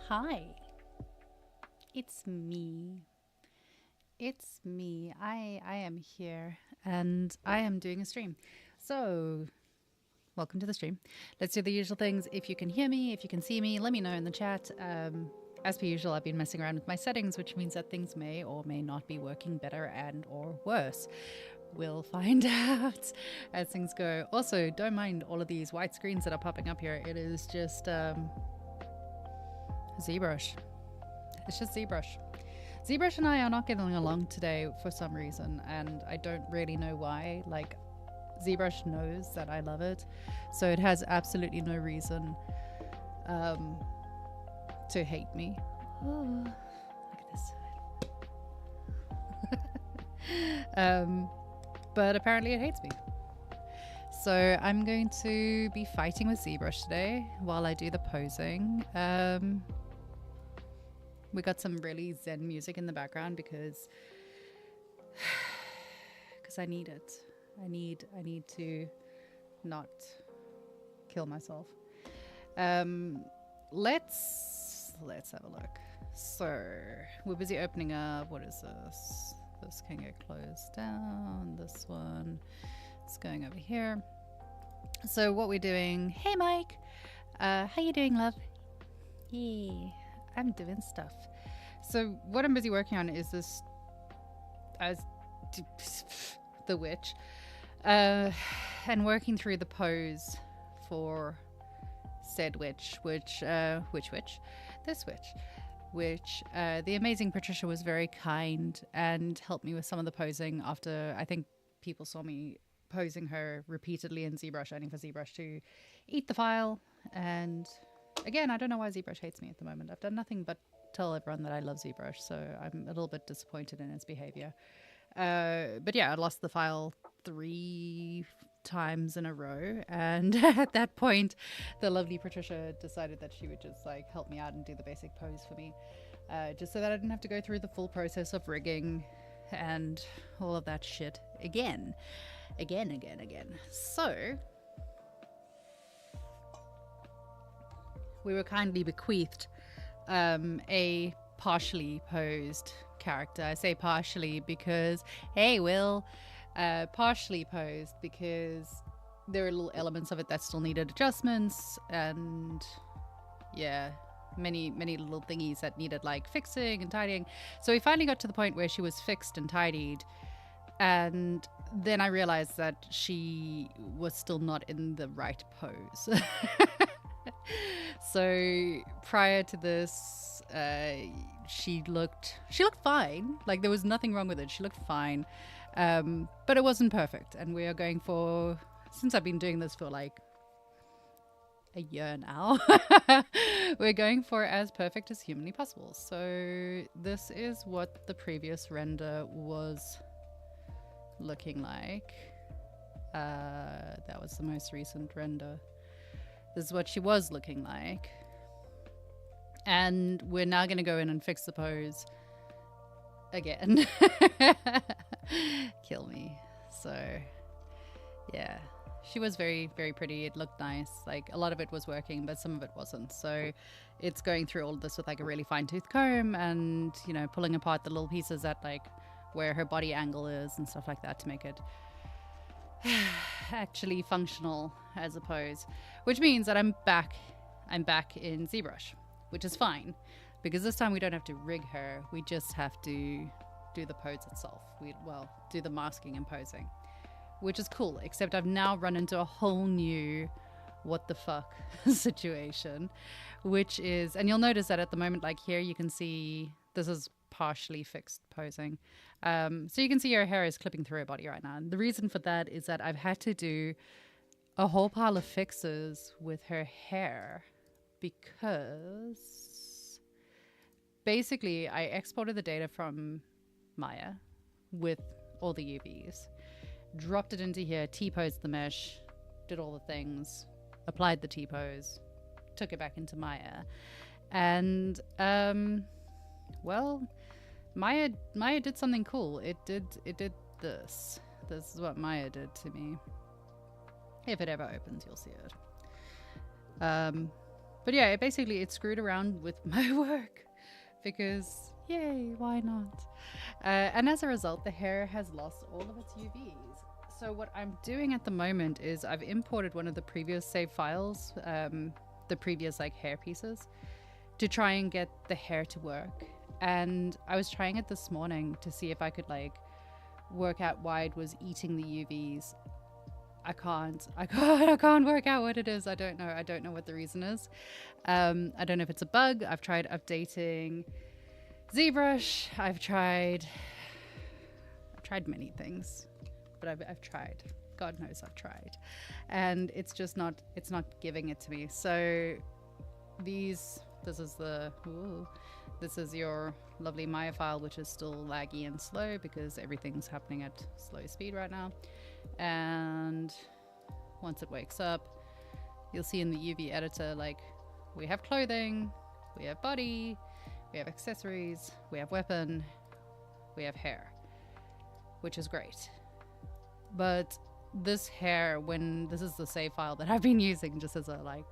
Hi, it's me. It's me. I am here and I am doing a stream. So, welcome to the stream. Let's do the usual things. If you can hear me, if you can see me, let me know in the chat. As per usual, I've been messing around with my settings, which means that things may or may not be working better and or worse. We'll find out as things go. Also, don't mind all of these white screens that are popping up here. It is just ZBrush. It's just ZBrush. ZBrush and I are not getting along today for some reason, and I don't really know why. Like, ZBrush knows that I love it, so it has absolutely no reason to hate me. Oh, look at this. But apparently it hates me. So I'm going to be fighting with ZBrush today while I do the posing. We got some really zen music in the background because I need it. I need to not kill myself. Let's have a look. So we're busy opening up. What is this? This can get closed down. This one is going over here. So what we're doing. Hey Mike, how you doing, love? Yeah, I'm doing stuff. So what I'm busy working on is this as the witch, and working through the pose for said witch, which the amazing Patricia was very kind and helped me with some of the posing after I think people saw me posing her repeatedly in ZBrush, only for ZBrush to eat the file. And again, I don't know why ZBrush hates me at the moment. I've done nothing but tell everyone that I love ZBrush, so I'm a little bit disappointed in its behavior. But yeah, I lost the file 3 times in a row, and at that point the lovely Patricia decided that she would just like help me out and do the basic pose for me, just so that I didn't have to go through the full process of rigging and all of that shit again. So we were kindly bequeathed a partially posed character. I say partially because, hey, Will, partially posed because there are little elements of it that still needed adjustments, and yeah, many little thingies that needed like fixing and tidying. So we finally got to the point where she was fixed and tidied, and then I realized that she was still not in the right pose. So prior to this, she looked fine. Like, there was nothing wrong with it. She looked fine, but it wasn't perfect. And we are going for, since I've been doing this for like a year now, we're going for as perfect as humanly possible. So this is what the previous render was looking like. That was the most recent render. This is what she was looking like. And we're now going to go in and fix the pose again. Kill me. So, yeah. She was very, very pretty. It looked nice. Like, a lot of it was working, but some of it wasn't. So, it's going through all of this with, like, a really fine-tooth comb and, you know, pulling apart the little pieces at, like, where her body angle is and stuff like that to make it actually functional as a pose, which means that I'm back in ZBrush, which is fine because this time we don't have to rig her, we just have to do the pose itself. Do the masking and posing, which is cool, except I've now run into a whole new what the fuck situation, which is, and you'll notice that at the moment, like here you can see this is partially fixed posing. So you can see her hair is clipping through her body right now. And the reason for that is that I've had to do a whole pile of fixes with her hair because basically I exported the data from Maya with all the UVs, dropped it into here, T-posed the mesh, did all the things, applied the T-pose, took it back into Maya. And, well, Maya did something cool. It did this. This is what Maya did to me. If it ever opens, you'll see it. But yeah, it screwed around with my work because yay, why not? And as a result, the hair has lost all of its UVs. So what I'm doing at the moment is I've imported one of the previous save files, the previous like hair pieces, to try and get the hair to work. And I was trying it this morning to see if I could like work out why it was eating the UVs. I can't work out what it is. I don't know what the reason is. I don't know if it's a bug. I've tried updating ZBrush. I've tried many things, but I've tried. God knows I've tried, and it's not giving it to me. So this is your lovely Maya file, which is still laggy and slow because everything's happening at slow speed right now. And once it wakes up, you'll see in the UV editor, like, we have clothing, we have body, we have accessories, we have weapon, we have hair, which is great. But this hair, this is the save file that I've been using just as a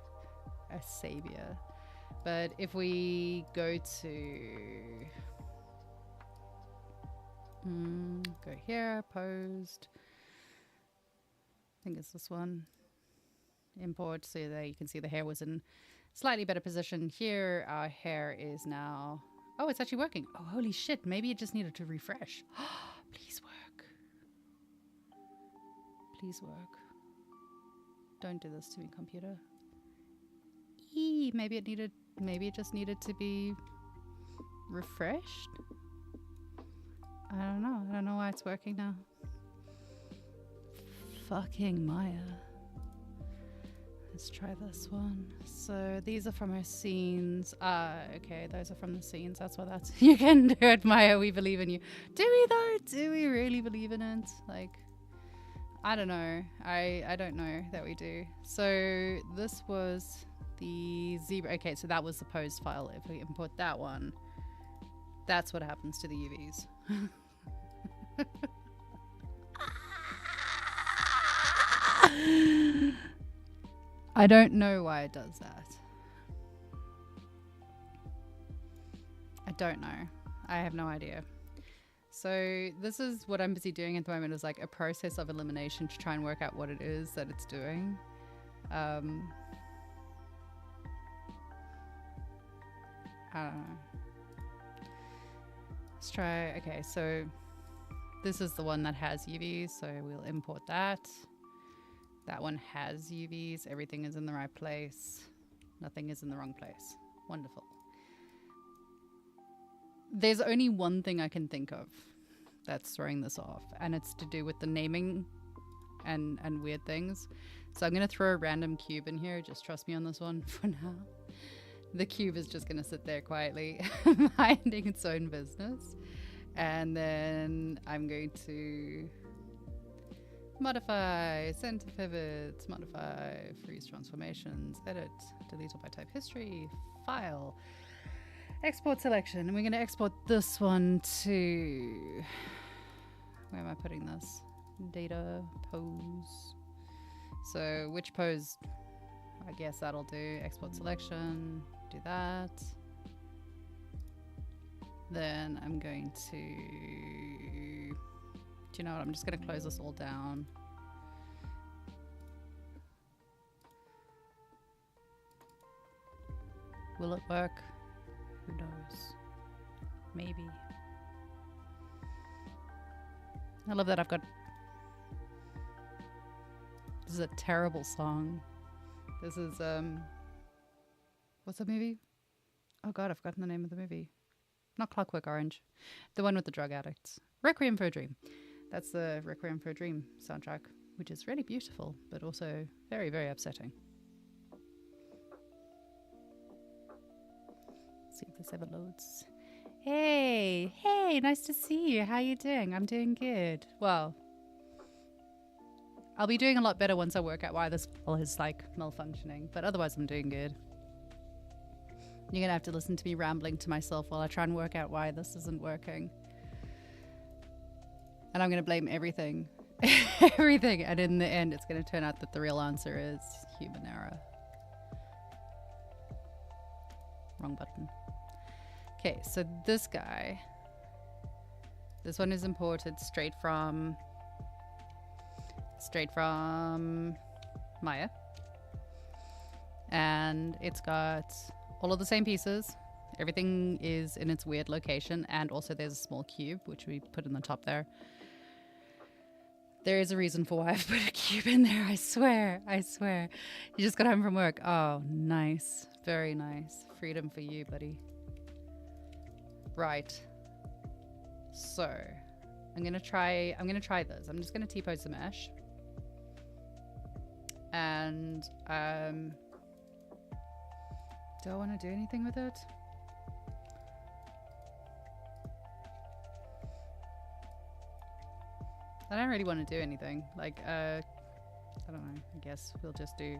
savior. But if we go to go here, posed, I think it's this one, import, so there you can see the hair was in slightly better position. Here our hair is now, oh, it's actually working. Oh, holy shit, maybe it just needed to refresh. Please work. Please work. Don't do this to me, computer. Maybe it just needed to be refreshed. I don't know why it's working now. Fucking Maya. Let's try this one. So these are from her scenes. Okay, those are from the scenes. That's what that's. You can do it, Maya. We believe in you. Do we though? Do we really believe in it? Like, I don't know. I don't know that we do. So this was the zebra. Okay, so that was the pose file. If we import that one, that's what happens to the UVs. I don't know why it does that. I don't know. I have no idea. So this is what I'm busy doing at the moment, is like a process of elimination to try and work out what it is that it's doing. I don't know. Let's try. Okay, so this is the one that has UVs, so we'll import that. That one has UVs. Everything is in the right place. Nothing is in the wrong place. Wonderful. There's only one thing I can think of that's throwing this off, and it's to do with the naming and weird things. So I'm going to throw a random cube in here. Just trust me on this one for now. The cube is just going to sit there quietly, minding its own business. And then I'm going to modify, center pivots, modify, freeze transformations, edit, delete all by type history, file, export selection. And we're going to export this one to, where am I putting this? Data, pose. So which pose? I guess that'll do. Export selection, do that. Then I'm going to, do you know what? I'm just going to close this all down. Will it work? Who knows? Maybe. I love that I've got, this is a terrible song. This is, what's the movie? Oh God, I've forgotten the name of the movie. Not Clockwork Orange. The one with the drug addicts. Requiem for a Dream. That's the Requiem for a Dream soundtrack, which is really beautiful, but also very, very upsetting. Let's see if this ever loads. Hey, nice to see you. How you doing? I'm doing good. Well, I'll be doing a lot better once I work out why this file is like malfunctioning, but otherwise I'm doing good. You're gonna have to listen to me rambling to myself while I try and work out why this isn't working. And I'm gonna blame everything. Everything. And in the end, it's gonna turn out that the real answer is human error. Wrong button. Okay, so this guy. This one is imported straight from Maya. And it's got all of the same pieces. Everything is in its weird location, and also there's a small cube which we put in the top there. There is a reason for why I've put a cube in there, I swear. You just got home from work. Oh, nice. Very nice. Freedom for you, buddy. Right. So, I'm gonna try this. I'm just gonna T-pose the mesh. And do I want to do anything with it? I don't really want to do anything. Like, I don't know. I guess we'll just do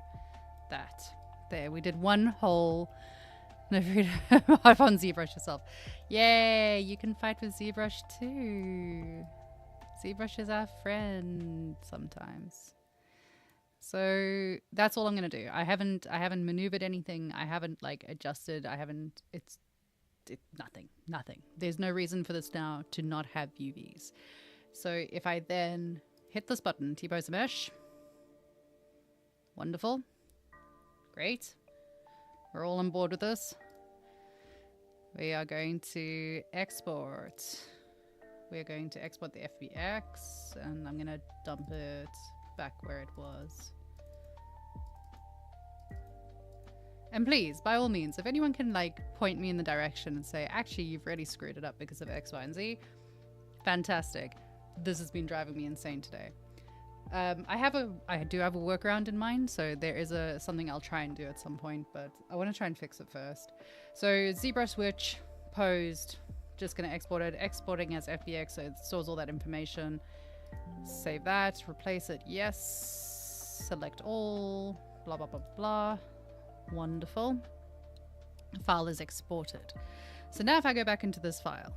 that. There, we did one whole... No freedom. I've on ZBrush yourself. Yay! You can fight with ZBrush too. ZBrush is our friend sometimes. So that's all I'm gonna do. I haven't maneuvered anything. I haven't like adjusted. It's nothing. There's no reason for this now to not have UVs. So if I then hit this button, T-pose the mesh. Wonderful. Great. We're all on board with this. We are going to export. We're going to export the FBX, and I'm gonna dump it back where it was. And please, by all means, if anyone can like point me in the direction and say, actually, you've really screwed it up because of X, Y, and Z, fantastic. This has been driving me insane today. I do have a workaround in mind, so there is something I'll try and do at some point, but I want to try and fix it first. So ZBrush switch, posed, just going to export it, exporting as FBX, so it stores all that information. Save that, replace it, yes, select all, blah, blah, blah, blah. Wonderful. The file is exported. So now if I go back into this file,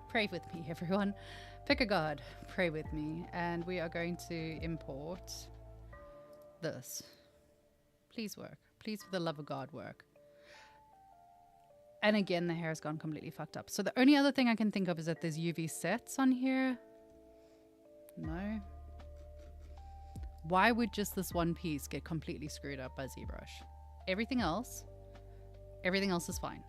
pray with me, everyone. Pick a god, pray with me, and we are going to import this. Please work. Please, for the love of God, work. And again, the hair has gone completely fucked up. So the only other thing I can think of is that there's UV sets on here. No. Why would just this one piece get completely screwed up by ZBrush? Everything else is fine.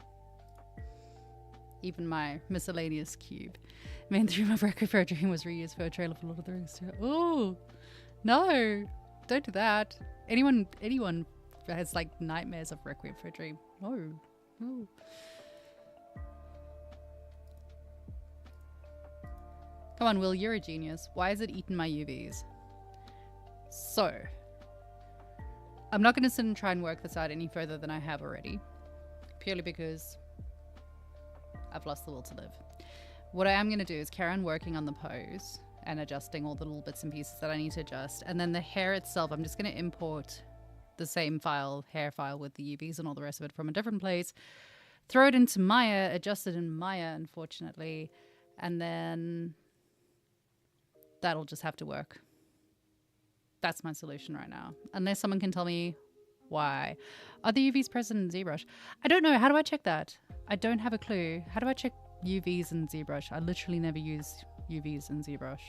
Even my miscellaneous cube. Main theme of Requiem for a Dream was reused for a trailer for Lord of the Rings too. Oh, no, don't do that. Anyone has like nightmares of Requiem for a Dream. No. Come on, Will, you're a genius. Why has it eaten my UVs? So, I'm not going to sit and try and work this out any further than I have already. Purely because I've lost the will to live. What I am going to do is carry on working on the pose and adjusting all the little bits and pieces that I need to adjust. And then the hair itself, I'm just going to import the same file, hair file with the UVs and all the rest of it from a different place. Throw it into Maya, adjust it in Maya, unfortunately. And then that'll just have to work. That's my solution right now. Unless someone can tell me why. Are the UVs present in ZBrush? I don't know. How do I check that? I don't have a clue. How do I check UVs in ZBrush? I literally never use UVs in ZBrush.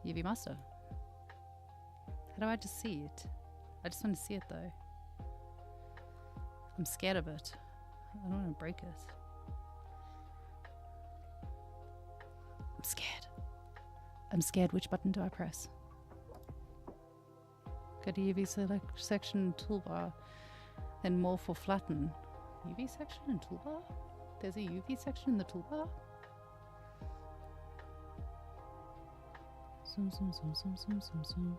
UV master. How do I just see it? I just want to see it though. I'm scared of it. I don't want to break it. I'm scared. I'm scared. Which button do I press? Go to UV select section toolbar. Then morph or flatten. UV section and toolbar? There's a UV section in the toolbar? Zoom, zoom, zoom, zoom, zoom, zoom, zoom.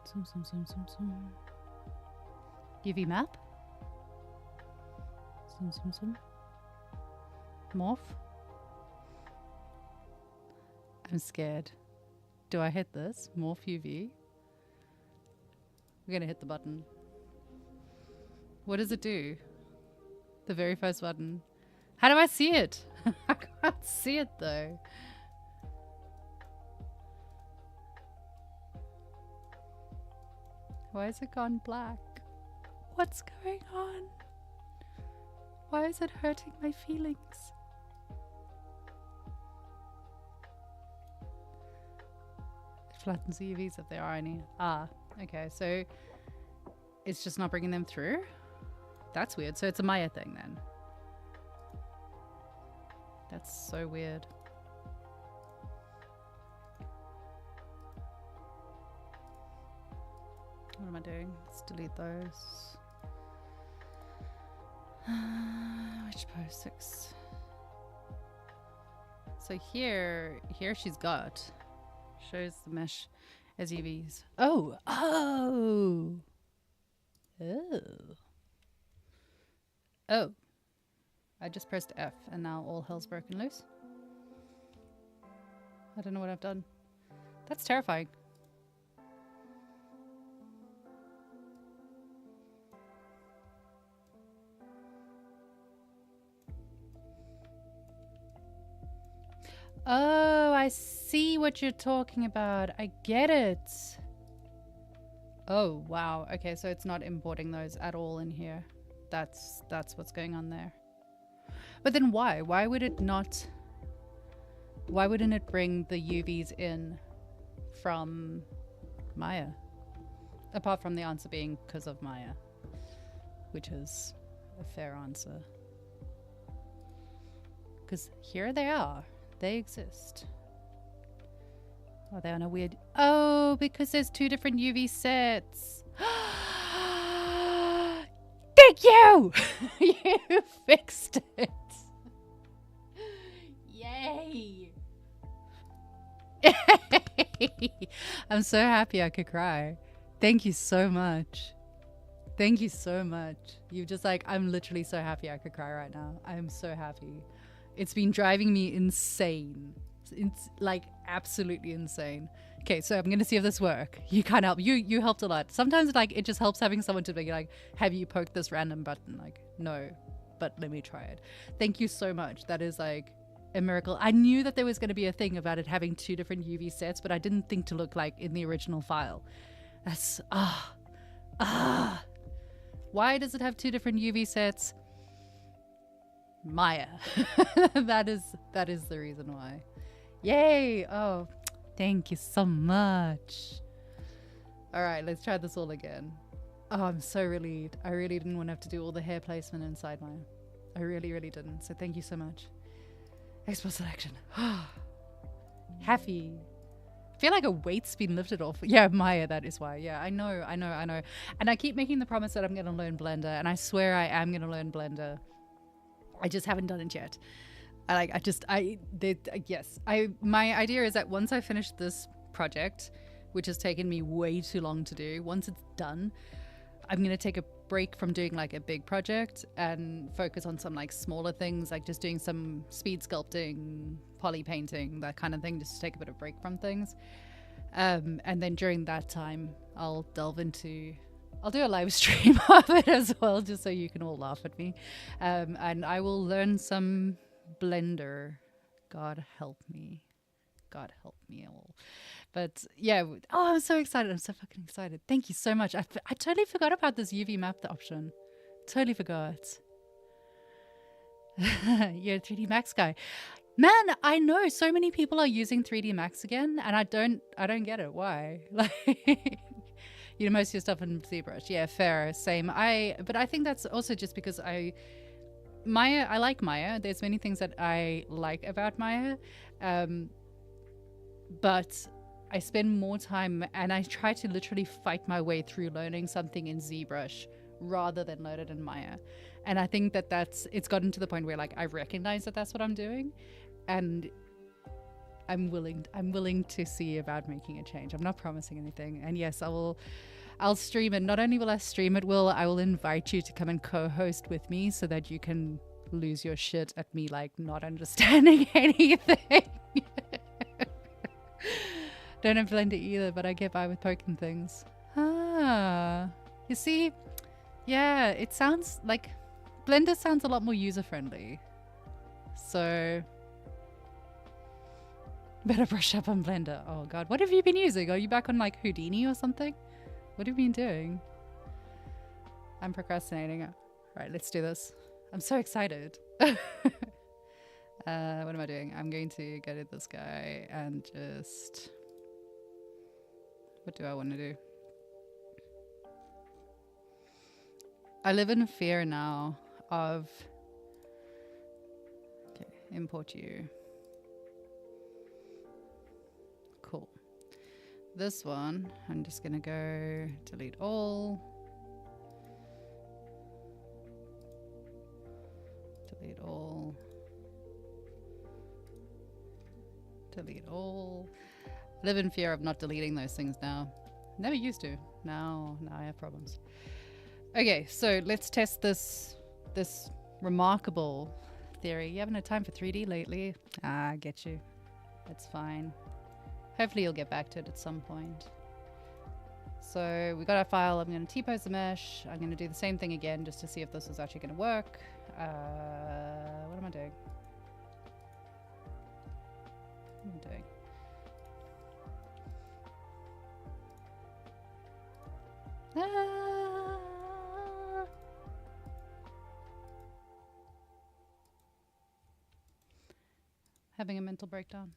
Zoom, zoom, zoom, zoom, zoom. UV map? Zoom, zoom, zoom. Morph? I'm scared. Do I hit this? Morph UV? We're gonna hit the button. What does it do? The very first button. How do I see it? I can't see it though. Why has it gone black? What's going on? Why is it hurting my feelings? It flattens the UVs if there are any. Ah, okay. So it's just not bringing them through? That's weird. So it's a Maya thing then. That's so weird. What am I doing? Let's delete those. Which post? 6. So here she's got shows the mesh as UVs. Oh. I just pressed F and now all hell's broken loose. I don't know what I've done. That's terrifying. Oh, I see what you're talking about. I get it. Oh, wow. Okay, so it's not importing those at all in here. That's what's going on there. But then why? Why would it not... Why wouldn't it bring the UVs in from Maya? Apart from the answer being because of Maya, which is a fair answer. Because here they are. They exist. Oh, they're on a weird... Oh, because there's 2 different UV sets. Thank you! You fixed it. Yay. I'm so happy I could cry. Thank you so much. Thank you so much. You've just like... I'm literally so happy I could cry right now. I'm so happy. It's been driving me insane. It's like absolutely insane. Okay, so I'm gonna see if this works. You can't help. You helped a lot. Sometimes like it just helps having someone to be like, have you poked this random button? Like, no, but let me try it. Thank you so much. That is like a miracle. I knew that there was going to be a thing about it having 2 different UV sets, but I didn't think to look like in the original file. That's why does it have 2 different UV sets? Maya. that is the reason why. Yay! Oh, thank you so much. All right, let's try this all again. Oh, I'm so relieved. I really didn't want to have to do all the hair placement inside Maya. I really didn't. So thank you so much. Export selection. Happy. I feel like a weight's been lifted off. Yeah, Maya, that is why. Yeah, I know. And I keep making the promise that I'm going to learn Blender, and I swear I am going to learn Blender. I just haven't done it yet. My idea is that once I finish this project, which has taken me way too long to do, once it's done, I'm going to take a break from doing like a big project and focus on some like smaller things, like just doing some speed sculpting, poly painting, that kind of thing, just to take a bit of break from things. And then during that time, I'll do a live stream of it as well, just so you can all laugh at me. And I will learn some Blender. God help me. God help me all. But yeah, oh, I'm so excited. I'm so fucking excited. Thank you so much. I totally forgot about this UV map option. Totally forgot. You're a 3D Max guy. Man, I know so many people are using 3D Max again, and I don't get it. Why? Like, you know, most of your stuff in ZBrush. Yeah, fair, same. But I think that's also just because I like Maya. There's many things that I like about Maya, but I spend more time and I try to literally fight my way through learning something in ZBrush rather than learn it in Maya. And I think that it's gotten to the point where like I recognize that that's what I'm doing, and I'm willing to see about making a change. I'm not promising anything. And yes, I'll stream it. Not only will I stream it, I will invite you to come and co-host with me so that you can lose your shit at me like not understanding anything. Don't have Blender either, but I get by with poking things. You see? Yeah, it sounds like Blender sounds a lot more user-friendly. So better brush up on Blender. Oh god, what have you been using? Are you back on like Houdini or something? What have you been doing? I'm procrastinating. Right, let's do this. I'm so excited. What am I doing? I'm going to go to this guy and just... What do I want to do? I live in fear now of... Okay, import you. Cool. This one, I'm just going to go delete all. Delete all. Delete all. I live in fear of not deleting those things now. Never used to. Now I have problems. Okay, so let's test this remarkable theory. You haven't had time for 3D lately? I get you. It's fine. Hopefully you'll get back to it at some point. So we got our file. I'm going to T-pose the mesh. I'm going to do the same thing again just to see if this is actually going to work. What am I doing? What am I doing? Having a mental breakdown.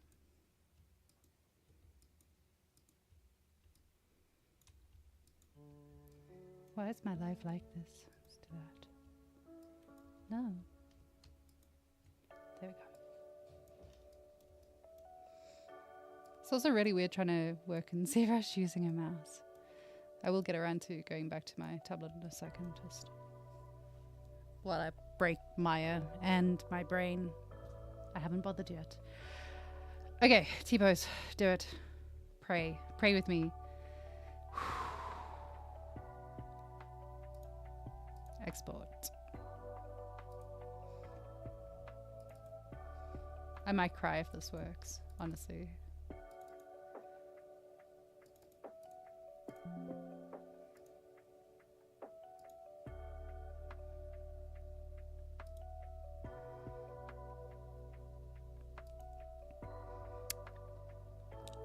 Why is my life like this? Let's do that. No. There we go. It's also really weird trying to work in ZBrush using a mouse. I will get around to going back to my tablet in a second, just while I break Maya and my brain. I haven't bothered yet. Okay, T-pose, do it. Pray with me. Export. I might cry if this works, honestly.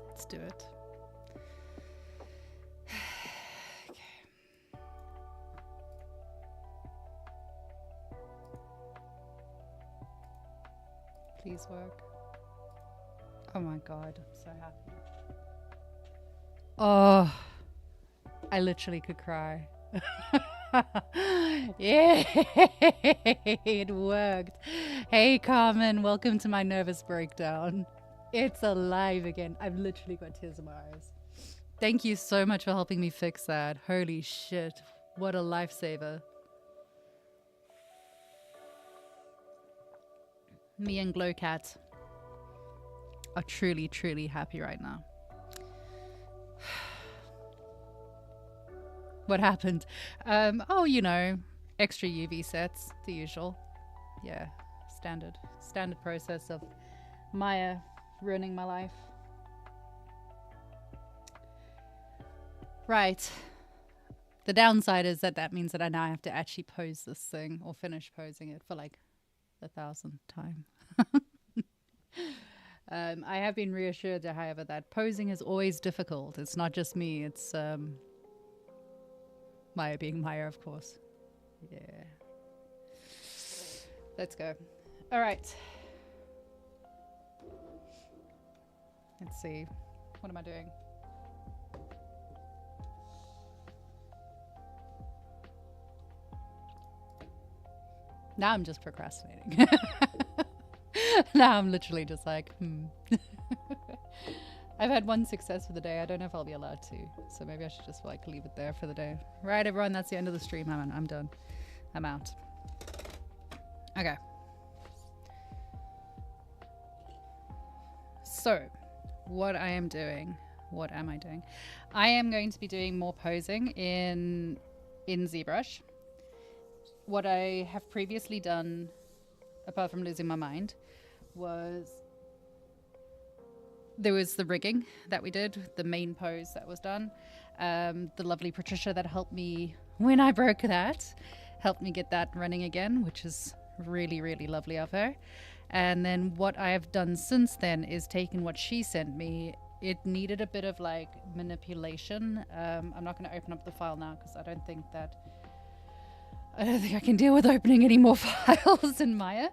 Let's do it. Okay. Please work. Oh my god, I'm so happy. Oh, I literally could cry. Yeah, it worked. Hey Carmen, welcome to my nervous breakdown. It's alive again. I've literally got tears in my eyes. Thank you so much for helping me fix that. Holy shit, what a lifesaver. Me and Glowcat are truly, truly happy right now. What happened? Oh, you know, extra UV sets, the usual. Yeah, standard process of Maya ruining my life. Right. The downside is that means that I now have to actually pose this thing or finish posing it for like the 1,000th time. I have been reassured, however, that posing is always difficult. It's not just me. It's Maya being Maya, of course. Yeah. Let's go. All right. Let's see. What am I doing? Now I'm just procrastinating. Now I'm literally just like, I've had one success for the day. I don't know if I'll be allowed to. So maybe I should just like leave it there for the day. Right, everyone, that's the end of the stream. I'm done. I'm out. Okay. So, what am I doing? I am going to be doing more posing in ZBrush. What I have previously done, apart from losing my mind, was there was the rigging that we did, the main pose that was done. The lovely Patricia that helped me when I broke that, helped me get that running again, which is really, really lovely of her. And then what I have done since then is taken what she sent me. It needed a bit of like manipulation. I'm not going to open up the file now because I don't think that I don't think I can deal with opening any more files in Maya.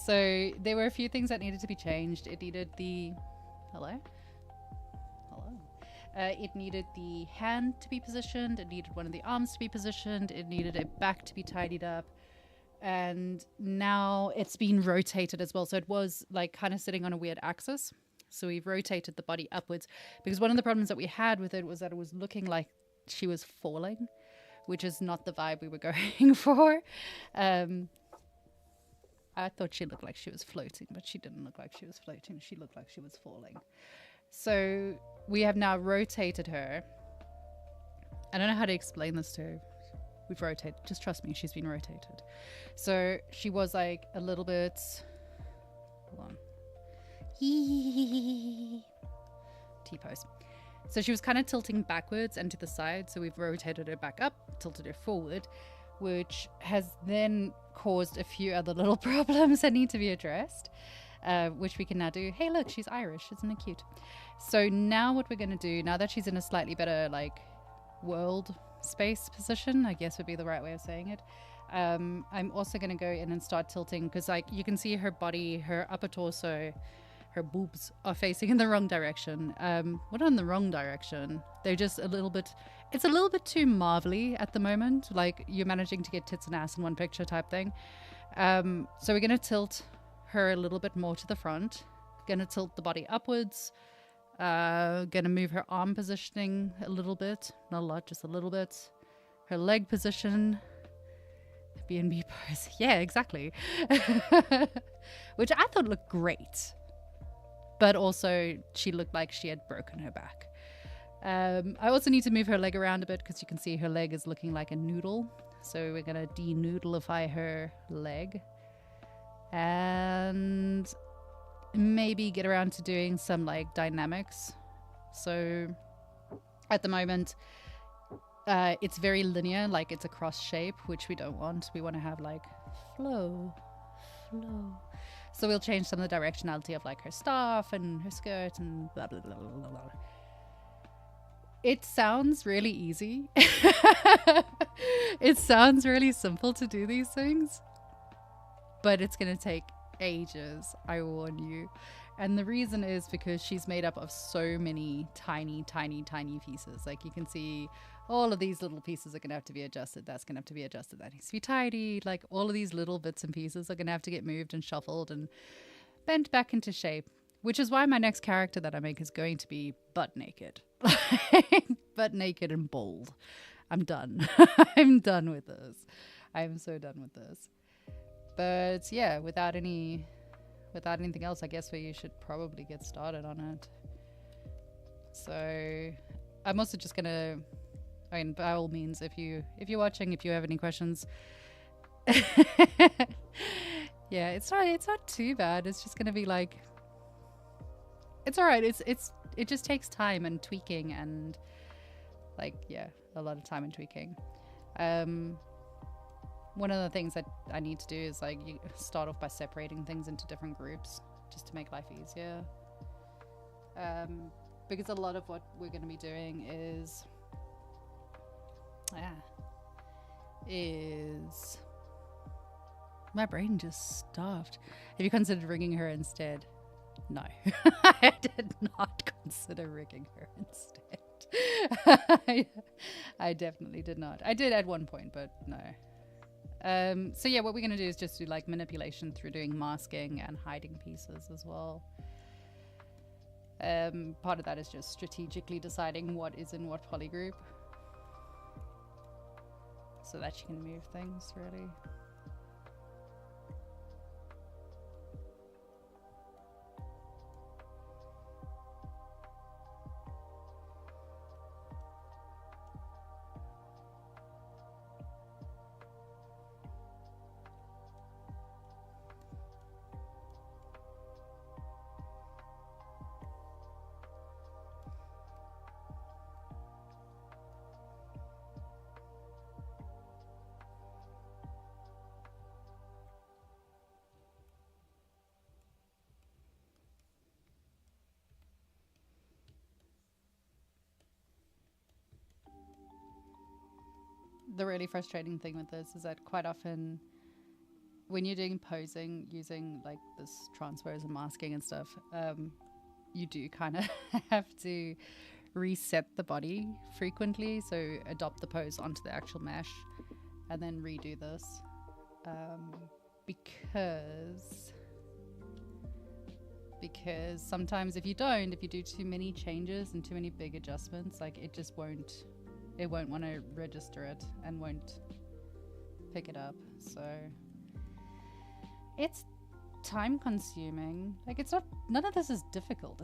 So there were a few things that needed to be changed. It needed the... Hello? It needed the hand to be positioned. It needed one of the arms to be positioned. It needed a back to be tidied up. And now it's been rotated as well. So it was like kind of sitting on a weird axis. So we've rotated the body upwards, because one of the problems that we had with it was that it was looking like she was falling, which is not the vibe we were going for. I thought she looked like she was floating, but she didn't look like she was floating. She looked like she was falling. So we have now rotated her. I don't know how to explain this to her. We've rotated. Just trust me, she's been rotated. So she was like a little bit... Hold on. T-pose. So she was kind of tilting backwards and to the side. So we've rotated her back up, tilted her forward, which has then caused a few other little problems that need to be addressed. Which we can now do. Hey, look, she's Irish. Isn't it cute? So now what we're going to do, now that she's in a slightly better, like, world space position, I guess would be the right way of saying it, I'm also going to go in and start tilting, because, like, you can see her body, her upper torso, her boobs are facing in the wrong direction. What in the wrong direction? They're just a little bit... It's a little bit too marvelly at the moment. Like, you're managing to get tits and ass in one picture type thing. So we're going to tilt her a little bit more to the front. Gonna tilt the body upwards. Gonna move her arm positioning a little bit. Not a lot, just a little bit. Her leg position. B&B pose. Yeah, exactly. Which I thought looked great. But also, she looked like she had broken her back. I also need to move her leg around a bit, because you can see her leg is looking like a noodle. So we're gonna de-noodleify her leg. And maybe get around to doing some like dynamics. So at the moment it's very linear, like it's a cross shape, which we don't want. We want to have like flow. So we'll change some of the directionality of like her staff and her skirt and blah blah blah blah blah. It sounds really easy. It sounds really simple to do these things, but it's going to take ages, I warn you. And the reason is because she's made up of so many tiny pieces. Like, you can see all of these little pieces are going to have to be adjusted. That's going to have to be adjusted. That needs to be tidied. Like, all of these little bits and pieces are going to have to get moved and shuffled and bent back into shape. Which is why my next character that I make is going to be butt naked. Butt naked and bold. I'm done. I'm done with this. I'm so done with this. But yeah, without anything else, I guess we should probably get started on it. So I'm also just gonna, I mean, by all means, if you're watching, if you have any questions, yeah, it's not too bad. It's just gonna be like, it's all right. It just takes time and tweaking and like, yeah, a lot of time and tweaking. One of the things that I need to do is like you start off by separating things into different groups just to make life easier. Because a lot of what we're going to be doing is my brain just stopped. Have you considered rigging her instead? No, I did not consider rigging her instead. I definitely did not. I did at one point, but no. So yeah, what we're going to do is just do like manipulation through doing masking and hiding pieces as well. Part of that is just strategically deciding what is in what polygroup so that you can move things really. the really frustrating thing with this is that quite often when you're doing posing using like this transpose and masking and stuff, you do kind of have to reset the body frequently. So adopt the pose onto the actual mesh and then redo this. Because sometimes if you do too many changes and too many big adjustments, like it won't want to register it and won't pick it up. So it's time consuming. Like none of this is difficult.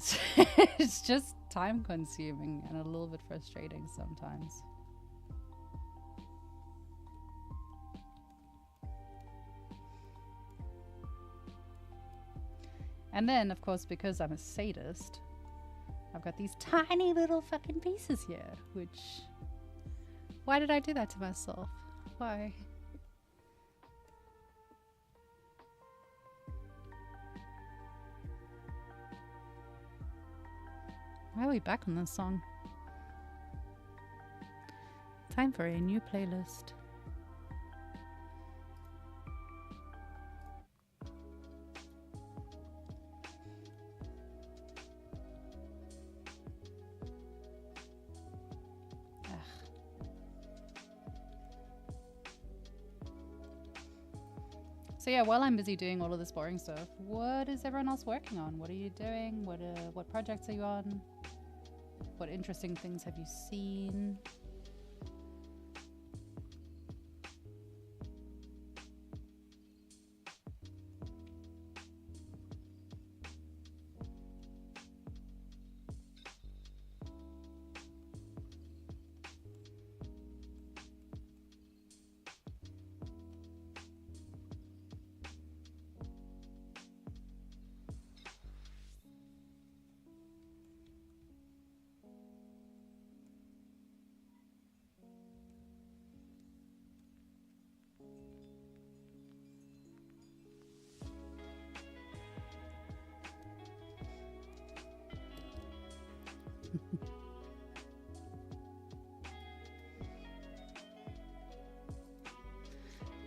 It's just time consuming and a little bit frustrating sometimes. And then, of course, because I'm a sadist, I've got these tiny little fucking pieces here, which... Why did I do that to myself? Why? Why are we back on this song? Time for a new playlist. So yeah, while I'm busy doing all of this boring stuff, what is everyone else working on? What are you doing? What projects are you on? What interesting things have you seen?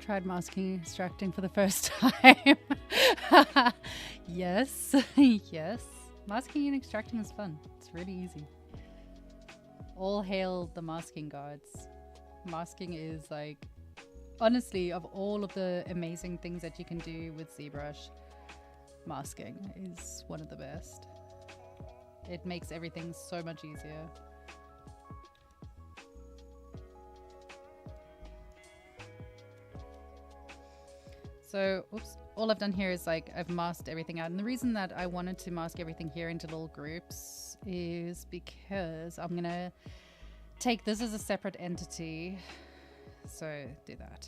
Tried masking and extracting for the first time. Yes, yes. Masking and extracting is fun. It's really easy. All hail the masking gods. Masking is like, honestly, of all of the amazing things that you can do with ZBrush, masking is one of the best. It makes everything so much easier. So, oops, all I've done here is like I've masked everything out. And the reason that I wanted to mask everything here into little groups is because I'm going to take this as a separate entity. So do that.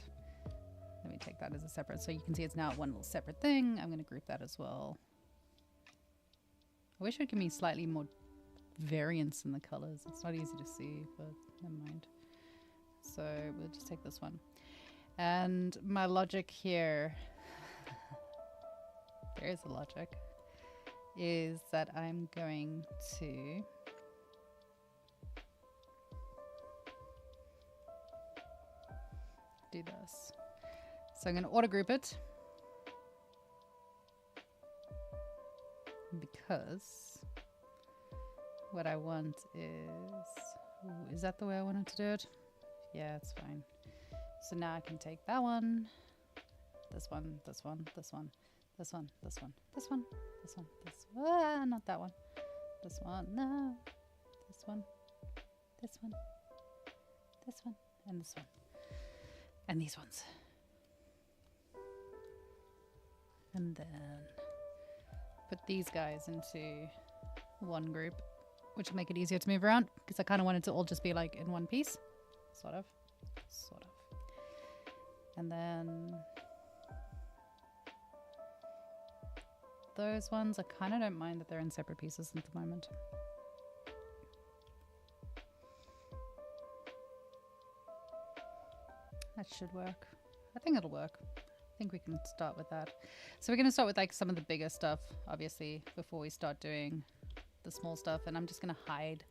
Let me take that as a separate, so you can see it's now one little separate thing. I'm going to group that as well. I wish it would give me slightly more variance in the colors. It's not easy to see, but never mind. So we'll just take this one. And my logic here, there is a logic, is that I'm going to do this. So I'm going to auto group it because what I want is that the way I wanted to do it? Yeah, it's fine. So now I can take that one, this one, this one, this one, this one, this one, this one, this one, this one, not that one, this one, no, this one, this one, this one, and this one, and these ones. And then put these guys into one group, which will make it easier to move around because I kind of want it to all just be like in one piece, sort of. And then those ones, I kind of don't mind that they're in separate pieces at the moment. That should work. I think it'll work. I think we can start with that. So we're going to start with like some of the bigger stuff, obviously, before we start doing the small stuff. And I'm just going to hide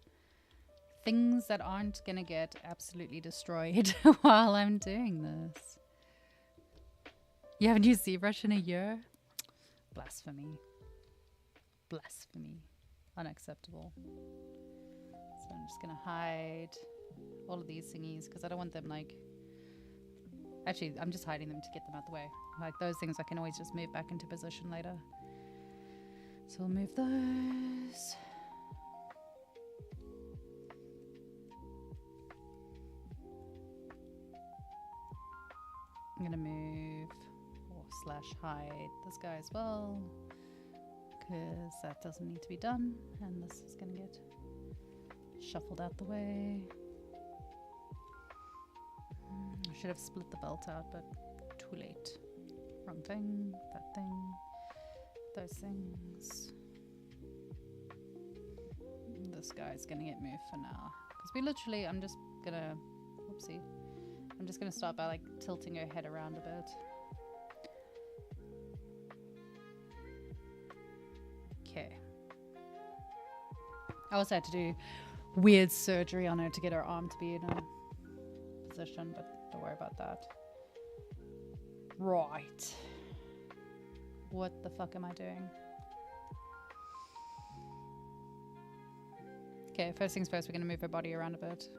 things that aren't gonna get absolutely destroyed while I'm doing this. You haven't used ZBrush in a year? Blasphemy. Blasphemy. Unacceptable. So I'm just gonna hide all of these thingies because I don't want them like... Actually, I'm just hiding them to get them out the way. Like those things I can always just move back into position later. So we'll move those. I'm gonna move or slash hide this guy as well, because that doesn't need to be done, and this is gonna get shuffled out the way. I should have split the belt out, but too late. Wrong thing, that thing, those things. This guy's gonna get moved for now, because we literally, I'm just gonna, whoopsie. I'm just going to start by like tilting her head around a bit. Okay. I also had to do weird surgery on her to get her arm to be in a position, but don't worry about that. Right. What the fuck am I doing? Okay, first things first, we're going to move her body around a bit.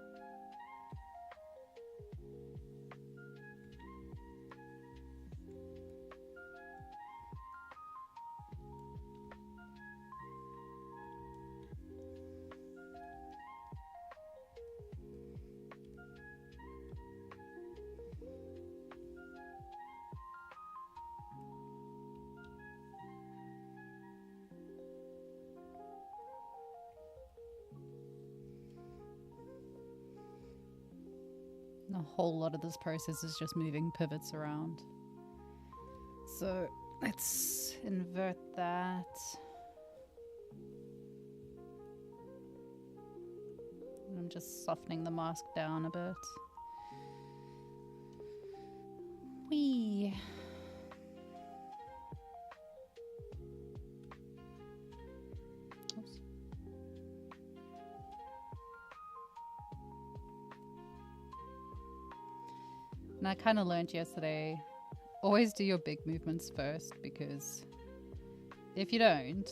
A whole lot of this process is just moving pivots around. So let's invert that. And I'm just softening the mask down a bit. Whee! Oops. And I kind of learned yesterday, always do your big movements first, because if you don't,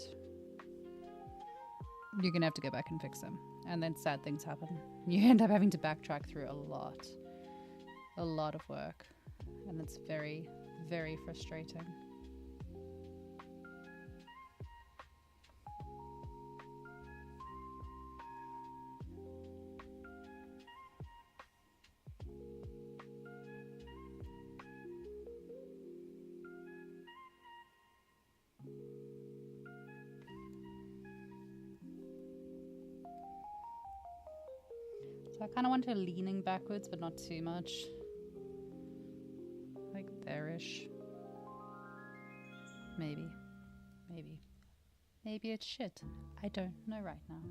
you're going to have to go back and fix them. And then sad things happen. You end up having to backtrack through a lot of work. And it's very, very frustrating. So I kind of want her leaning backwards, but not too much. Like there-ish. Maybe. Maybe. Maybe it's shit. I don't know right now.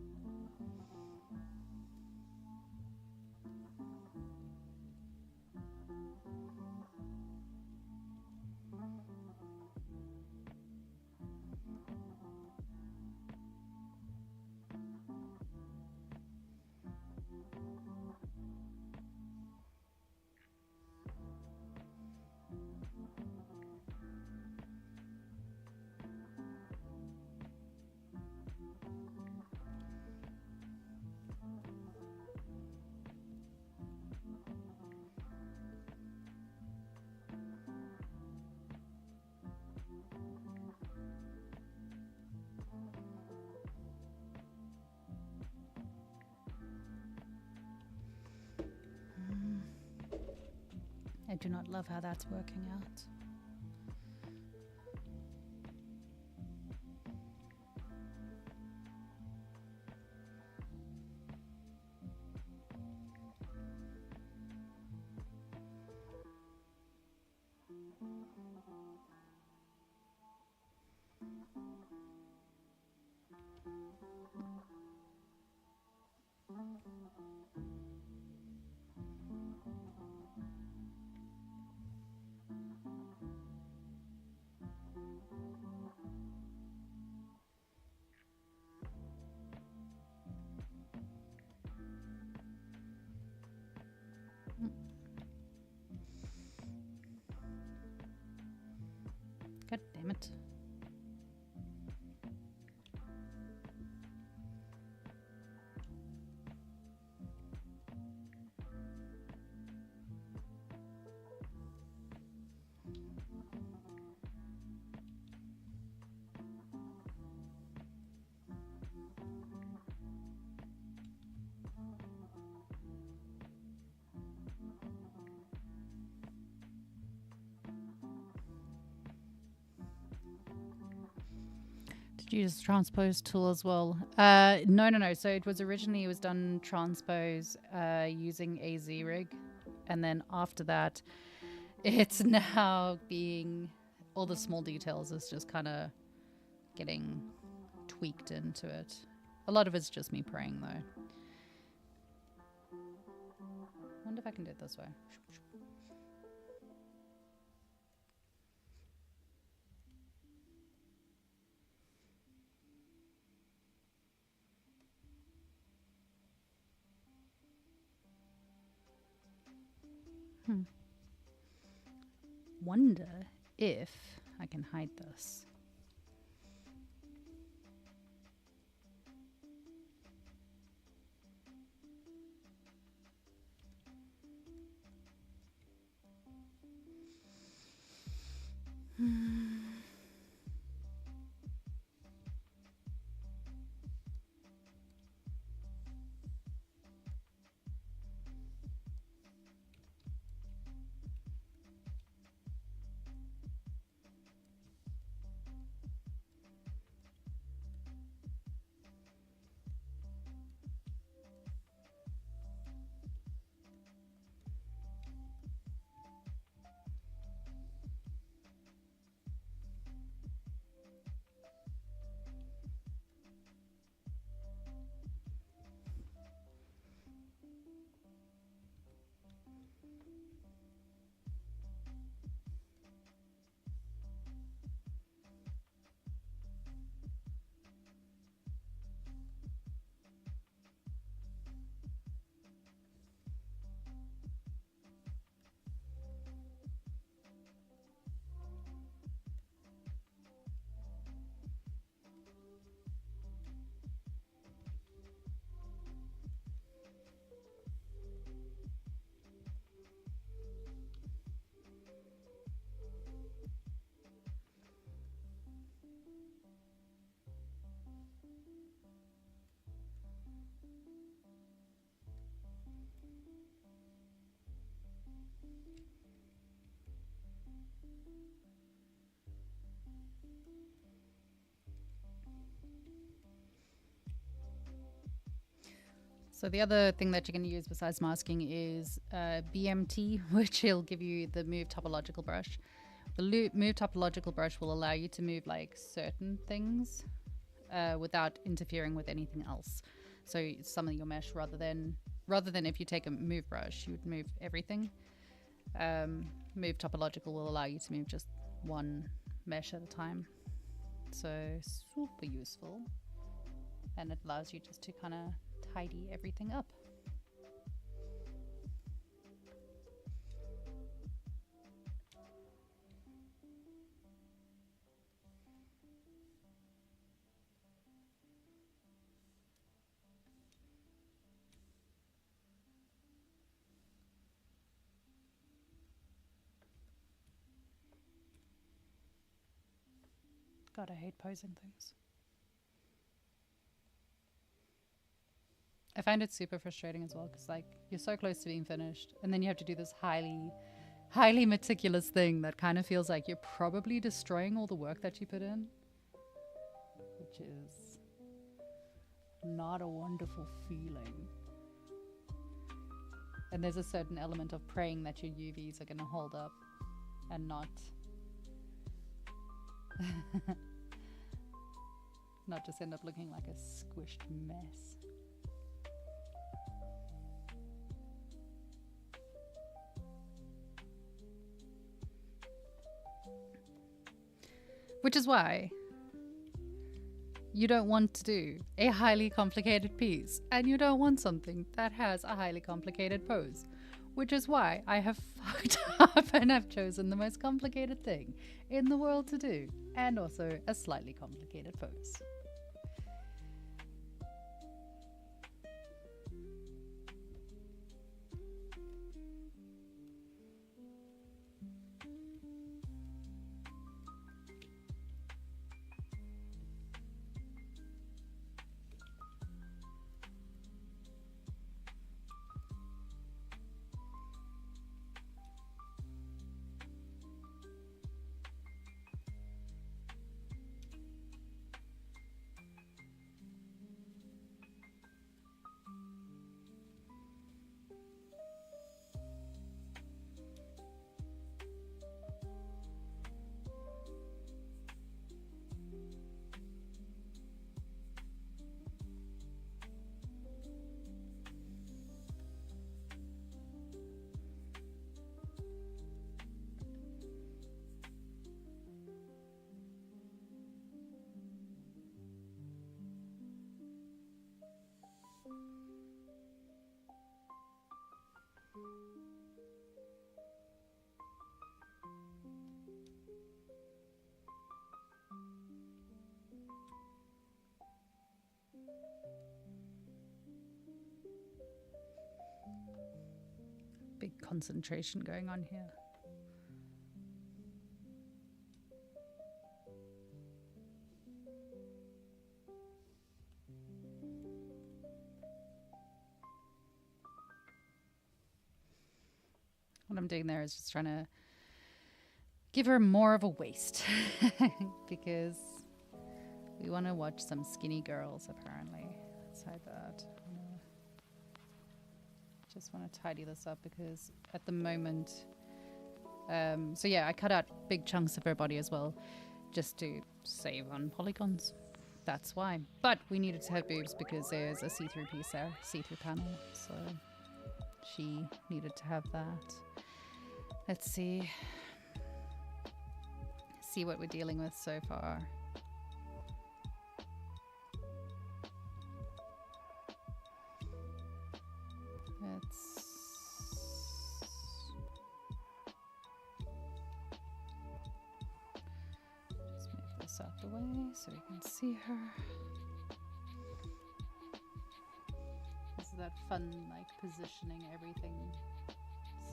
I do not love how that's working out. it. Did you use transpose tool as well? No. So it was done transpose using a Z rig, and then after that, it's now being all the small details is just kind of getting tweaked into it. A lot of it's just me praying though. I wonder if I can do it this way. Wonder if I can hide this. So the other thing that you can use besides masking is BMT, which will give you the move topological brush. The move topological brush will allow you to move like certain things without interfering with anything else. So some of your mesh, rather than if you take a move brush, you would move everything. Move topological will allow you to move just one mesh at a time. So super useful, and it allows you just to kind of tidy everything up. God, I hate posing things. I find it super frustrating as well because like you're so close to being finished and then you have to do this highly meticulous thing that kind of feels like you're probably destroying all the work that you put in, which is not a wonderful feeling. And there's a certain element of praying that your UVs are going to hold up and not not just end up looking like a squished mess. Which is why you don't want to do a highly complicated piece, and you don't want something that has a highly complicated pose. Which is why I have fucked up and have chosen the most complicated thing in the world to do. and also a slightly complicated pose. Big concentration going on here. What I'm doing there is just trying to give her more of a waist because we want to watch some skinny girls apparently. Let's hide that. Just want to tidy this up because at the moment, so yeah, I cut out big chunks of her body as well just to save on polygons. That's why. But we needed to have boobs because there's a see-through piece there, see-through panel. So she needed to have that. Let's see what we're dealing with so far. Out the way so we can see her. This is that fun, like, positioning everything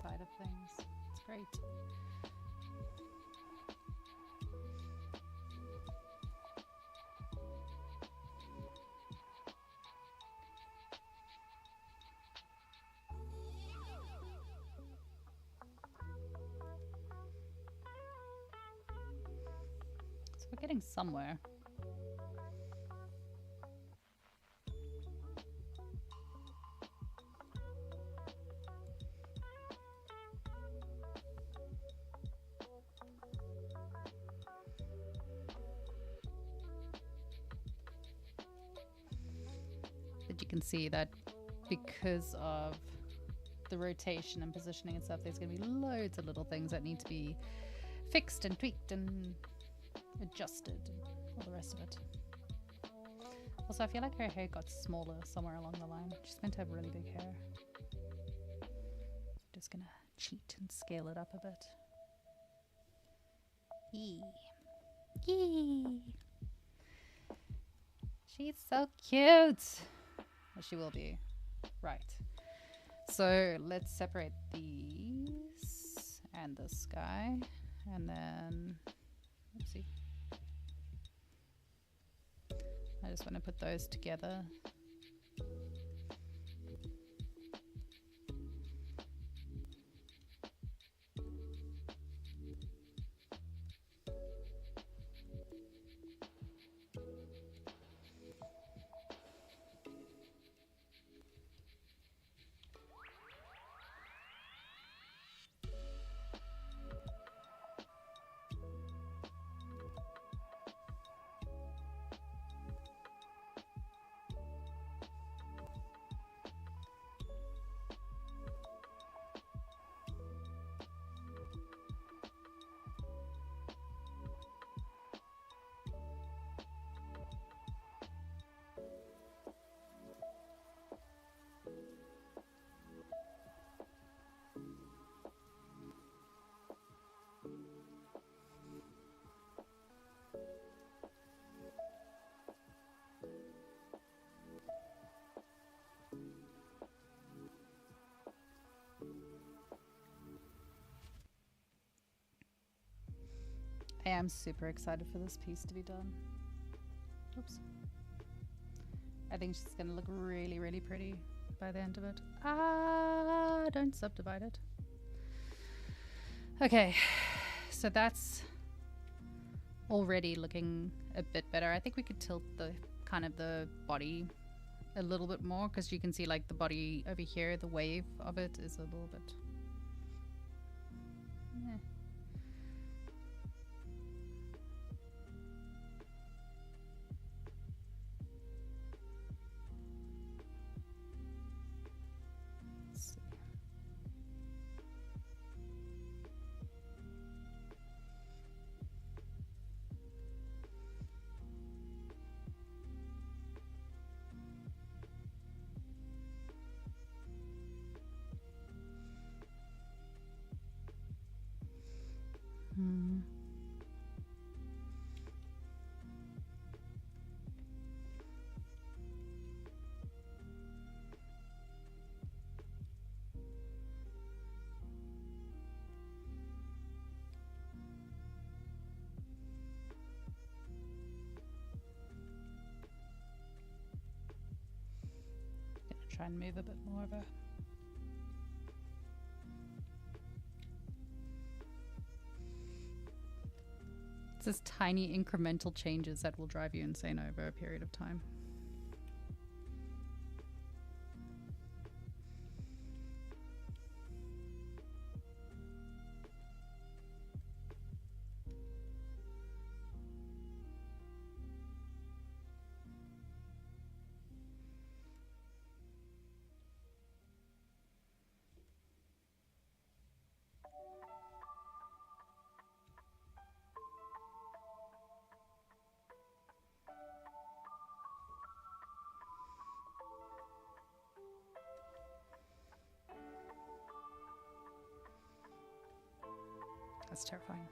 side of things. It's great. We're getting somewhere. But you can see that because of the rotation and positioning and stuff, there's going to be loads of little things that need to be fixed and tweaked and adjusted and all the rest of it. Also, I feel like her hair got smaller somewhere along the line. She's meant to have really big hair. Just gonna cheat and scale it up a bit. Yee. Yee. She's so cute. Well, she will be. Right. So let's separate these and this guy. And then, oopsie. I just want to put those together. am super excited for this piece to be done. Oops. I think she's gonna look really, really pretty by the end of it. Ah, don't subdivide it. Okay, so that's already looking a bit better. I think we could tilt the kind of the body a little bit more, because you can see like the body over here, the wave of it is a little bit... yeah. Let's see. Try and move a bit more of a... It's just tiny incremental changes that will drive you insane over a period of time. That's terrifying.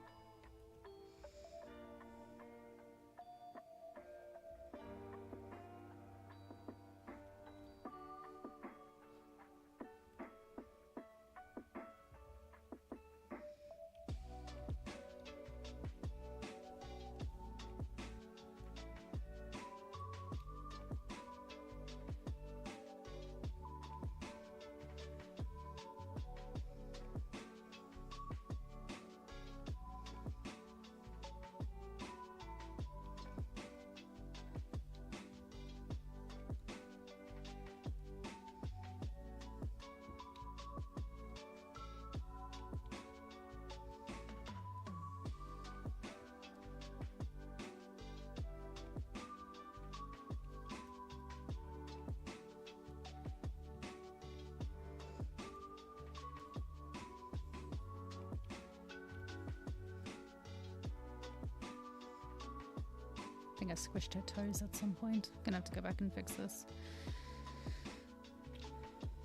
I think I squished her toes at some point. Gonna have to go back and fix this.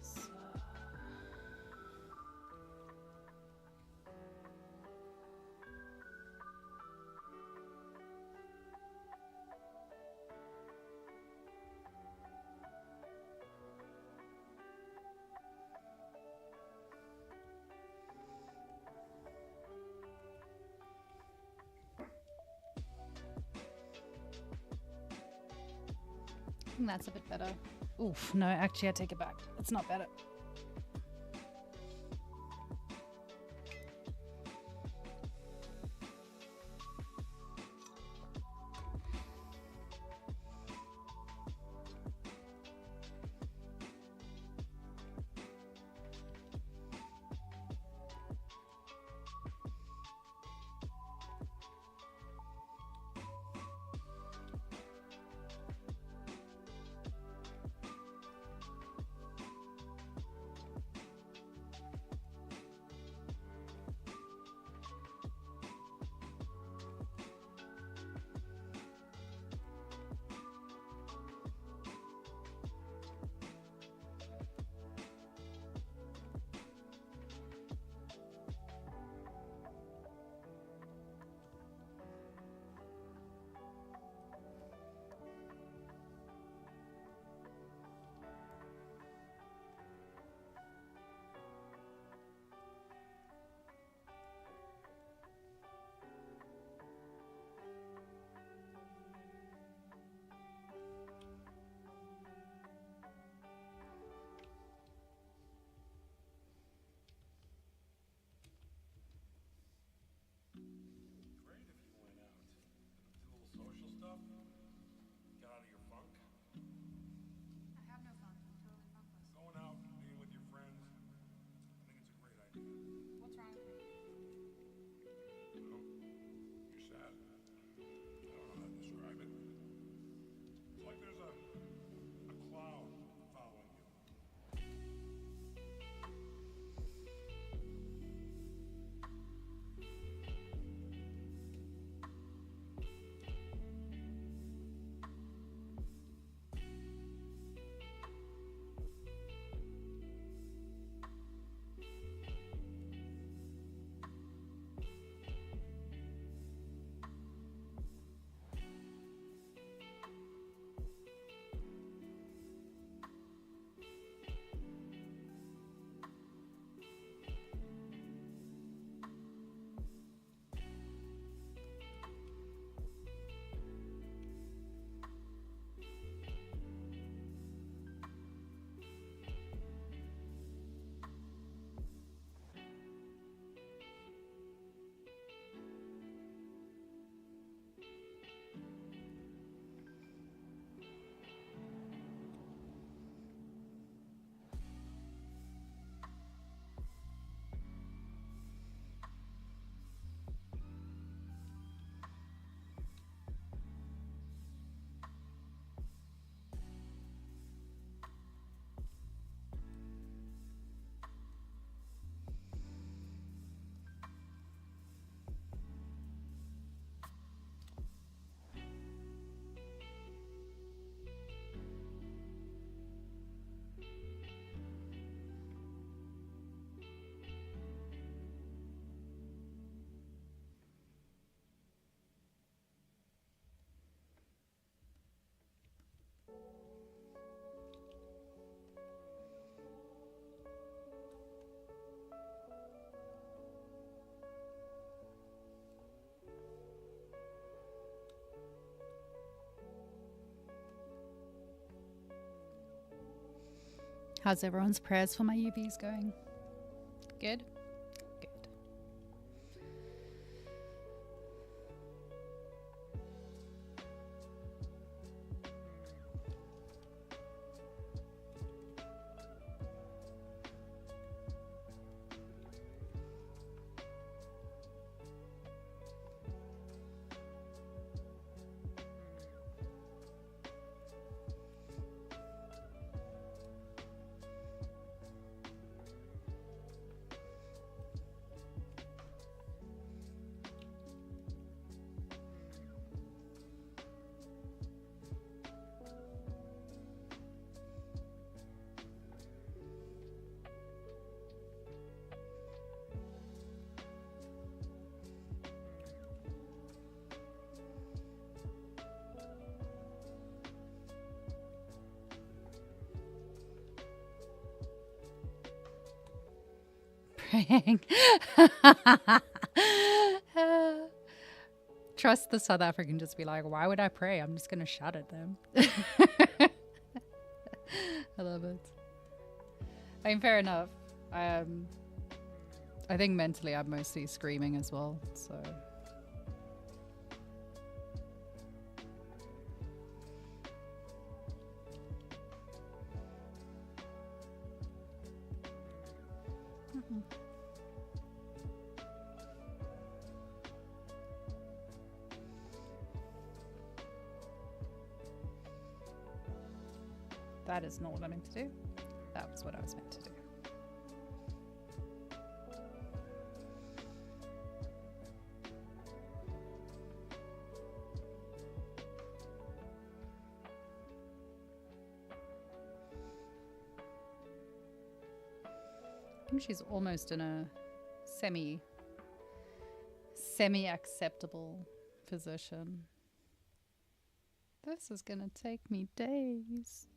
So. I think that's a bit better. Oof, no, actually I take it back. It's not better. How's everyone's prayers for my UVs going? Good? Good. Praying. Trust the South African, just be like, why would I pray? I'm just going to shout at them. I love it. I mean, fair enough. I think mentally I'm mostly screaming as well, so... That is not what I meant to do. That was what I was meant to do. I think she's almost in a semi-acceptable position. This is gonna take me days.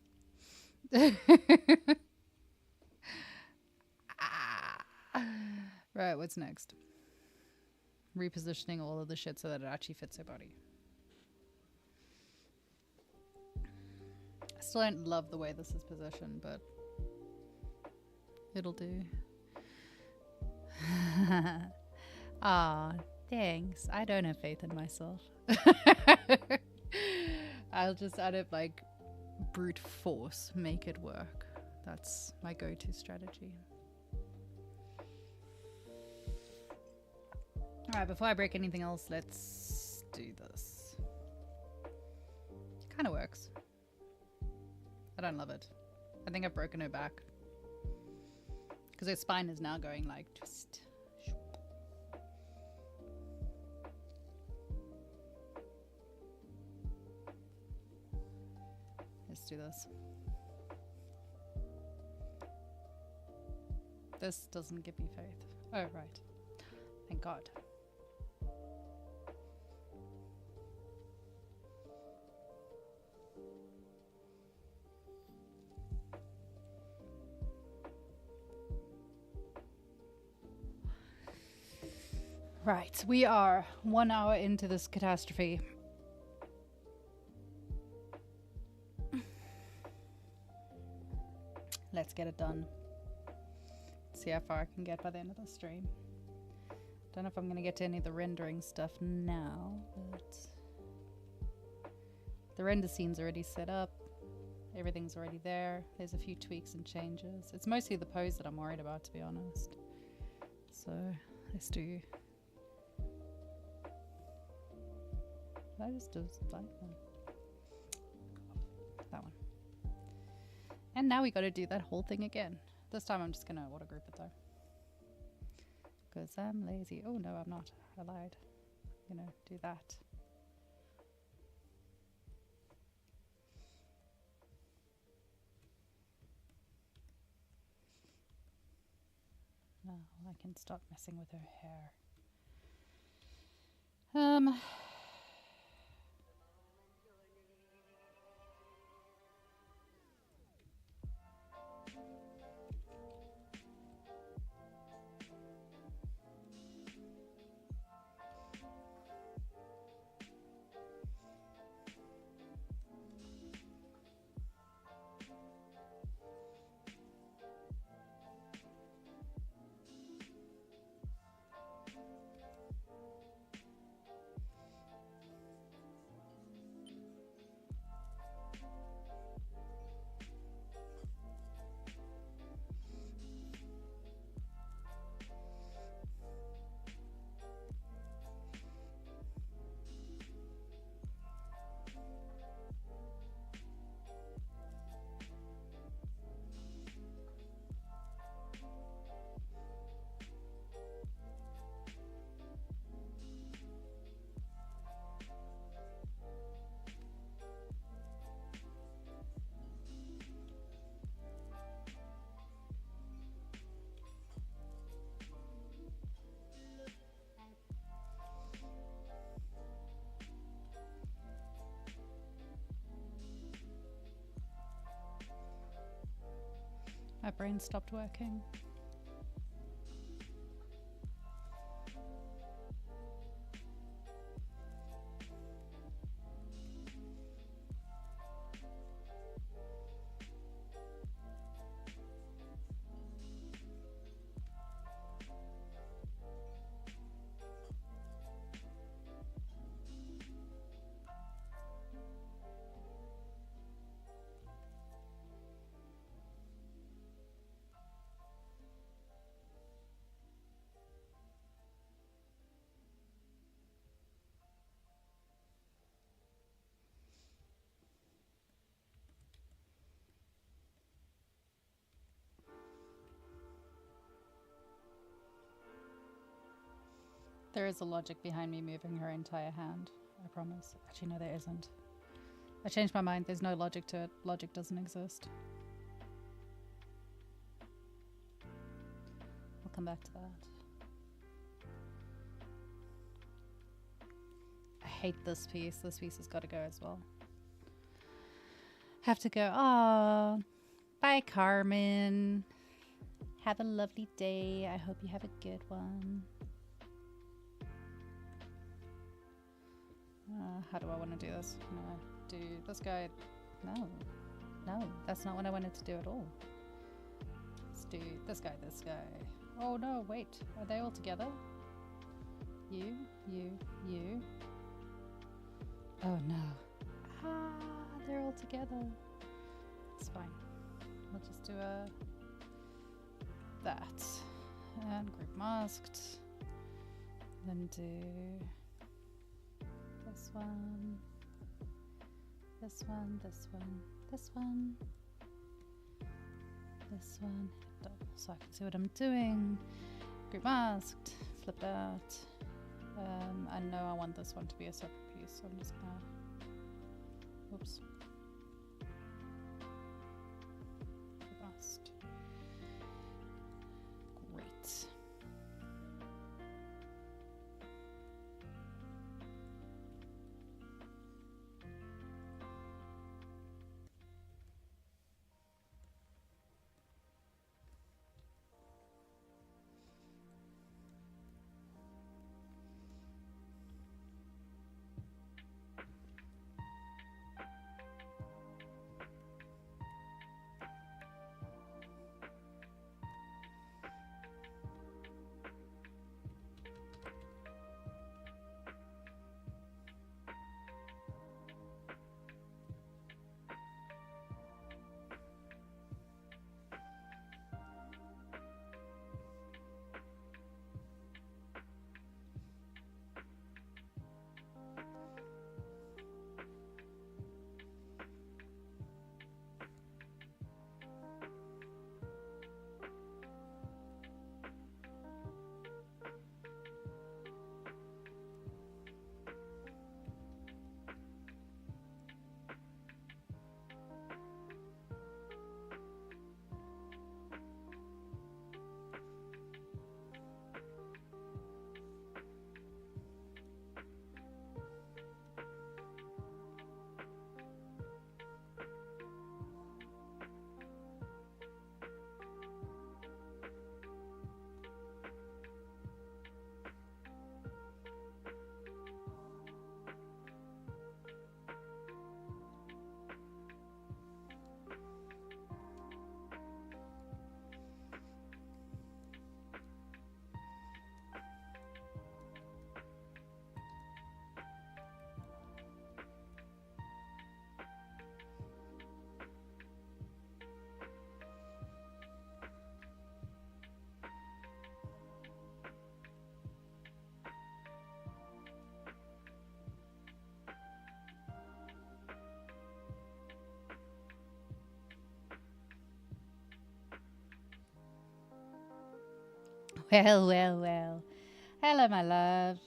Right, what's next? Repositioning all of the shit so that it actually fits her body. I still don't love the way this is positioned, but it'll do. Ah, thanks. I don't have faith in myself. I'll just out of like brute force make it work. That's my go-to strategy. Alright, before I break anything else, let's do this. It kind of works. I don't love it. I think I've broken her back. Because her spine is now going like just... Let's do this. This doesn't give me faith. Oh, right. Thank God. Right, we are 1 hour into this catastrophe. Let's get it done. See how far I can get by the end of the stream. Don't know if I'm going to get to any of the rendering stuff now, but the render scene's already set up. Everything's already there. There's a few tweaks and changes. It's mostly the pose that I'm worried about, to be honest. So let's do... I just do like that one. And now we got to do that whole thing again. This time I'm just going to auto group it though. Because I'm lazy. Oh no, I'm not. I lied. I'm going to do that. Now I can stop messing with her hair. My brain stopped working. There is a logic behind me moving her entire hand, I promise. Actually, no, there isn't. I changed my mind. There's no logic to it. Logic doesn't exist. We'll come back to that. I hate this piece. This piece has got to go as well. Have to go. Oh, bye, Carmen. Have a lovely day. I hope you have a good one. How do I want to do this? I'm gonna do this guy. No, that's not what I wanted to do at all. Let's do this guy, this guy. Oh no, wait, are they all together? You. Oh no. They're all together. It's fine. We'll just do that. And group masked. Then do this one, this one, this one, this one, this one, double, so I can see what I'm doing. Group masked, flipped out. I know I want this one to be a separate piece, so I'm just gonna, oops. Group masked. Great. Well. Hello, my love.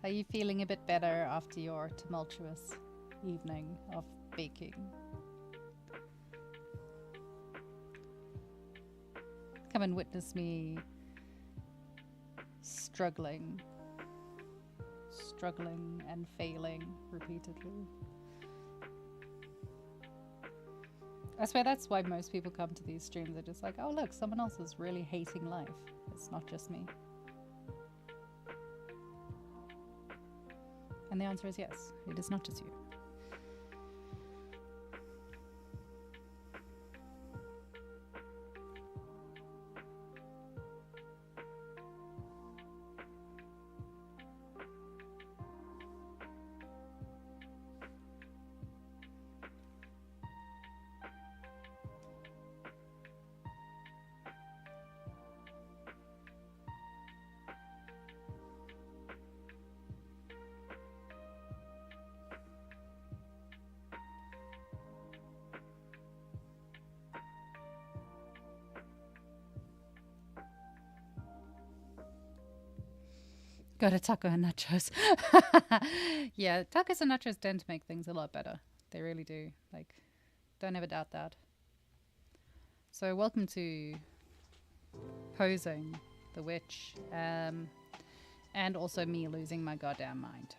Are you feeling a bit better after your tumultuous evening of baking? Come and witness me struggling and failing repeatedly. I swear that's why most people come to these streams. They're just like, oh, look, someone else is really hating life. It's not just me. And the answer is yes, it is not just you. Got a taco and nachos. Yeah, tacos and nachos tend to make things a lot better. They really do. Like, don't ever doubt that. So, welcome to Posing the Witch, and also me losing my goddamn mind.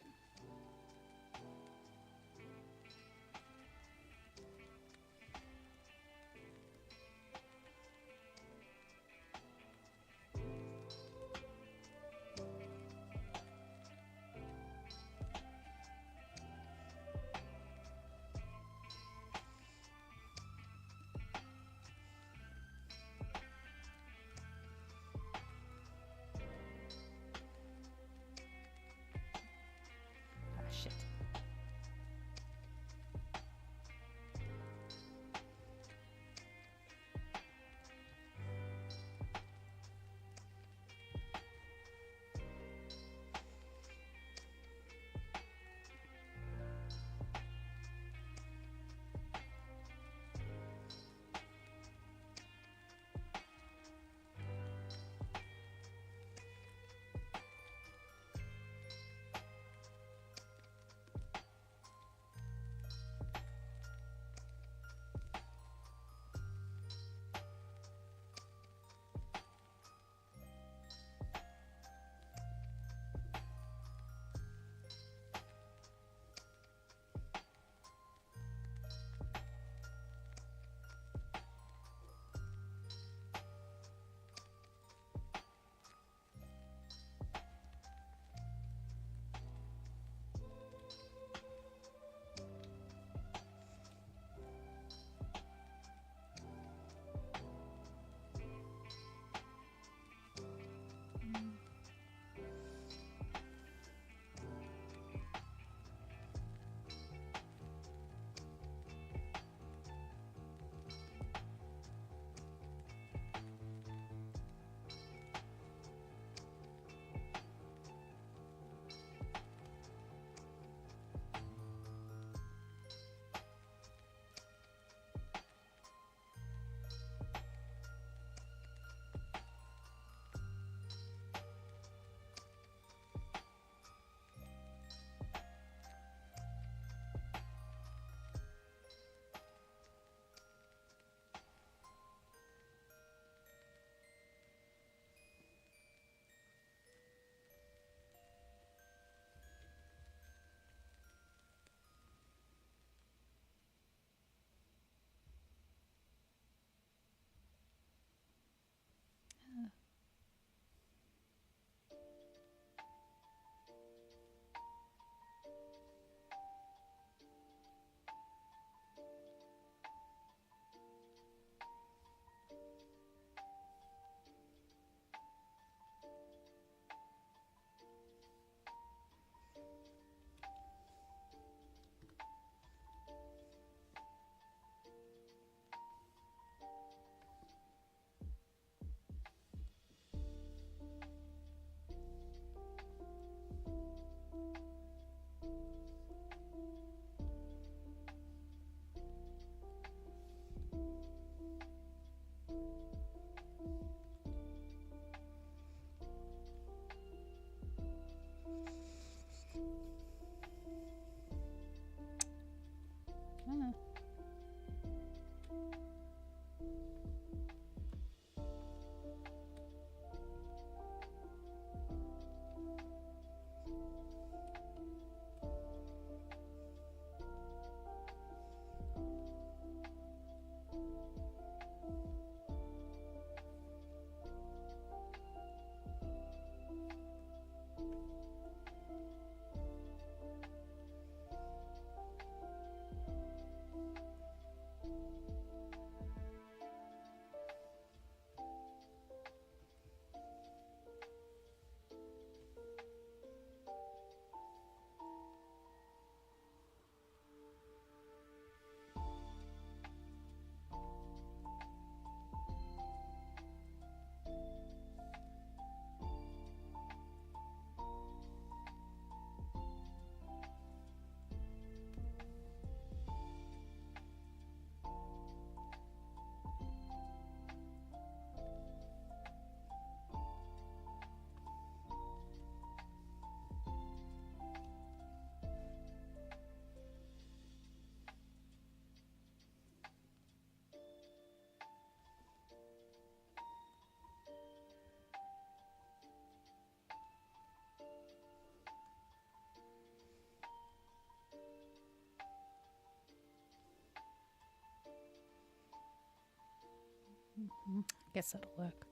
Guess that'll work.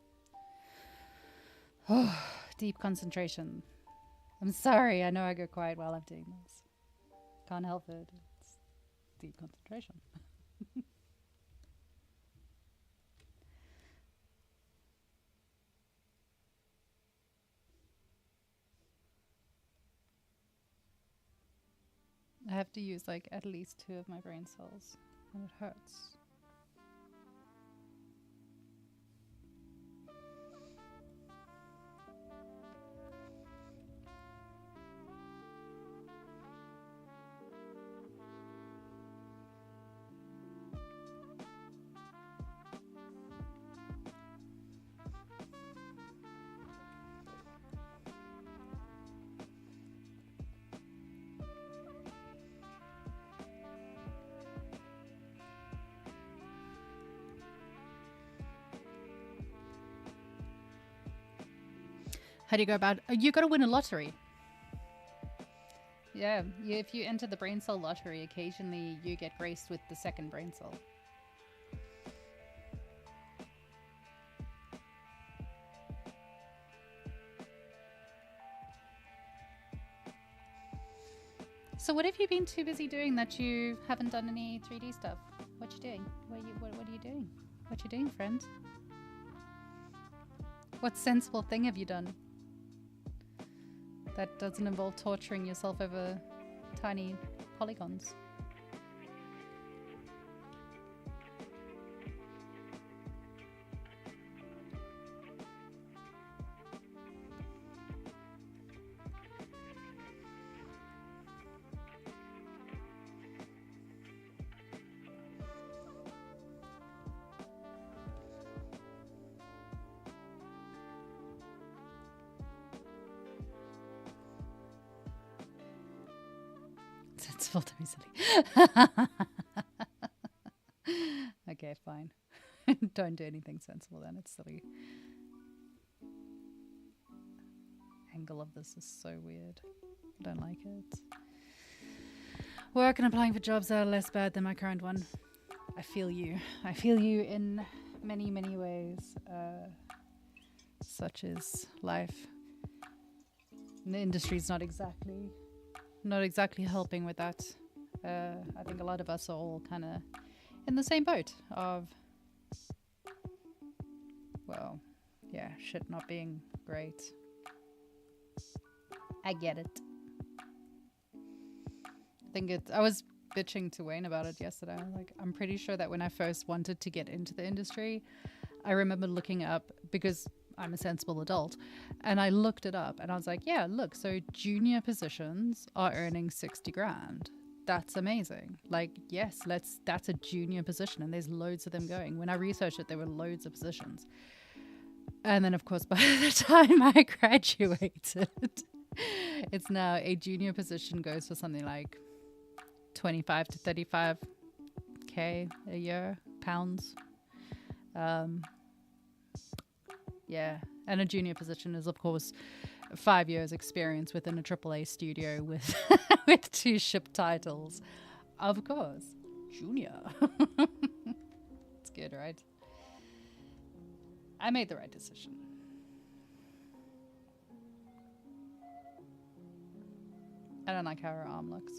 Oh, deep concentration. I'm sorry, I know I go quiet while I'm doing this. Can't help it. It's deep concentration. I have to use like at least 2 of my brain cells, and it hurts. How do you go about you got to win a lottery. Yeah, if you enter the brain cell lottery, occasionally you get graced with the second brain cell. So what have you been too busy doing that you haven't done any 3D stuff? What you doing? What are you doing? What you doing, friend? What sensible thing have you done that doesn't involve torturing yourself over tiny polygons? Sensible to be silly. Okay, fine. Don't do anything sensible then, it's silly. Angle of this is so weird. I don't like it. Work and applying for jobs that are less bad than my current one. I feel you. I feel you in many, many ways. Such is life. And the industry's not exactly helping with that. I think a lot of us are all kind of in the same boat of, well, yeah, shit not being great. I get it. I was bitching to Wayne about it yesterday. Like, I'm pretty sure that when I first wanted to get into the industry, I remember looking up, because I'm a sensible adult, and I looked it up and I was like, yeah, look, so junior positions are earning 60 grand. That's amazing. Like, yes, that's a junior position, and there's loads of them going. When I researched it, there were loads of positions. And then, of course, by the time I graduated, it's now a junior position goes for something like 25 to 35k a year, pounds. Yeah, and a junior position is, of course, 5 years experience within a AAA studio with with 2 ship titles. Of course, junior. It's good, right? I made the right decision. I don't like how her arm looks.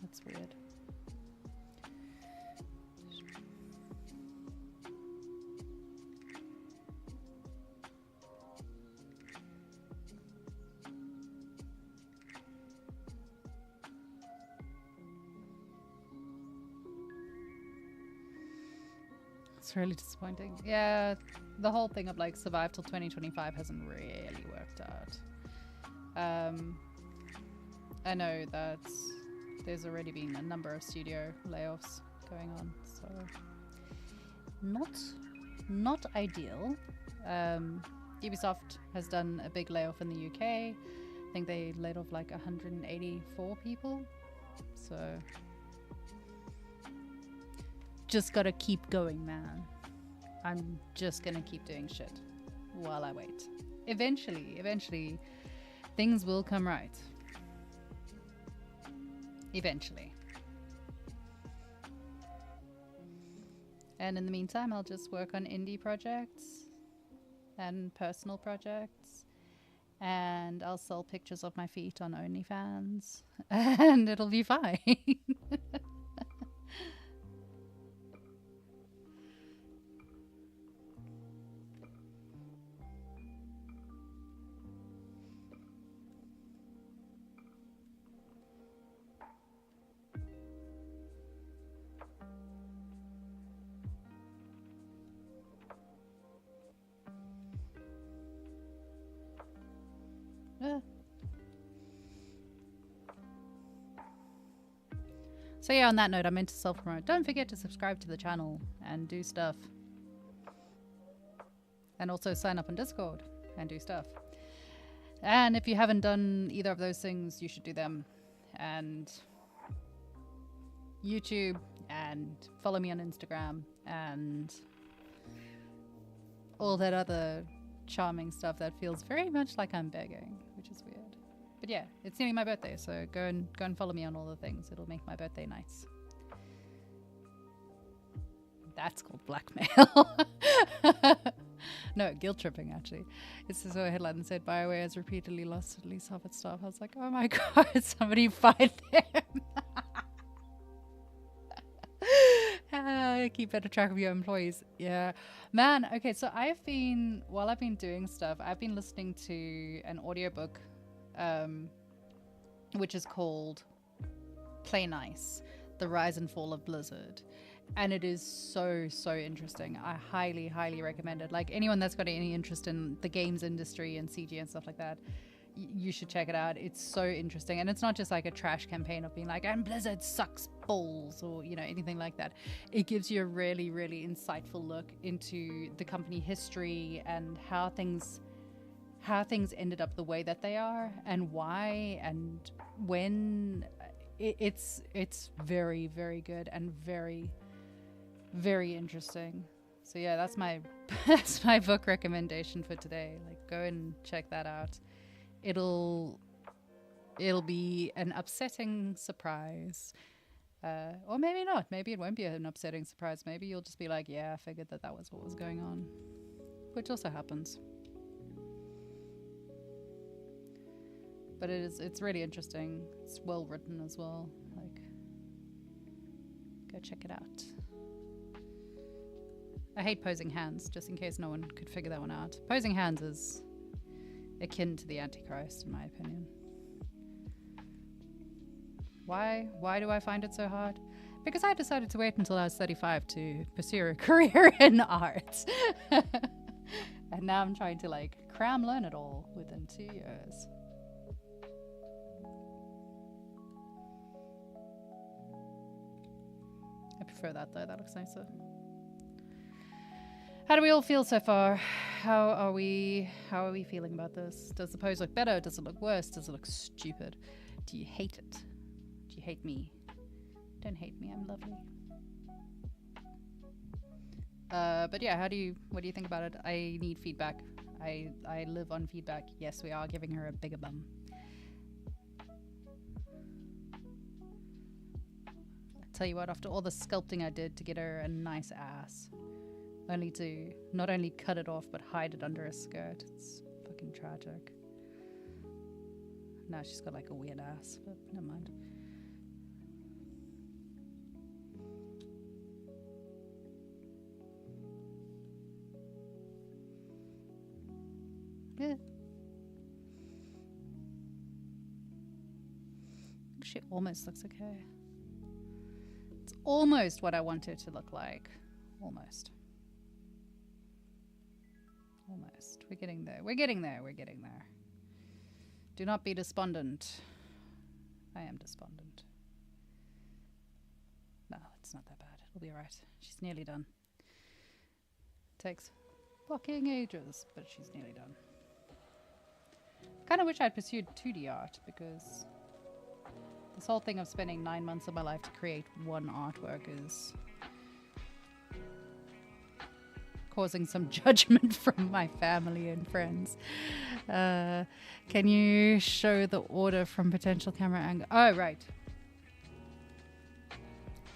That's weird. It's really disappointing. Yeah, the whole thing of like survive till 2025 hasn't really worked out. I know that there's already been a number of studio layoffs going on, so not ideal. Ubisoft has done a big layoff in the UK. I think they laid off like 184 people. So just gotta keep going, man. I'm just gonna keep doing shit while I wait. Eventually, things will come right. Eventually. And in the meantime, I'll just work on indie projects and personal projects. And I'll sell pictures of my feet on OnlyFans. And it'll be fine. So yeah, on that note, I meant to self-promote. Don't forget to subscribe to the channel and do stuff. And also sign up on Discord and do stuff. And if you haven't done either of those things, you should do them. And YouTube, and follow me on Instagram, and all that other charming stuff that feels very much like I'm begging, which is weird. But yeah, it's nearly my birthday, so go and follow me on all the things. It'll make my birthday nice. That's called blackmail. No, guilt tripping, actually. It's just a headline that said BioWare has repeatedly lost at least half its staff. I was like, oh my god, somebody find them. Keep better track of your employees. Yeah, man. Okay, so while I've been doing stuff, I've been listening to an audiobook which is called Play Nice: The Rise and Fall of Blizzard, and it is so interesting. I highly recommend it. Like, anyone that's got any interest in the games industry and CG and stuff like that, you should check it out. It's so interesting, and it's not just like a trash campaign of being like, and Blizzard sucks balls, or anything like that. It gives you a really insightful look into the company history and how things ended up the way that they are, and why and when. It's very good and very interesting. So yeah, that's my book recommendation for today. Like, go and check that out. It'll be an upsetting surprise, or maybe not. Maybe it won't be an upsetting surprise. Maybe you'll just be like, yeah, I figured that was what was going on, which also happens. But it's really interesting. It's well written as well. Like, go check it out. I hate posing hands, just in case no one could figure that one out. Posing hands is akin to the Antichrist, in my opinion. Why do I find it so hard? Because I decided to wait until I was 35 to pursue a career in art. And now I'm trying to learn it all within 2 years. I prefer that though, that looks nicer. How do we all feel so far? How are we feeling about this? Does the pose look better? Does it look worse? Does it look stupid? Do you hate it? Do you hate me? Don't hate me, I'm lovely. But yeah, what do you think about it? I need feedback. I live on feedback. Yes, we are giving her a bigger bum. Tell you what, after all the sculpting I did to get her a nice ass, only to not only cut it off but hide it under a skirt, it's fucking tragic. Now she's got like a weird ass, but never mind. Yeah. She almost looks okay. Almost what I want it to look like. Almost. We're getting there. We're getting there. Do not be despondent. I am despondent. No, it's not that bad. It'll be alright. She's nearly done. Takes fucking ages, but she's nearly done. Kind of wish I'd pursued 2D art, because this whole thing of spending 9 months of my life to create one artwork is causing some judgment from my family and friends. Can you show the order from potential camera angle? Oh, right.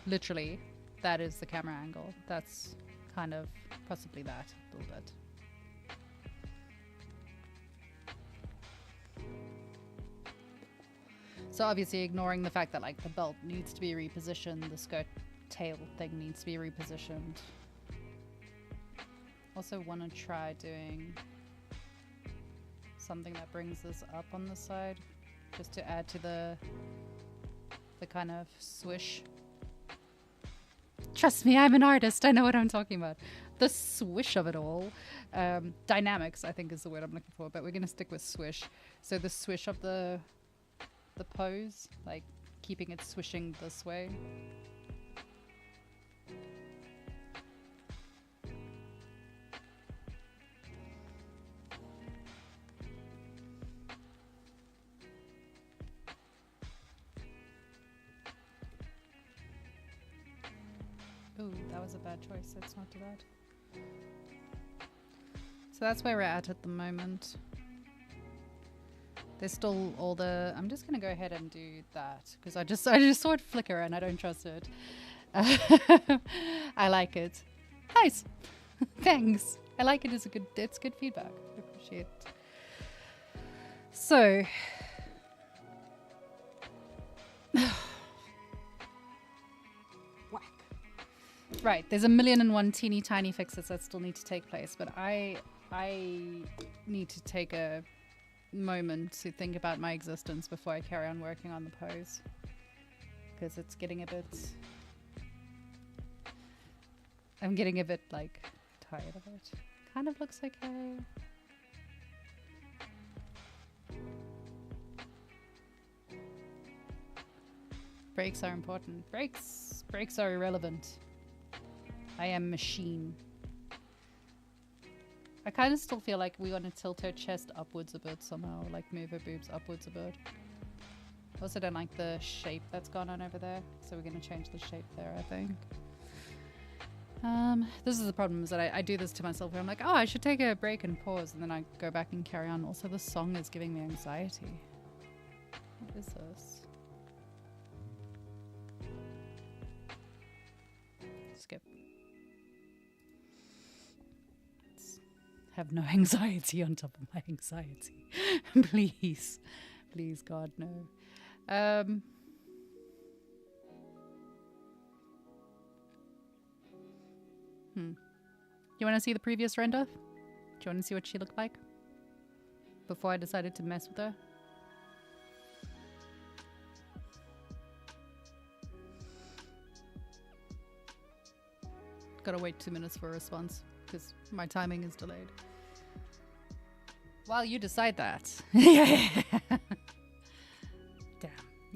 Literally, that is the camera angle. That's kind of possibly that a little bit. So obviously ignoring the fact that like the belt needs to be repositioned, the skirt tail thing needs to be repositioned. Also want to try doing something that brings this up on the side, just to add to the kind of swish. Trust me, I'm an artist. I know what I'm talking about. The swish of it all. Dynamics, I think is the word I'm looking for, but we're going to stick with swish. So the swish of the pose, like keeping it swishing this way. Ooh, that was a bad choice. Let's not do that. So that's where we're at the moment. There's still all the... I'm just going to go ahead and do that because I just saw it flicker and I don't trust it. I like it. Nice. Thanks. I like it. It's good feedback. I appreciate it. So... Right, there's 1,000,001 teeny tiny fixes that still need to take place, but I need to take a moment to think about my existence before I carry on working on the pose, because it's getting a bit... I'm getting a bit, like, tired of it. Kind of looks okay. Breaks are important. Breaks are irrelevant. I am machine. I kind of still feel like we want to tilt her chest upwards a bit somehow, like move her boobs upwards a bit. Also don't like the shape that's gone on over there, so we're going to change the shape there, I think. This is the problem, is that I do this to myself where I'm like, oh, I should take a break and pause, and then I go back and carry on. Also, the song is giving me anxiety. What is this? Skip. Have no anxiety on top of my anxiety. Please. Please, God, no. You want to see the previous render? Do you want to see what she looked like before I decided to mess with her? Gotta wait 2 minutes for a response because my timing is delayed. While you decide that.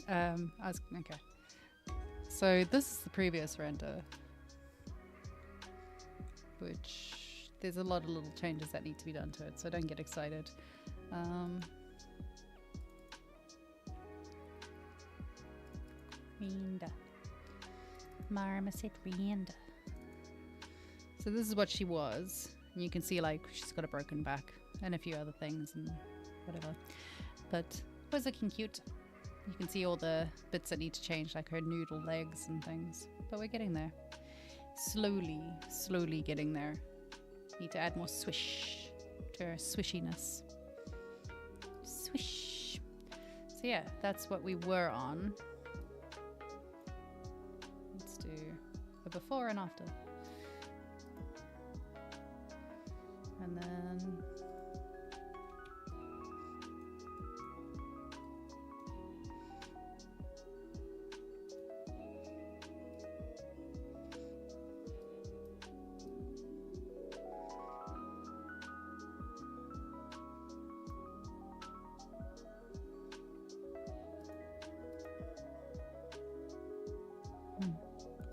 Damn. Okay. So this is the previous render, which there's a lot of little changes that need to be done to it, so don't get excited. Renda. Marmoset Renda. So this is what she was. And you can see like she's got a broken back and a few other things and whatever. But it was looking cute. You can see all the bits that need to change, like her noodle legs and things. But we're getting there. Slowly getting there. Need to add more swish to her swishiness. Swish. So yeah, that's what we were on. Let's do a before and after. And then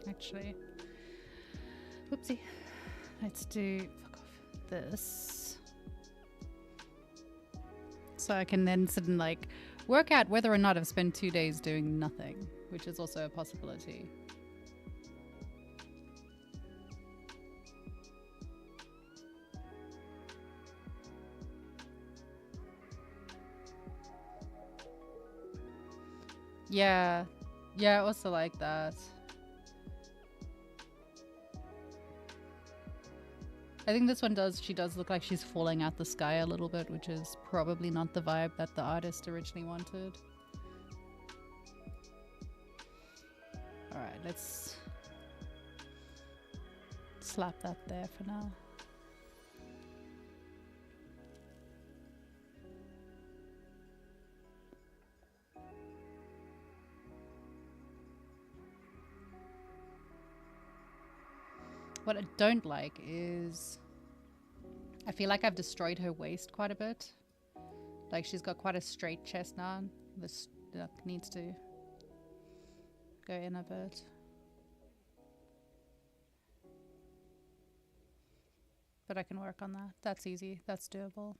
actually, whoopsie, let's do this so I can then sit and like work out whether or not I've spent 2 days doing nothing, which is also a possibility. Yeah. Yeah, I also like that. I think this one does, she does look like she's falling out the sky a little bit, which is probably not the vibe that the artist originally wanted. Alright, let's slap that there for now. What I don't like is I feel like I've destroyed her waist quite a bit. Like she's got quite a straight chest now. This needs to go in a bit. But I can work on that. That's easy. That's doable.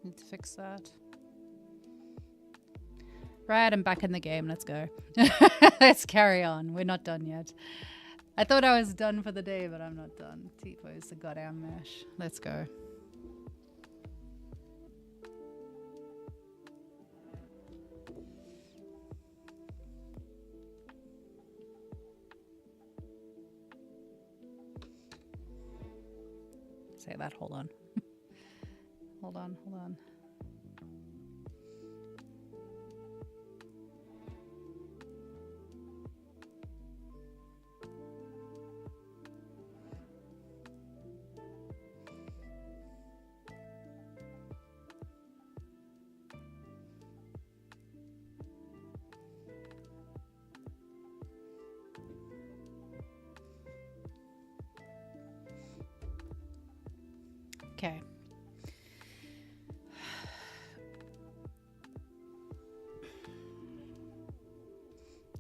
Need to fix that. Right, I'm back in the game. Let's go. Let's carry on. We're not done yet. I thought I was done for the day, but I'm not done. T-pose the goddamn mesh. Let's go. Say that. Hold on. Hold on. Hold on. Okay.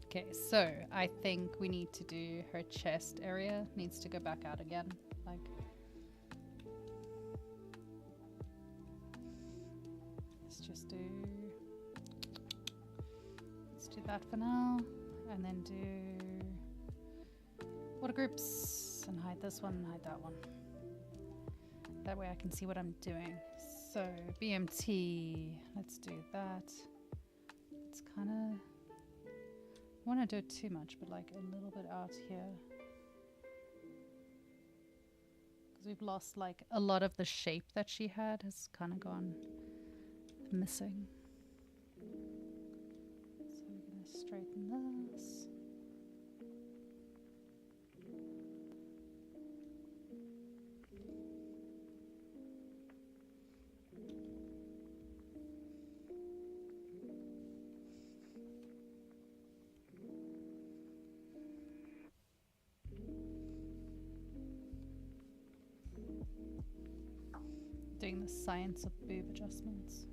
Okay, so I think we need to do her chest area. Needs to go back out again. Like, let's just do. Let's do that for now, and then do water groups and hide this one, and hide that one. That way I can see what I'm doing. So BMT, let's do that. It's kind of, I want to do it too much, but like a little bit out here. Because we've lost like a lot of the shape that she had has kind of gone missing. So we're going to straighten this. Doing the science of boob adjustments.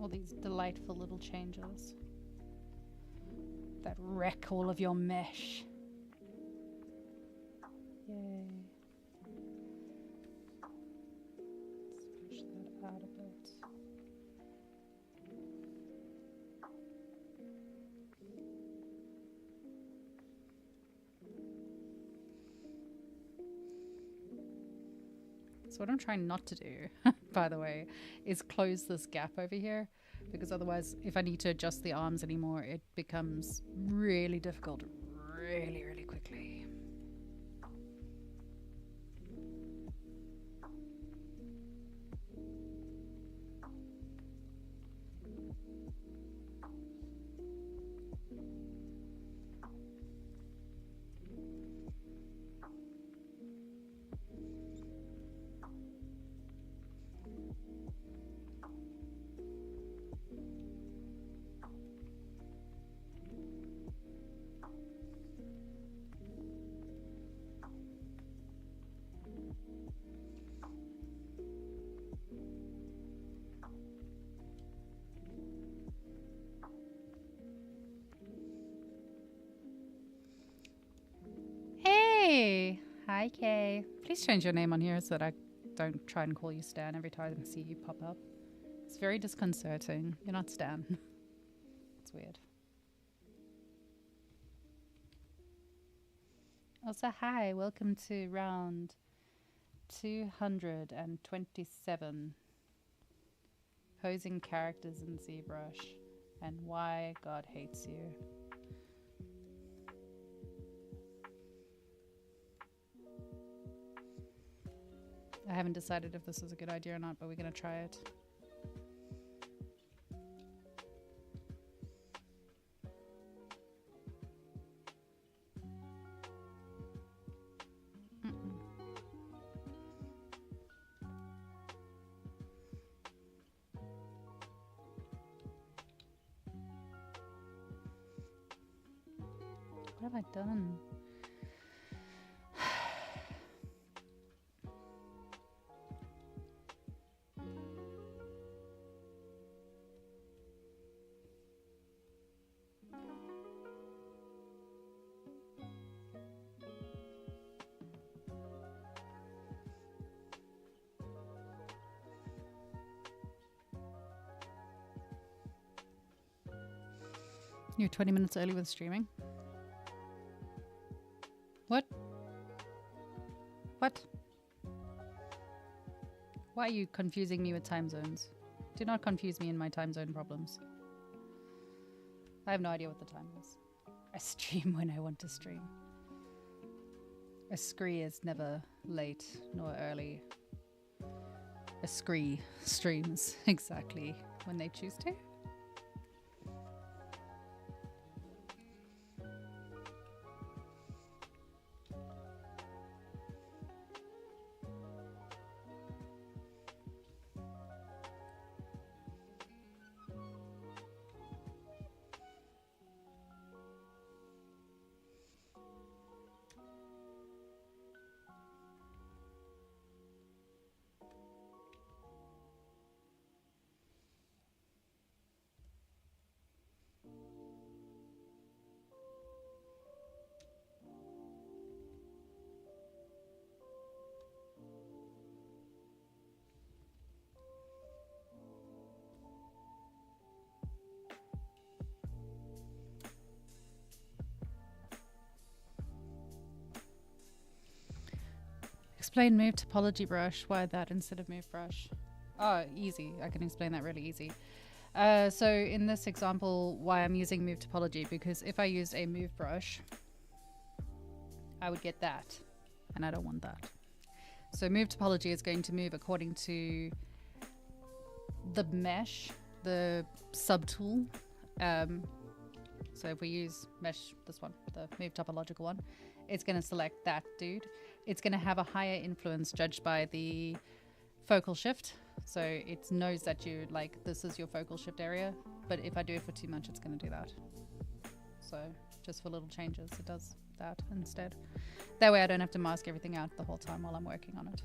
All these delightful little changes that wreck all of your mesh. Yay. Let's push that out a bit. So what I'm trying not to do, by the way, is close this gap over here, because otherwise if I need to adjust the arms anymore, it becomes really difficult really, really quickly. Hi, Kay. Please change your name on here so that I don't try and call you Stan every time I see you pop up. It's very disconcerting. You're not Stan. It's weird. Also, hi. Welcome to round 227. Posing characters in ZBrush and why God hates you. I haven't decided if this is a good idea or not, but we're going to try it. What have I done? You're 20 minutes early with streaming. What? What? Why are you confusing me with time zones? Do not confuse me in my time zone problems. I have no idea what the time is. I stream when I want to stream. A Skrie is never late nor early. A Skrie streams exactly when they choose to. Explain move topology brush. Why that instead of move brush? Oh, easy. I can explain that really easy. So in this example, why I'm using move topology, because if I used a move brush, I would get that, and I don't want that. So move topology is going to move according to the mesh, the subtool. So if we use mesh, this one, the move topological one, it's going to select that dude. It's going to have a higher influence judged by the focal shift. So it knows that you like, this is your focal shift area. But if I do it for too much, it's going to do that. So just for little changes, it does that instead. That way I don't have to mask everything out the whole time while I'm working on it.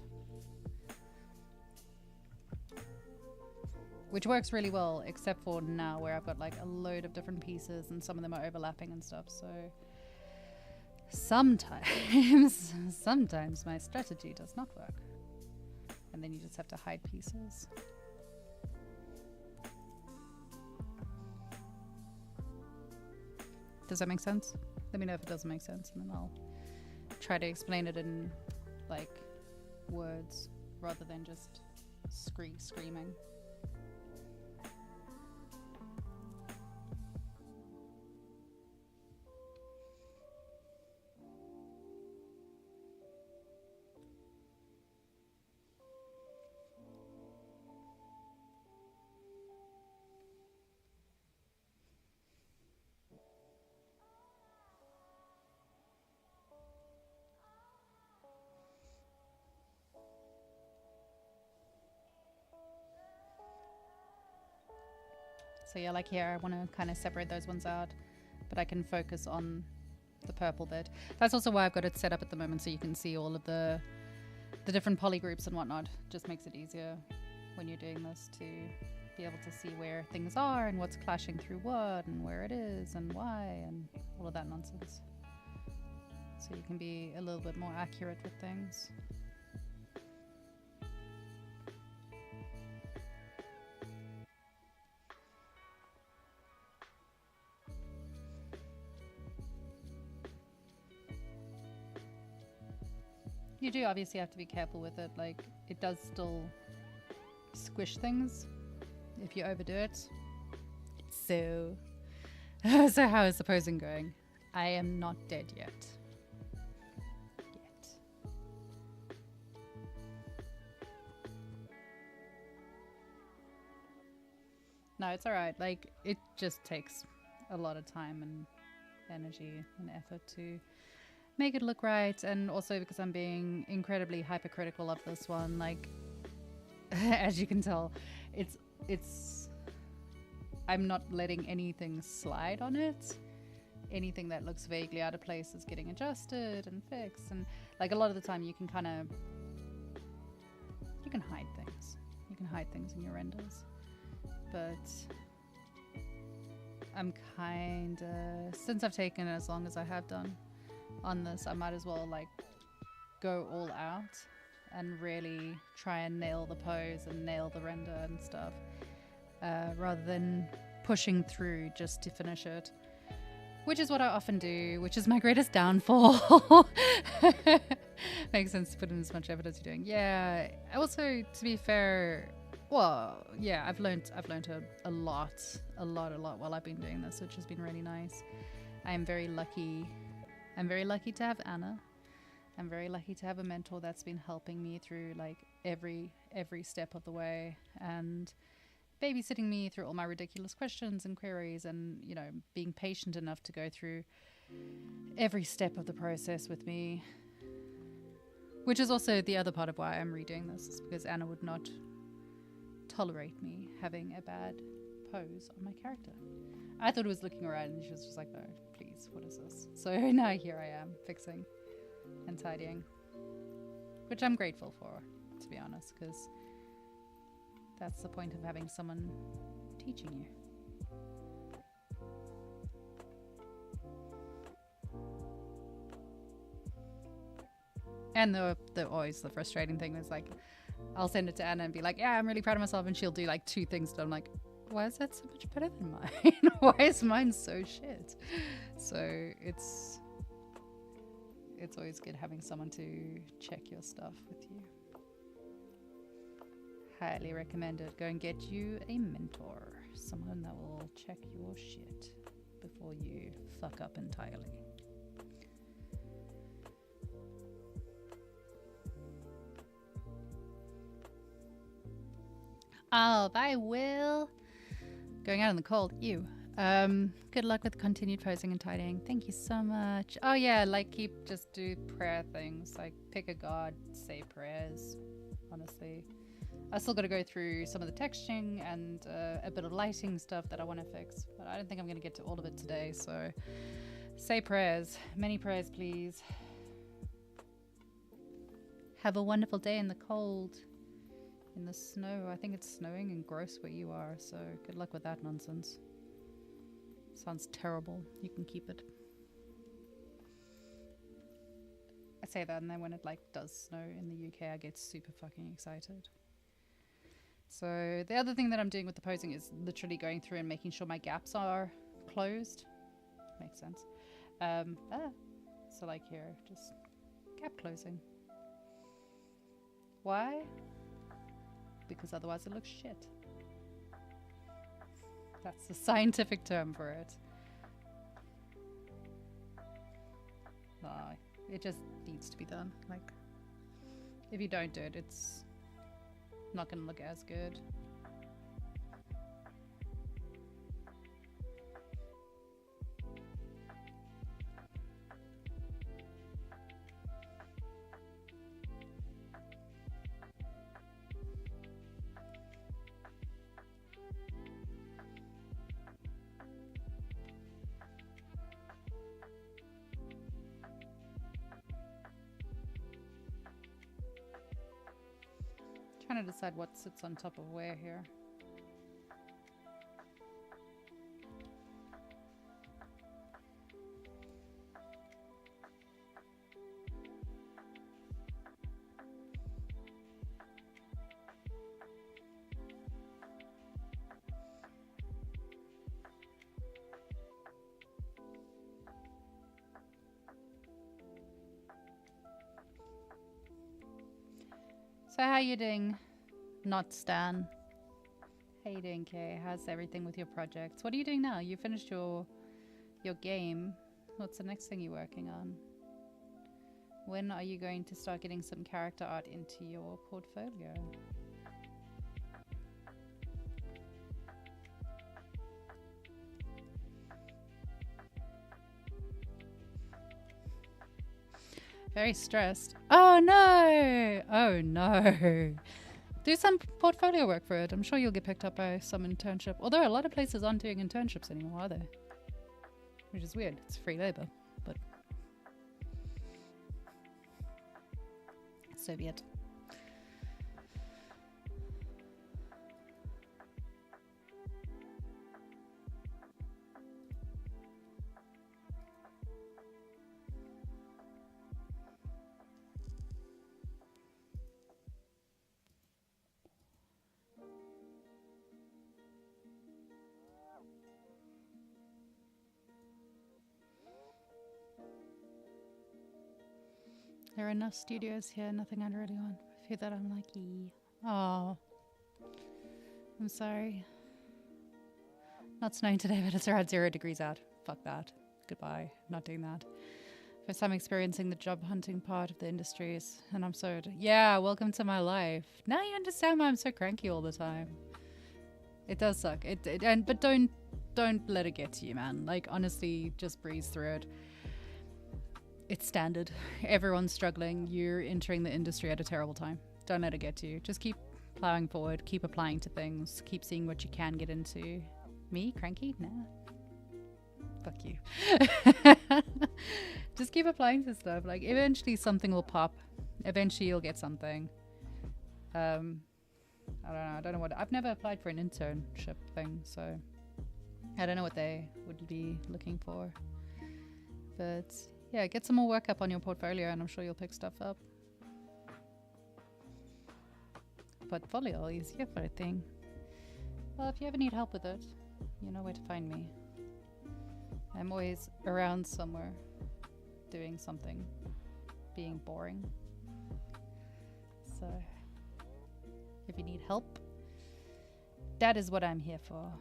Which works really well, except for now where I've got like a load of different pieces and some of them are overlapping and stuff. So sometimes my strategy does not work. And then you just have to hide pieces. Does that make sense? Let me know if it doesn't make sense, and then I'll try to explain it in like words rather than just screaming. So yeah, like here, I want to kind of separate those ones out, but I can focus on the purple bit. That's also why I've got it set up at the moment, so you can see all of the different poly groups and whatnot. Just makes it easier when you're doing this to be able to see where things are and what's clashing through what and where it is and why and all of that nonsense. so you can be a little bit more accurate with things. You do obviously have to be careful with it. Like, it does still squish things if you overdo it. So, so how is the posing going? I am not dead yet. No, it's alright. Like, it just takes a lot of time and energy and effort to make it look right, and also because I'm being incredibly hypercritical of this one. Like, as you can tell, it's I'm not letting anything slide on it. Anything that looks vaguely out of place is getting adjusted and fixed, and like a lot of the time you can hide things. You can hide things in your renders, but I'm since I've taken as long as I have done on this, I might as well like go all out and really try and nail the pose and nail the render and stuff, rather than pushing through just to finish it, which is what I often do, which is my greatest downfall. Makes sense to put in as much effort as you're doing. Yeah. Also, to be fair, well, yeah, I've learned a lot while I've been doing this, which has been really nice. I'm very lucky to have Anna. I'm very lucky to have a mentor that's been helping me through like every step of the way, and babysitting me through all my ridiculous questions and queries, and, you know, being patient enough to go through every step of the process with me. Which is also the other part of why I'm redoing this, is because Anna would not tolerate me having a bad pose on my character. I thought it was looking alright, and she was just like, no, please, what is this? So now here I am, fixing and tidying, which I'm grateful for, to be honest, because that's the point of having someone teaching you. And the always the frustrating thing was like, I'll send it to Anna and be like, yeah, I'm really proud of myself, and she'll do like 2 things, and I'm like, why is that so much better than mine? Why is mine so shit? So it's always good having someone to check your stuff with you. Highly recommend it. Go and get you a mentor, someone that will check your shit before you fuck up entirely. Oh, bye, Will. Going out in the cold. Ew. Good luck with continued posing and tidying. Thank you so much. Oh yeah, like just do prayer things. Like pick a god, say prayers. Honestly, I still got to go through some of the texturing and a bit of lighting stuff that I want to fix, but I don't think I'm going to get to all of it today. So say prayers, many prayers, please. Have a wonderful day in the cold. In the snow. I think it's snowing and gross where you are, so good luck with that nonsense. Sounds terrible. You can keep it. I say that, and then when it like does snow in the UK, I get super fucking excited. So the other thing that I'm doing with the posing is literally going through and making sure my gaps are closed. Makes sense. So like here, just gap closing. Why? Because otherwise it looks shit. That's the scientific term for it. No, it just needs to be done. Like, if you don't do it, it's not going to look as good. Trying to decide what sits on top of where here. So how you doing? Not Stan. How you doing, Kay? How's everything with your projects? What are you doing now? You finished your game. What's the next thing you're working on? When are you going to start getting some character art into your portfolio? Very stressed. Oh no! Oh no! Do some portfolio work for it. I'm sure you'll get picked up by some internship. Although a lot of places aren't doing internships anymore, are they? Which is weird. It's free labor, but so be it. There are enough studios here, nothing I'd really want. I feel that I'm like, oh, I'm sorry. Not snowing today, but it's around 0 degrees out. Fuck that. Goodbye. Not doing that. First time experiencing the job hunting part of the industries, and I'm so, yeah, welcome to my life. Now you understand why I'm so cranky all the time. It does suck. But don't let it get to you, man. Like, honestly, just breeze through it. It's standard. Everyone's struggling. You're entering the industry at a terrible time. Don't let it get to you. Just keep plowing forward. Keep applying to things. Keep seeing what you can get into. Me? Cranky? Nah. Fuck you. Just keep applying to stuff. Like, eventually something will pop. Eventually you'll get something. I don't know what. I've never applied for an internship thing, so I don't know what they would be looking for. But yeah, get some more work up on your portfolio and I'm sure you'll pick stuff up. Portfolio is here for a thing. Well, if you ever need help with it, you know where to find me. I'm always around somewhere, doing something, being boring. So, if you need help, that is what I'm here for.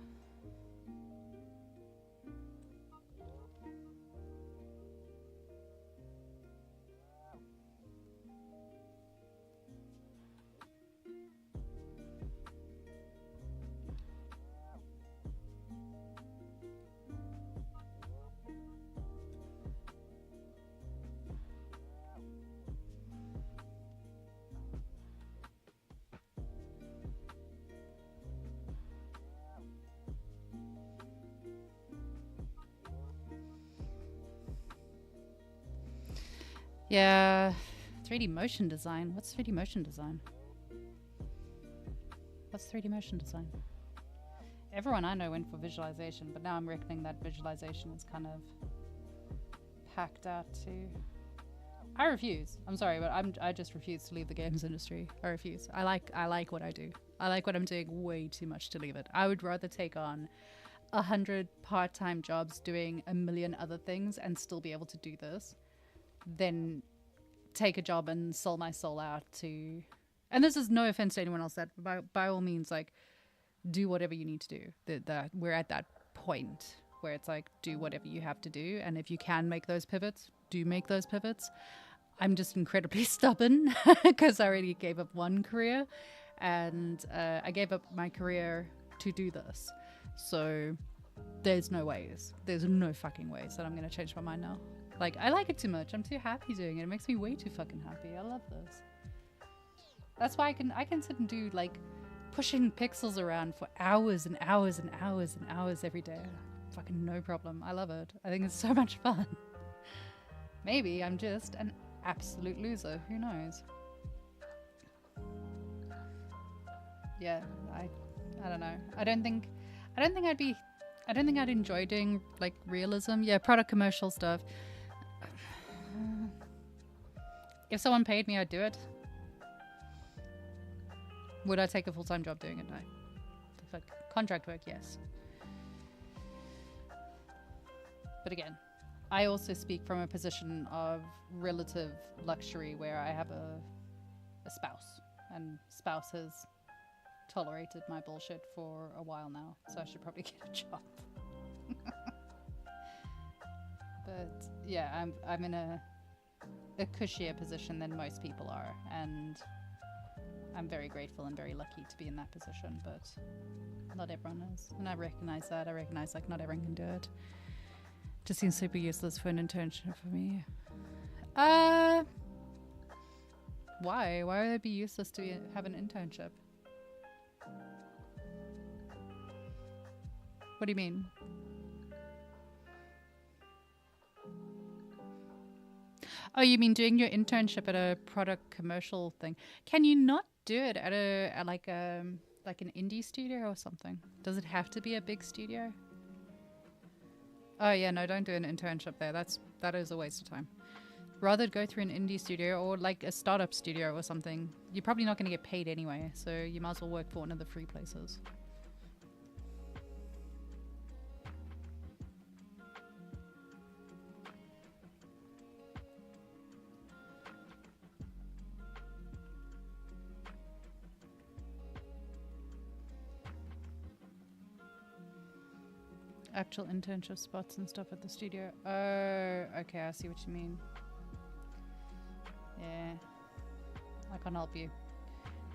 Yeah, 3D motion design. What's 3D motion design? What's 3D motion design? Everyone I know went for visualization, but now I'm reckoning that visualization is kind of packed out too. I refuse. I'm sorry, but I just refuse to leave the games industry. I refuse. I like what I do. I like what I'm doing way too much to leave it. I would rather take on 100 part-time jobs doing a million other things and still be able to do this than take a job and sell my soul out to, and this is no offense to anyone else, that by all means, like, do whatever you need to do. That we're at that point where it's like, do whatever you have to do, and if you can make those pivots, do make those pivots. I'm just incredibly stubborn because I already gave up one career, and I gave up my career to do this. So there's no fucking ways that I'm gonna change my mind now. Like, I like it too much. I'm too happy doing it. It makes me way too fucking happy. I love this. That's why I can sit and do, like, pushing pixels around for hours and hours and hours and hours every day. Fucking no problem. I love it. I think it's so much fun. Maybe I'm just an absolute loser. Who knows? Yeah, I don't know. I don't think I'd enjoy doing, like, realism. Yeah, product commercial stuff. If someone paid me, I'd do it. Would I take a full-time job doing it? No. For contract work, yes. But again, I also speak from a position of relative luxury where I have a spouse. and spouse has tolerated my bullshit for a while now, so I should probably get a job. But yeah, I'm in a cushier position than most people are, and I'm very grateful and very lucky to be in that position, but not everyone is. And I recognize that. I recognize like not everyone can do it. Just seems super useless for an internship for me. Why? Why would it be useless to have an internship? What do you mean? Oh, you mean doing your internship at a product commercial thing? Can you not do it at like an indie studio or something? Does it have to be a big studio? Oh yeah, no, don't do an internship there. That is a waste of time. Rather go through an indie studio or like a startup studio or something. You're probably not going to get paid anyway, so you might as well work for one of the free places. Actual internship spots and stuff at the studio. Oh, okay, I see what you mean. Yeah, I can't help you.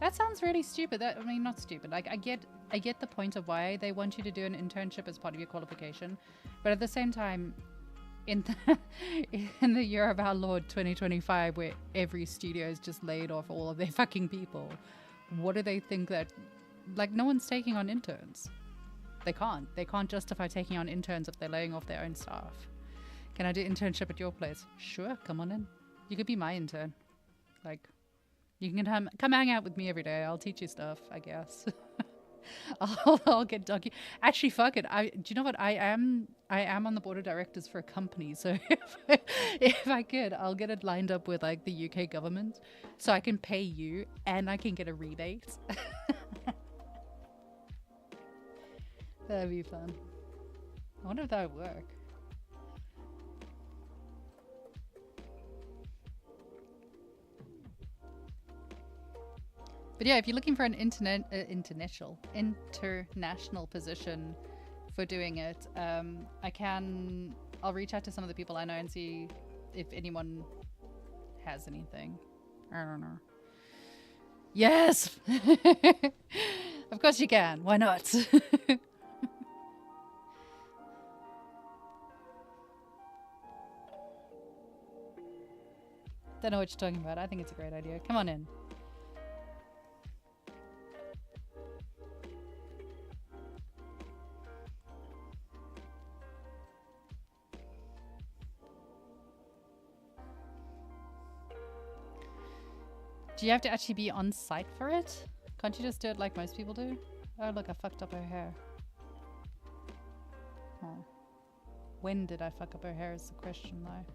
That sounds really stupid. I mean, not stupid. Like, I get the point of why they want you to do an internship as part of your qualification, but at the same time, in the year of our Lord 2025, where every studio has just laid off all of their fucking people, what do they think that? Like, no one's taking on interns. They can't justify taking on interns if they're laying off their own staff. Can I do internship at your place? Sure, come on in. You could be my intern. Like, you can come hang out with me every day. I'll teach you stuff, I guess. I'll get Actually, fuck it. Do you know what? I am on the board of directors for a company. So if I could, I'll get it lined up with like the UK government, so I can pay you and I can get a rebate. That'd be fun. I wonder if that would work. But yeah, if you're looking for an international position for doing it, I'll reach out to some of the people I know and see if anyone has anything. I don't know. Yes! Of course you can. Why not? Don't know what you're talking about. I think it's a great idea. Come on in. Do you have to actually be on site for it? Can't you just do it like most people do? Oh, look, I fucked up her hair. Oh. When did I fuck up her hair is the question, though.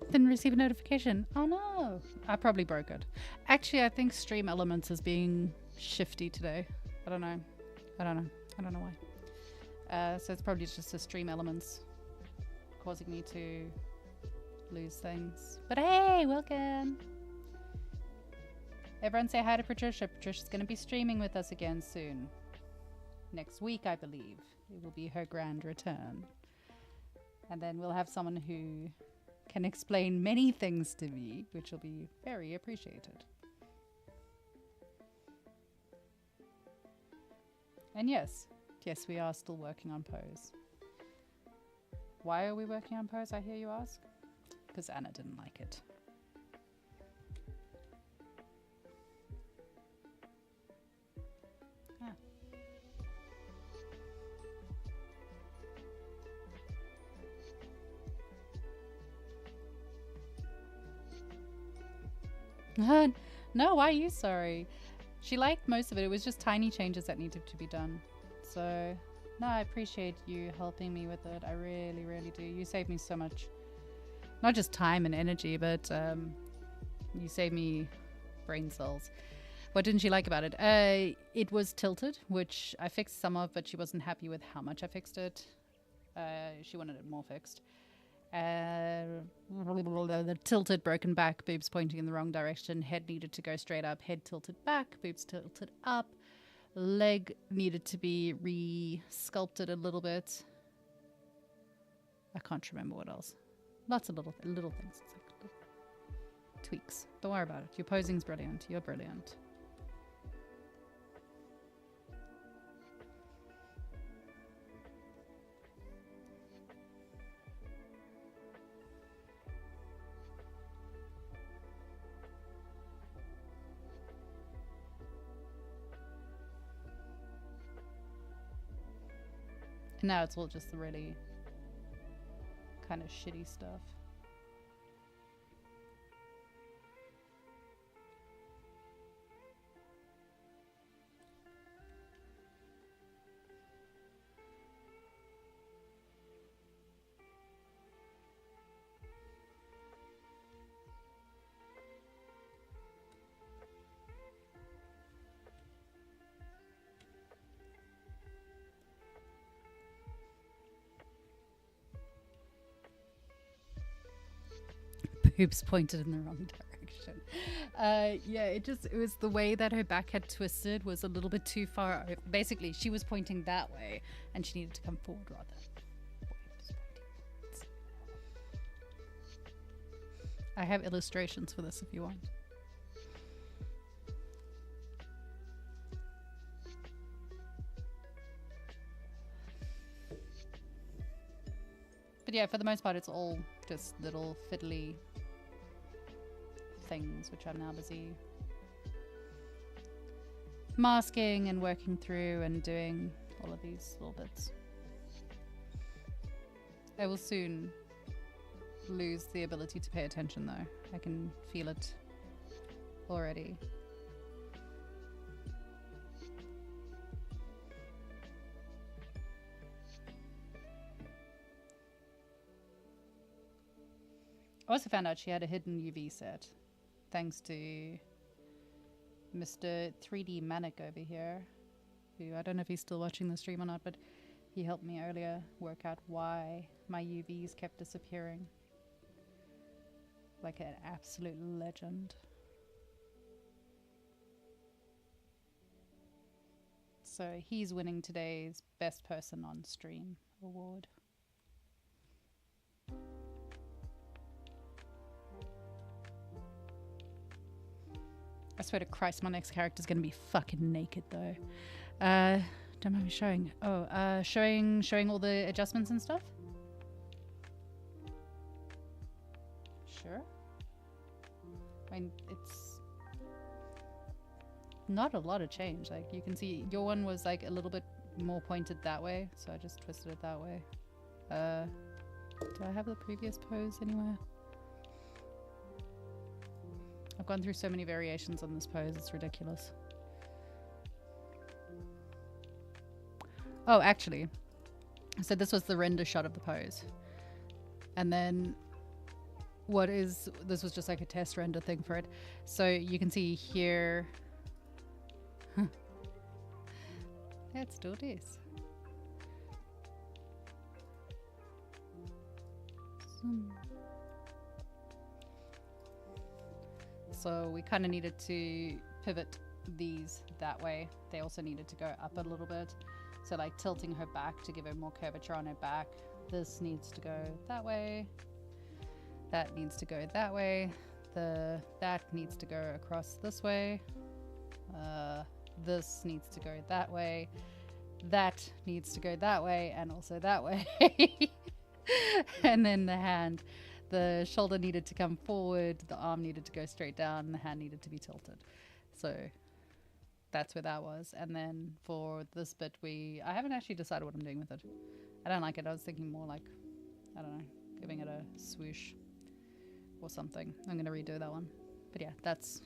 Didn't receive a notification. Oh no. I probably broke it. Actually, I think Stream Elements is being shifty today. I don't know. I don't know why. So it's probably just the Stream Elements causing me to lose things. But hey, welcome. Everyone say hi to Patricia. Patricia's going to be streaming with us again soon. next week, I believe. It will be her grand return. And then we'll have someone who can explain many things to me, which will be very appreciated. And yes, we are still working on Pose. Why are we working on Pose, I hear you ask? Because Anna didn't like it. No, why are you sorry? She liked most of it. It was just tiny changes that needed to be done. So, no, I appreciate you helping me with it. I really, really do. You saved me so much. Not just time and energy, but you saved me brain cells. What didn't she like about it? It was tilted, which I fixed some of, but she wasn't happy with how much I fixed it. She wanted it more fixed. The tilted, broken back, boobs pointing in the wrong direction, head needed to go straight up, head tilted back, boobs tilted up, leg needed to be re-sculpted a little bit. I can't remember what else. Lots of little things. It's like little tweaks. Don't worry about it. Your posing's brilliant. You're brilliant. And now it's all just the really kind of shitty stuff. Boobs pointed in the wrong direction. Yeah, it was the way that her back had twisted was a little bit too far. Basically, she was pointing that way and she needed to come forward rather. I have illustrations for this if you want. But yeah, for the most part, it's all just little fiddly things, which I'm now busy masking and working through and doing all of these little bits. I will soon lose the ability to pay attention though. I can feel it already. I also found out she had a hidden UV set, thanks to Mr. 3D Manic over here, who I don't know if he's still watching the stream or not, but he helped me earlier work out why my UVs kept disappearing. Like an absolute legend. So he's winning today's Best Person on Stream award. I swear to Christ, my next character's gonna be fucking naked though. Don't mind me showing. Oh, showing all the adjustments and stuff. Sure. I mean, it's not a lot of change. Like you can see, your one was like a little bit more pointed that way, so I just twisted it that way. Do I have the previous pose anywhere? I've gone through so many variations on this pose, it's ridiculous. Oh, actually, so this was the render shot of the pose. And then this was just like a test render thing for it. So you can see here, let's do this. So we kind of needed to pivot these that way. They also needed to go up a little bit. So like tilting her back to give her more curvature on her back. This needs to go that way. That needs to go that way. That needs to go across this way. This needs to go that way. That needs to go that way and also that way. And then the hand, the shoulder needed to come forward, the arm needed to go straight down, and the hand needed to be tilted. So that's where that was. And then for this bit, I haven't actually decided what I'm doing with it. I don't like it. I was thinking more like, I don't know, giving it a swoosh or something. I'm going to redo that one. But yeah, that's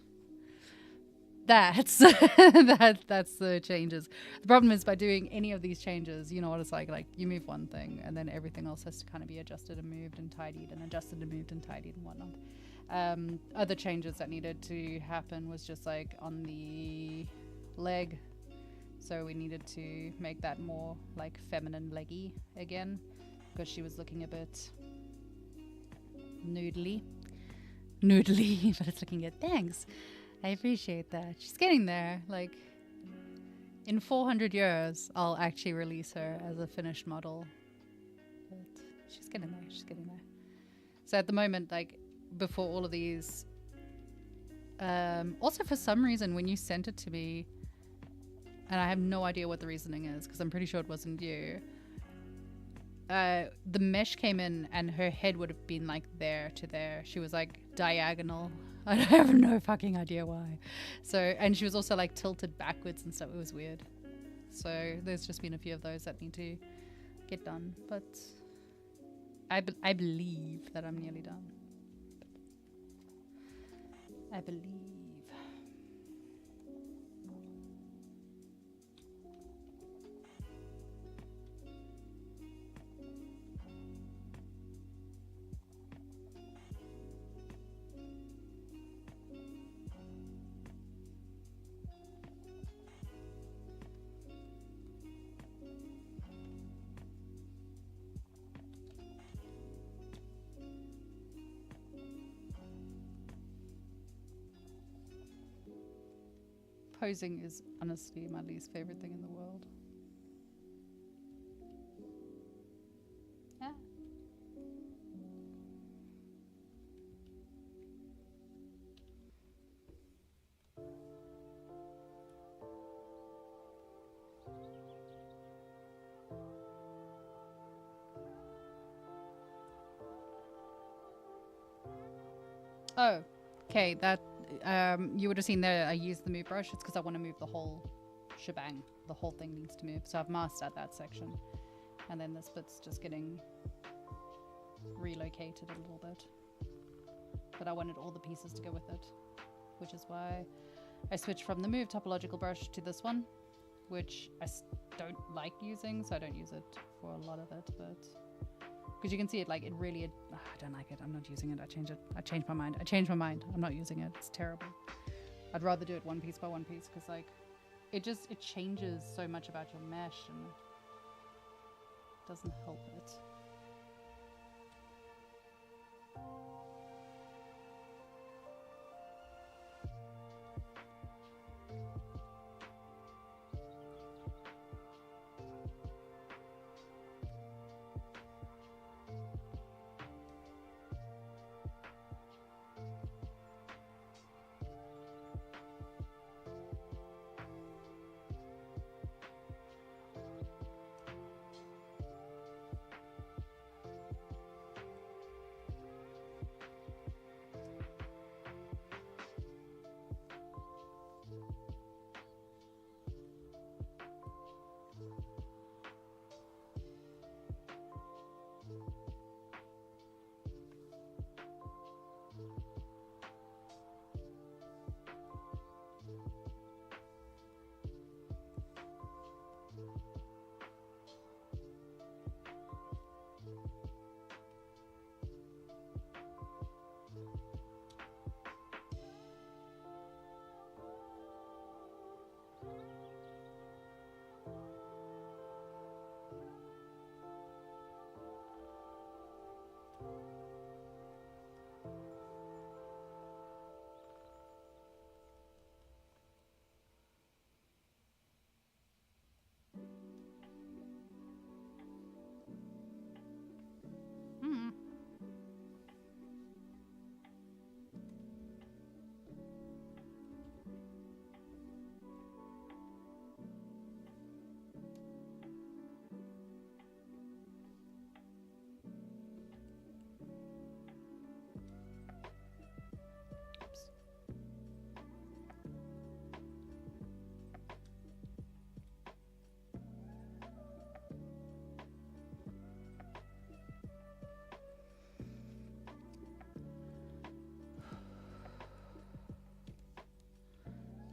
that's the changes. The problem is by doing any of these changes, you know what it's like you move one thing and then everything else has to kind of be adjusted and moved and tidied and adjusted and moved and tidied and whatnot. Other changes that needed to happen was just like on the leg, so we needed to make that more like feminine leggy again because she was looking a bit noodly, but it's looking good. Thanks, I appreciate that. She's getting there. Like in 400 years I'll actually release her as a finished model, but she's getting there. So at the moment, like before all of these, also for some reason when you sent it to me, and I have no idea what the reasoning is because I'm pretty sure it wasn't you, the mesh came in and her head would have been like there to there. She was like diagonal. I have no fucking idea why. So, and she was also like tilted backwards and stuff. It was weird. So there's just been a few of those that need to get done, but I believe that I'm nearly done. I believe. Posing is honestly my least favorite thing in the world. Yeah. Oh, okay. That you would have seen there. I used the move brush. It's because I want to move the whole shebang. The whole thing needs to move. So I've masked out that section, and then this bit's just getting relocated a little bit. But I wanted all the pieces to go with it, which is why I switched from the move topological brush to this one, which I don't like using, so I don't use it for a lot of it. But because you can see it, like it really, I don't like it. I'm not using it. I changed my mind. I'm not using it. It's terrible. I'd rather do it one piece by one piece because like it changes so much about your mesh and doesn't help it.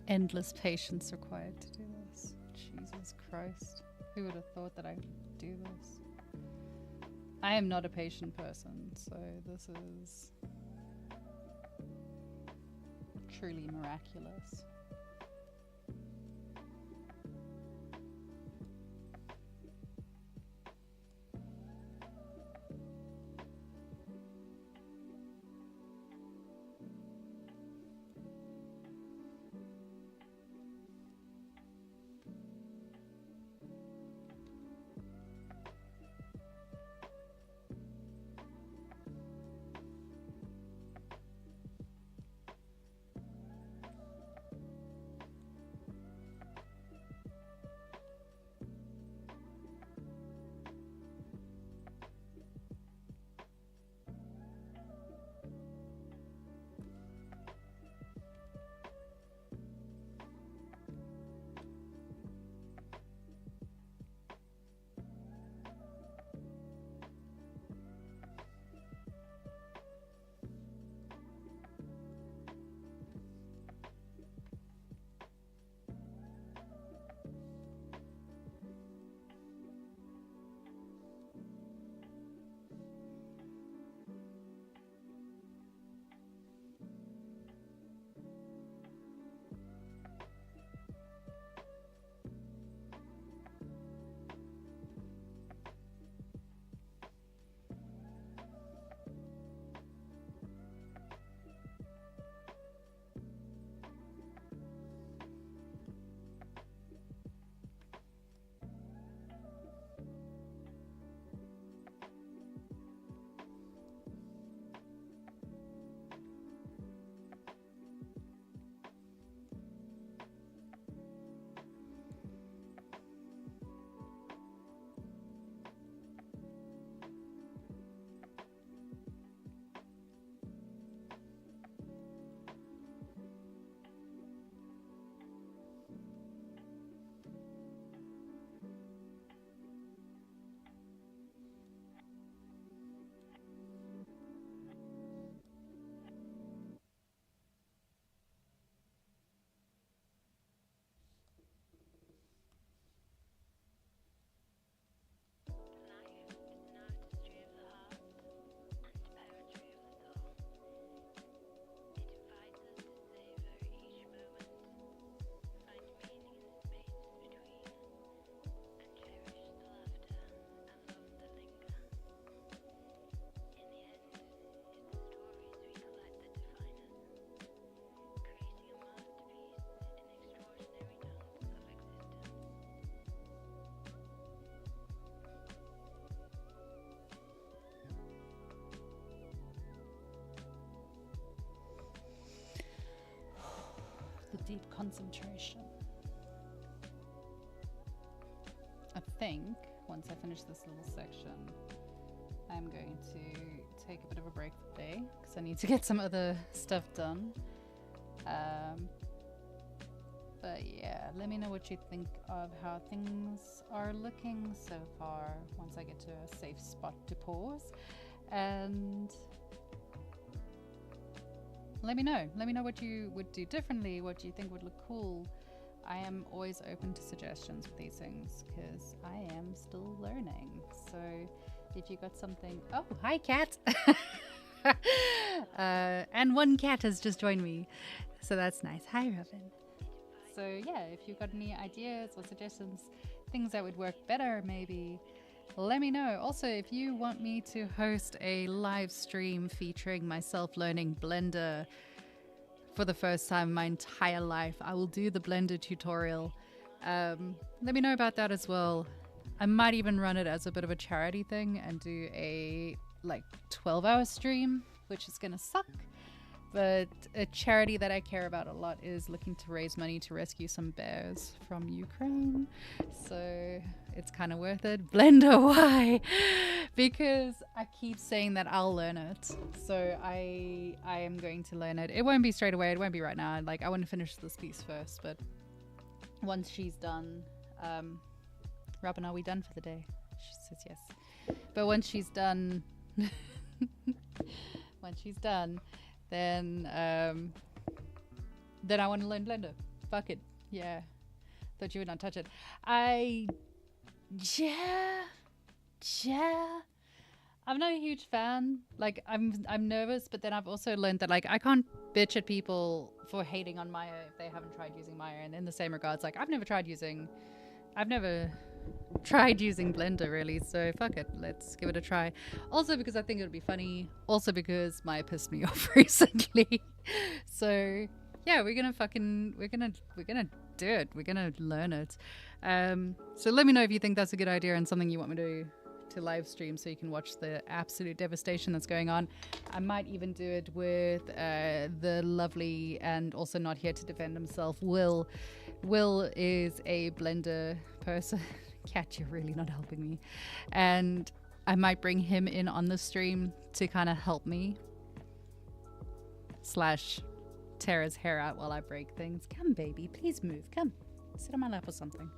Endless patience required to do this. Jesus Christ. Who would have thought that I would do this? I am not a patient person, so this is truly miraculous. Deep concentration. I think once I finish this little section, I'm going to take a bit of a break today because I need to get some other stuff done. But yeah, let me know what you think of how things are looking so far once I get to a safe spot to pause. And let me know what you would do differently, what you think would look cool. I am always open to suggestions with these things because I am still learning. So if you got something, oh, hi cat. And one cat has just joined me, so that's nice. Hi Robin. So yeah, if you've got any ideas or suggestions, things that would work better maybe, let me know. Also, if you want me to host a live stream featuring myself learning Blender for the first time in my entire life, I will do the Blender tutorial. Let me know about that as well. I might even run it as a bit of a charity thing and do a 12-hour stream, which is gonna suck. But a charity that I care about a lot is looking to raise money to rescue some bears from Ukraine. So it's kind of worth it. Blender, why? Because I keep saying that I'll learn it. So I am going to learn it. It won't be straight away. It won't be right now. I want to finish this piece first. But once she's done, Robin, are we done for the day? She says yes. But once she's done, then I want to learn Blender. fuck it. Yeah. Thought you would not touch it. Yeah. I'm not a huge fan. Like, I'm nervous, but then I've also learned that, like, I can't bitch at people for hating on Maya if they haven't tried using Maya. And in the same regards, like, I've never tried using Blender, really, so fuck it, let's give it a try. Also because I think it would be funny, also because Maya pissed me off recently. So yeah, we're gonna do it. We're gonna learn it. So let me know if you think that's a good idea and something you want me to live stream, so you can watch the absolute devastation that's going on. I might even do it with the lovely and also not here to defend himself, Will. Will is a Blender person. Cat, you're really not helping me. And I might bring him in on the stream to kind of help me / tear his hair out while I break things. Come, baby, please move. Come, sit on my lap or something.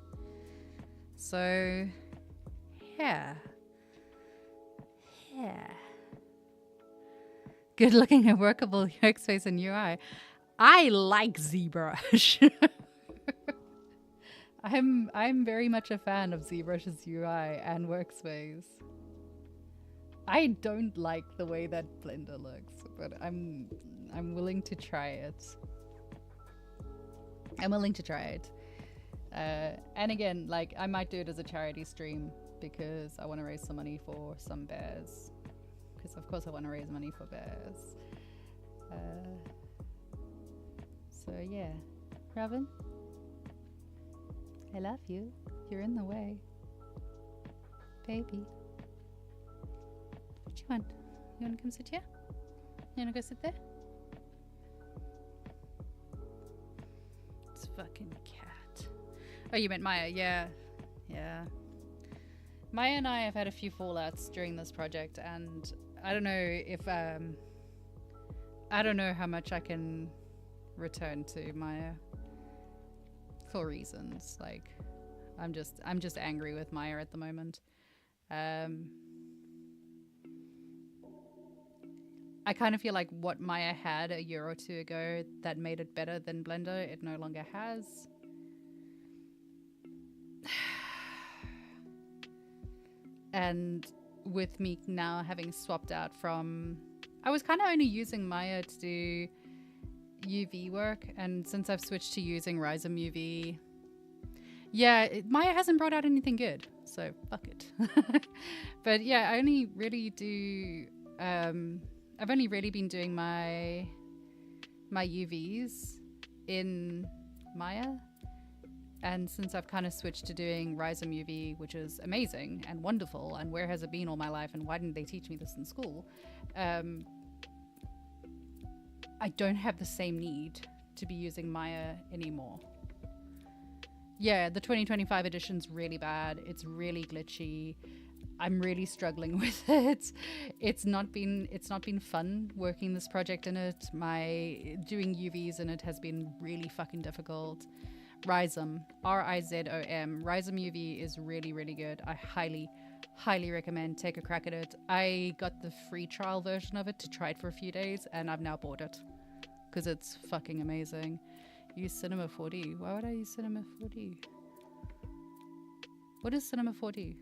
So, yeah. Good looking and workable workspace and UI. I like ZBrush. I'm very much a fan of ZBrush's UI and workspace. I don't like the way that Blender looks, but I'm willing to try it. And again, like, I might do it as a charity stream because I want to raise some money for some bears. Because of course I want to raise money for bears. So yeah, Robin, I love you. You're in the way, baby. What you want? You want to come sit here? You want to go sit there? It's fucking cat. Oh, you meant Maya? Yeah. Maya and I have had a few fallouts during this project, and I don't know if I don't know how much I can return to Maya for reasons. Like, I'm just angry with Maya at the moment. I kind of feel like what Maya had a year or two ago that made it better than Blender, it no longer has. And with me now having swapped out from... I was kind of only using Maya to do UV work, and since I've switched to using Rhizome UV... Yeah, Maya hasn't brought out anything good, so fuck it. But yeah, I only really do... I've only really been doing my UVs in Maya. And since I've kind of switched to doing Rhizome UV, which is amazing and wonderful, and where has it been all my life, and why didn't they teach me this in school? I don't have the same need to be using Maya anymore. Yeah, the 2025 edition's really bad. It's really glitchy. I'm really struggling with it. It's not been fun working this project in it. Doing UVs in it has been really fucking difficult. Rhizome, R-I-Z-O-M. Rhizome UV is really, really good. I highly recommend take a crack at it. I got the free trial version of it to try it for a few days, and I've now bought it because it's fucking amazing. Use Cinema 4D. Why would I use Cinema 4D? What is Cinema 4D?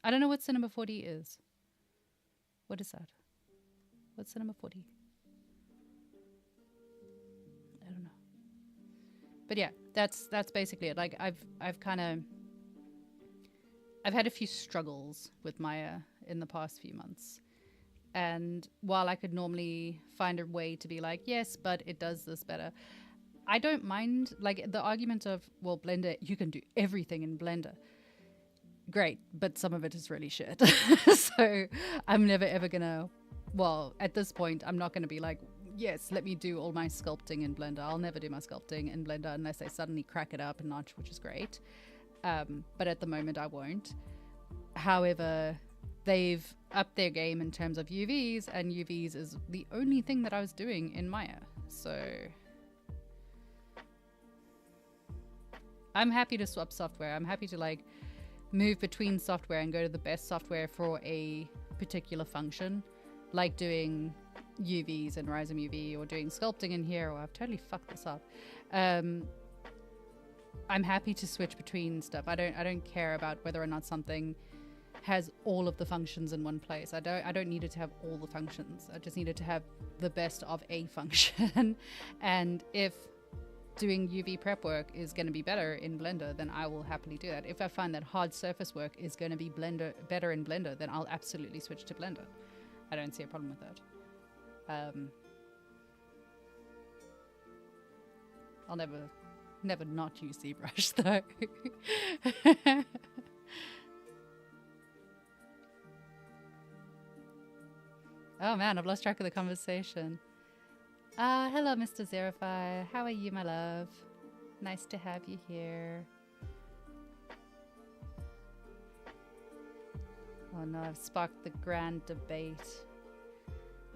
I don't know what Cinema 4D is. What is that? What's Cinema 4D? I don't know. But yeah, that's basically it. Like, I've had a few struggles with Maya in the past few months. And while I could normally find a way to be like, yes, but it does this better, I don't mind, like, the argument of, well, Blender, you can do everything in Blender. Great, but some of it is really shit. So I'm never ever gonna, well, at this point, I'm not gonna be like, yes, let me do all my sculpting in Blender. I'll never do my sculpting in Blender unless I suddenly crack it up a notch, which is great. But at the moment, I won't. However, they've upped their game in terms of UVs, and UVs is the only thing that I was doing in Maya. So I'm happy to swap software. I'm happy to, like, move between software and go to the best software for a particular function, like doing UVs and Rhizome UV or doing sculpting in here, or I've totally fucked this up. I'm happy to switch between stuff. I don't care about whether or not something has all of the functions in one place. I don't need it to have all the functions. I just need it to have the best of a function. And if doing UV prep work is going to be better in Blender, then I will happily do that. If I find that hard surface work is going to be better in Blender, then I'll absolutely switch to Blender. I don't see a problem with that. I'll never not use ZBrush though. Oh man, I've lost track of the conversation. Hello, Mr. Zerify. How are you, my love? Nice to have you here. Oh no, I've sparked the grand debate.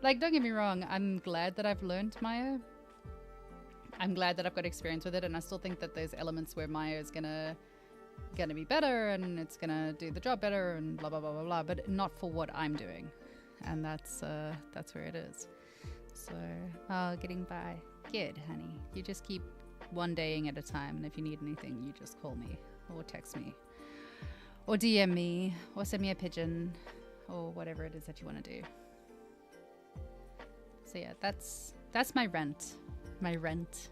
Like, don't get me wrong, I'm glad that I've learned Maya. I'm glad that I've got experience with it, and I still think that there's elements where Maya is gonna be better, and it's gonna do the job better, and blah blah blah blah blah, but not for what I'm doing. And that's where it is. So, getting by. Good, honey. You just keep one daying at a time, and if you need anything, you just call me, or text me, or DM me, or send me a pigeon, or whatever it is that you want to do. So yeah, that's my rant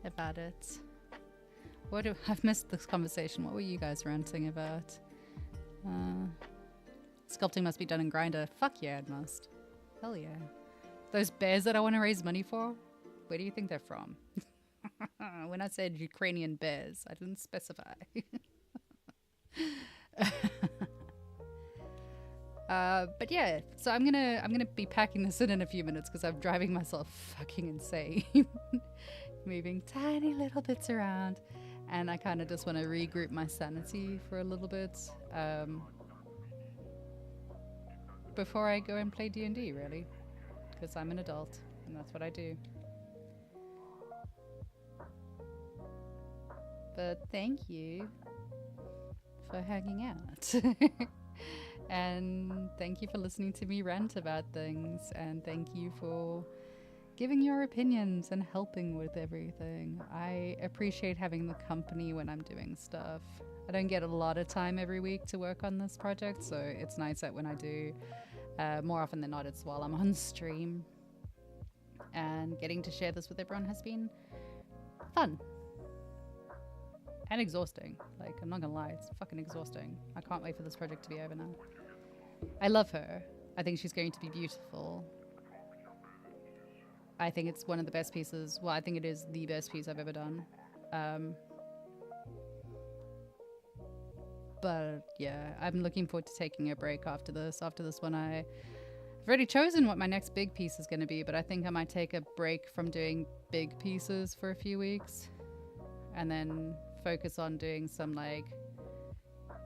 about it. I've missed this conversation. What were you guys ranting about? Sculpting must be done in Grindr. Fuck yeah, it must. Hell yeah. Those bears that I want to raise money for, where do you think they're from? When I said Ukrainian bears, I didn't specify. But yeah, so I'm gonna be packing this in a few minutes because I'm driving myself fucking insane. Moving tiny little bits around, and I kind of just want to regroup my sanity for a little bit. Before I go and play D&D, really, because I'm an adult and that's what I do. But thank you for hanging out. And thank you for listening to me rant about things, and thank you for giving your opinions and helping with everything. I appreciate having the company when I'm doing stuff. I don't get a lot of time every week to work on this project, so it's nice that when I do, more often than not, it's while I'm on stream. And getting to share this with everyone has been fun. And exhausting. Like, I'm not gonna lie, it's fucking exhausting. I can't wait for this project to be over now. I love her. I think she's going to be beautiful. I think it's one of the best pieces. Well, I think it is the best piece I've ever done. But yeah, I'm looking forward to taking a break after this. After this one, I've already chosen what my next big piece is going to be, but I think I might take a break from doing big pieces for a few weeks and then focus on doing some like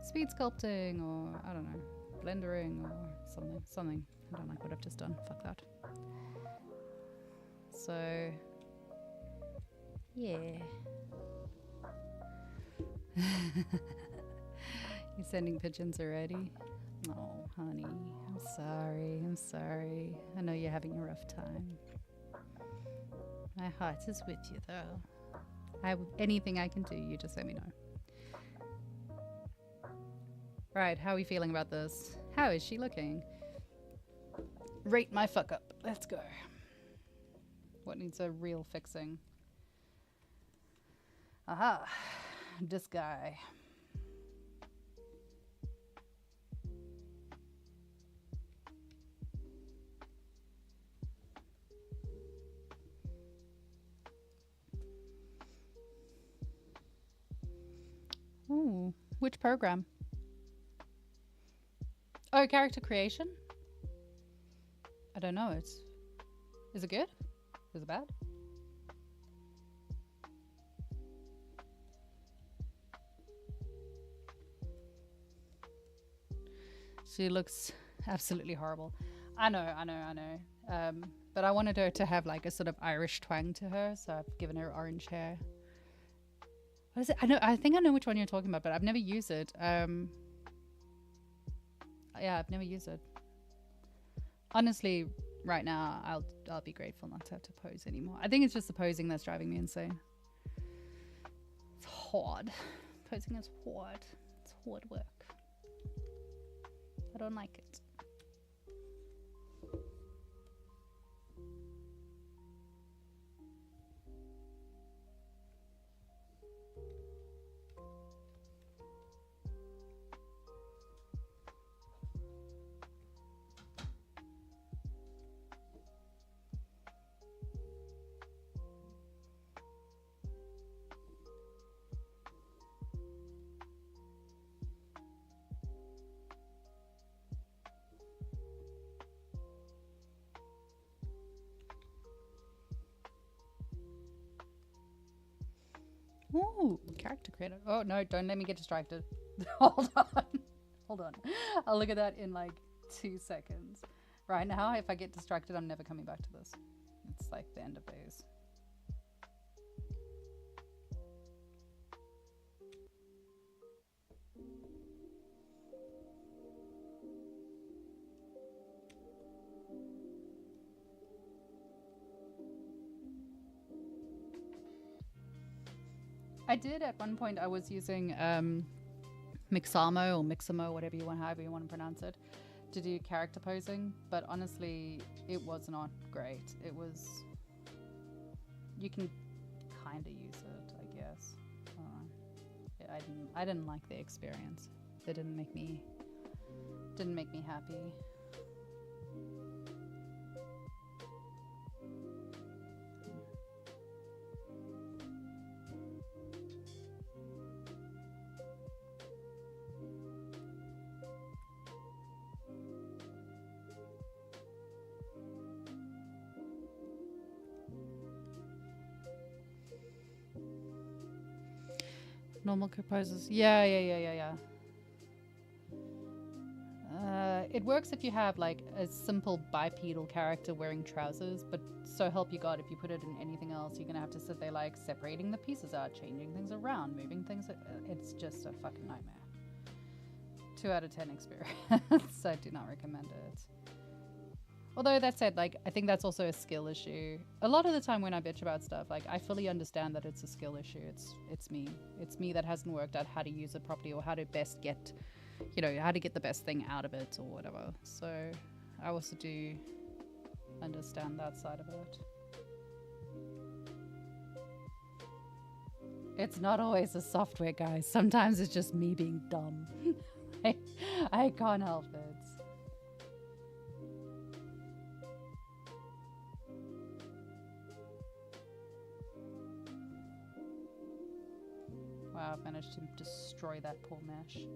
speed sculpting or, I don't know, blendering or something. I don't like what I've just done. Fuck that. So, yeah. You sending pigeons already? Oh, honey, I'm sorry. I know you're having a rough time. My heart is with you, though. Anything I can do, you just let me know. Right, how are we feeling about this? How is she looking? Rate my fuck up. Let's go. What needs a real fixing? Aha, this guy. Ooh, which program? Oh, character creation? I don't know. Is it good? Is it bad? She looks absolutely horrible. I know. But I wanted her to have like a sort of Irish twang to her, so I've given her orange hair. What is it? I think I know which one you're talking about, but I've never used it. Yeah, I've never used it. Honestly, right now, I'll be grateful not to have to pose anymore. I think it's just the posing that's driving me insane. It's hard. Posing is hard. It's hard work. I don't like it. Ooh, character creator. Oh no, don't let me get distracted. Hold on. Hold on. I'll look at that in like 2 seconds. Right now, if I get distracted, I'm never coming back to this. It's like the end of days. I did at one point. I was using Mixamo or Mixamo, whatever you want, however you want to pronounce it, to do character posing. But honestly, it was not great. It was. You can kind of use it, I guess. I didn't like the experience. It didn't make me happy. Normal poses. Yeah. It works if you have like a simple bipedal character wearing trousers, but so help you God, if you put it in anything else, you're gonna have to sit there like separating the pieces out, changing things around, moving things. It's just a fucking nightmare. 2 out of 10 experience. I do not recommend it. Although that said, like, I think that's also a skill issue. A lot of the time when I bitch about stuff, like, I fully understand that it's a skill issue. It's me. It's me that hasn't worked out how to use it properly or how to best get, how to get the best thing out of it or whatever. So I also do understand that side of it. It's not always the software, guys. Sometimes it's just me being dumb. I can't help it. Wow, I've managed to destroy that poor mesh.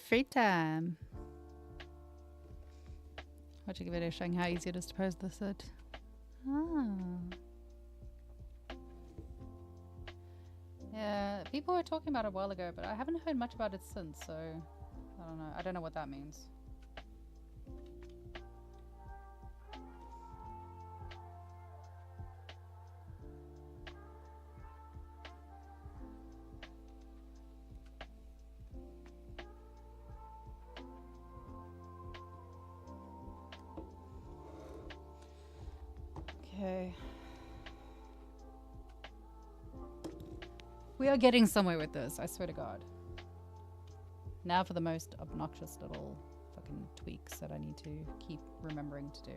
Free time. Watching a video showing how easy it is to pose the sit. Yeah, people were talking about it a while ago, but I haven't heard much about it since, so I don't know. I don't know what that means. Okay. We are getting somewhere with this, I swear to God. Now for the most obnoxious little fucking tweaks that I need to keep remembering to do.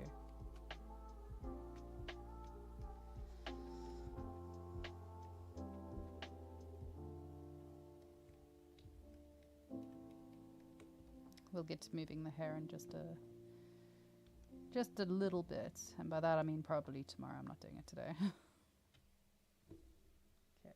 we'll get to moving the hair in just a little bit, and by that I mean probably tomorrow. I'm not doing it today. Okay.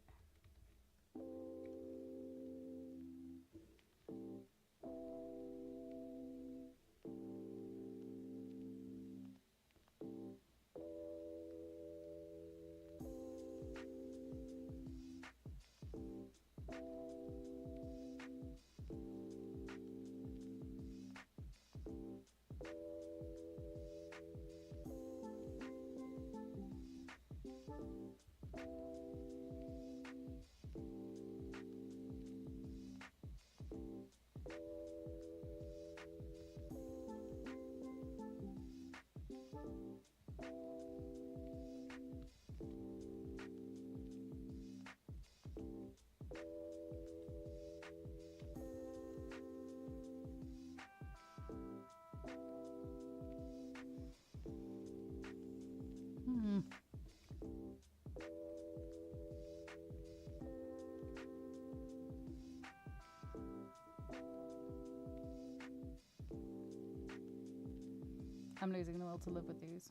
I'm losing the will to live with these.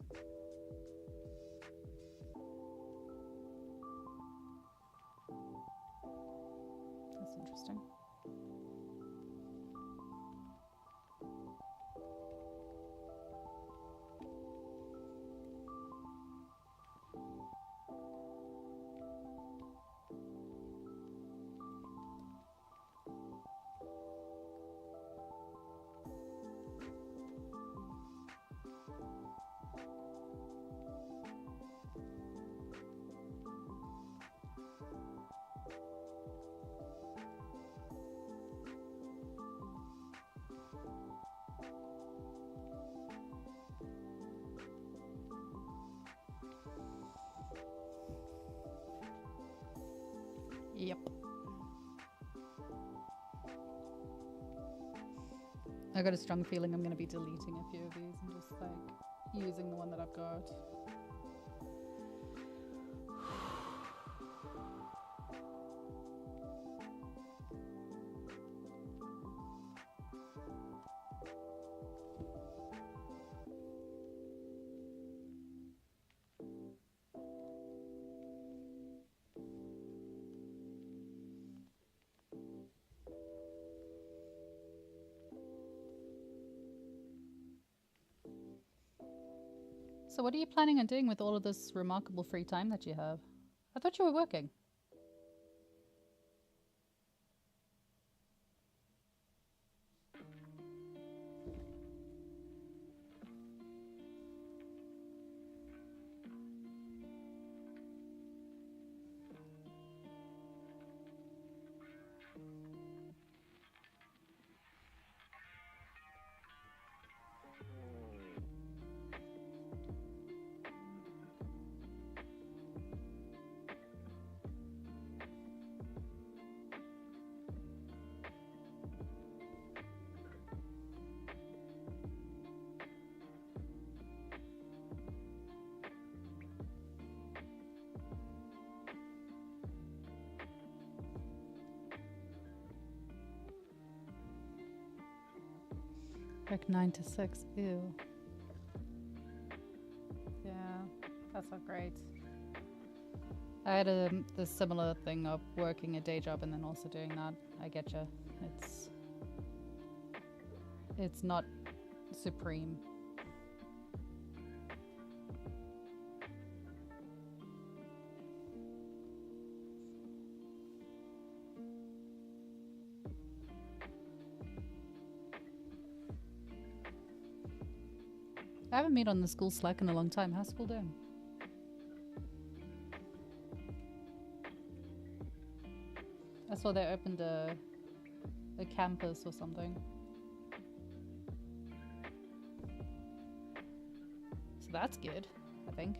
That's interesting. Yep. I got a strong feeling I'm going to be deleting a few of these and just like using the one that I've got. So what are you planning on doing with all of this remarkable free time that you have? I thought you were working. Like 9 to 6. Ew. Yeah, that's not great. I had a similar thing of working a day job and then also doing that. I get you. It's not supreme. I haven't been on the school Slack in a long time. How's school doing? I saw they opened a campus or something. So that's good, I think.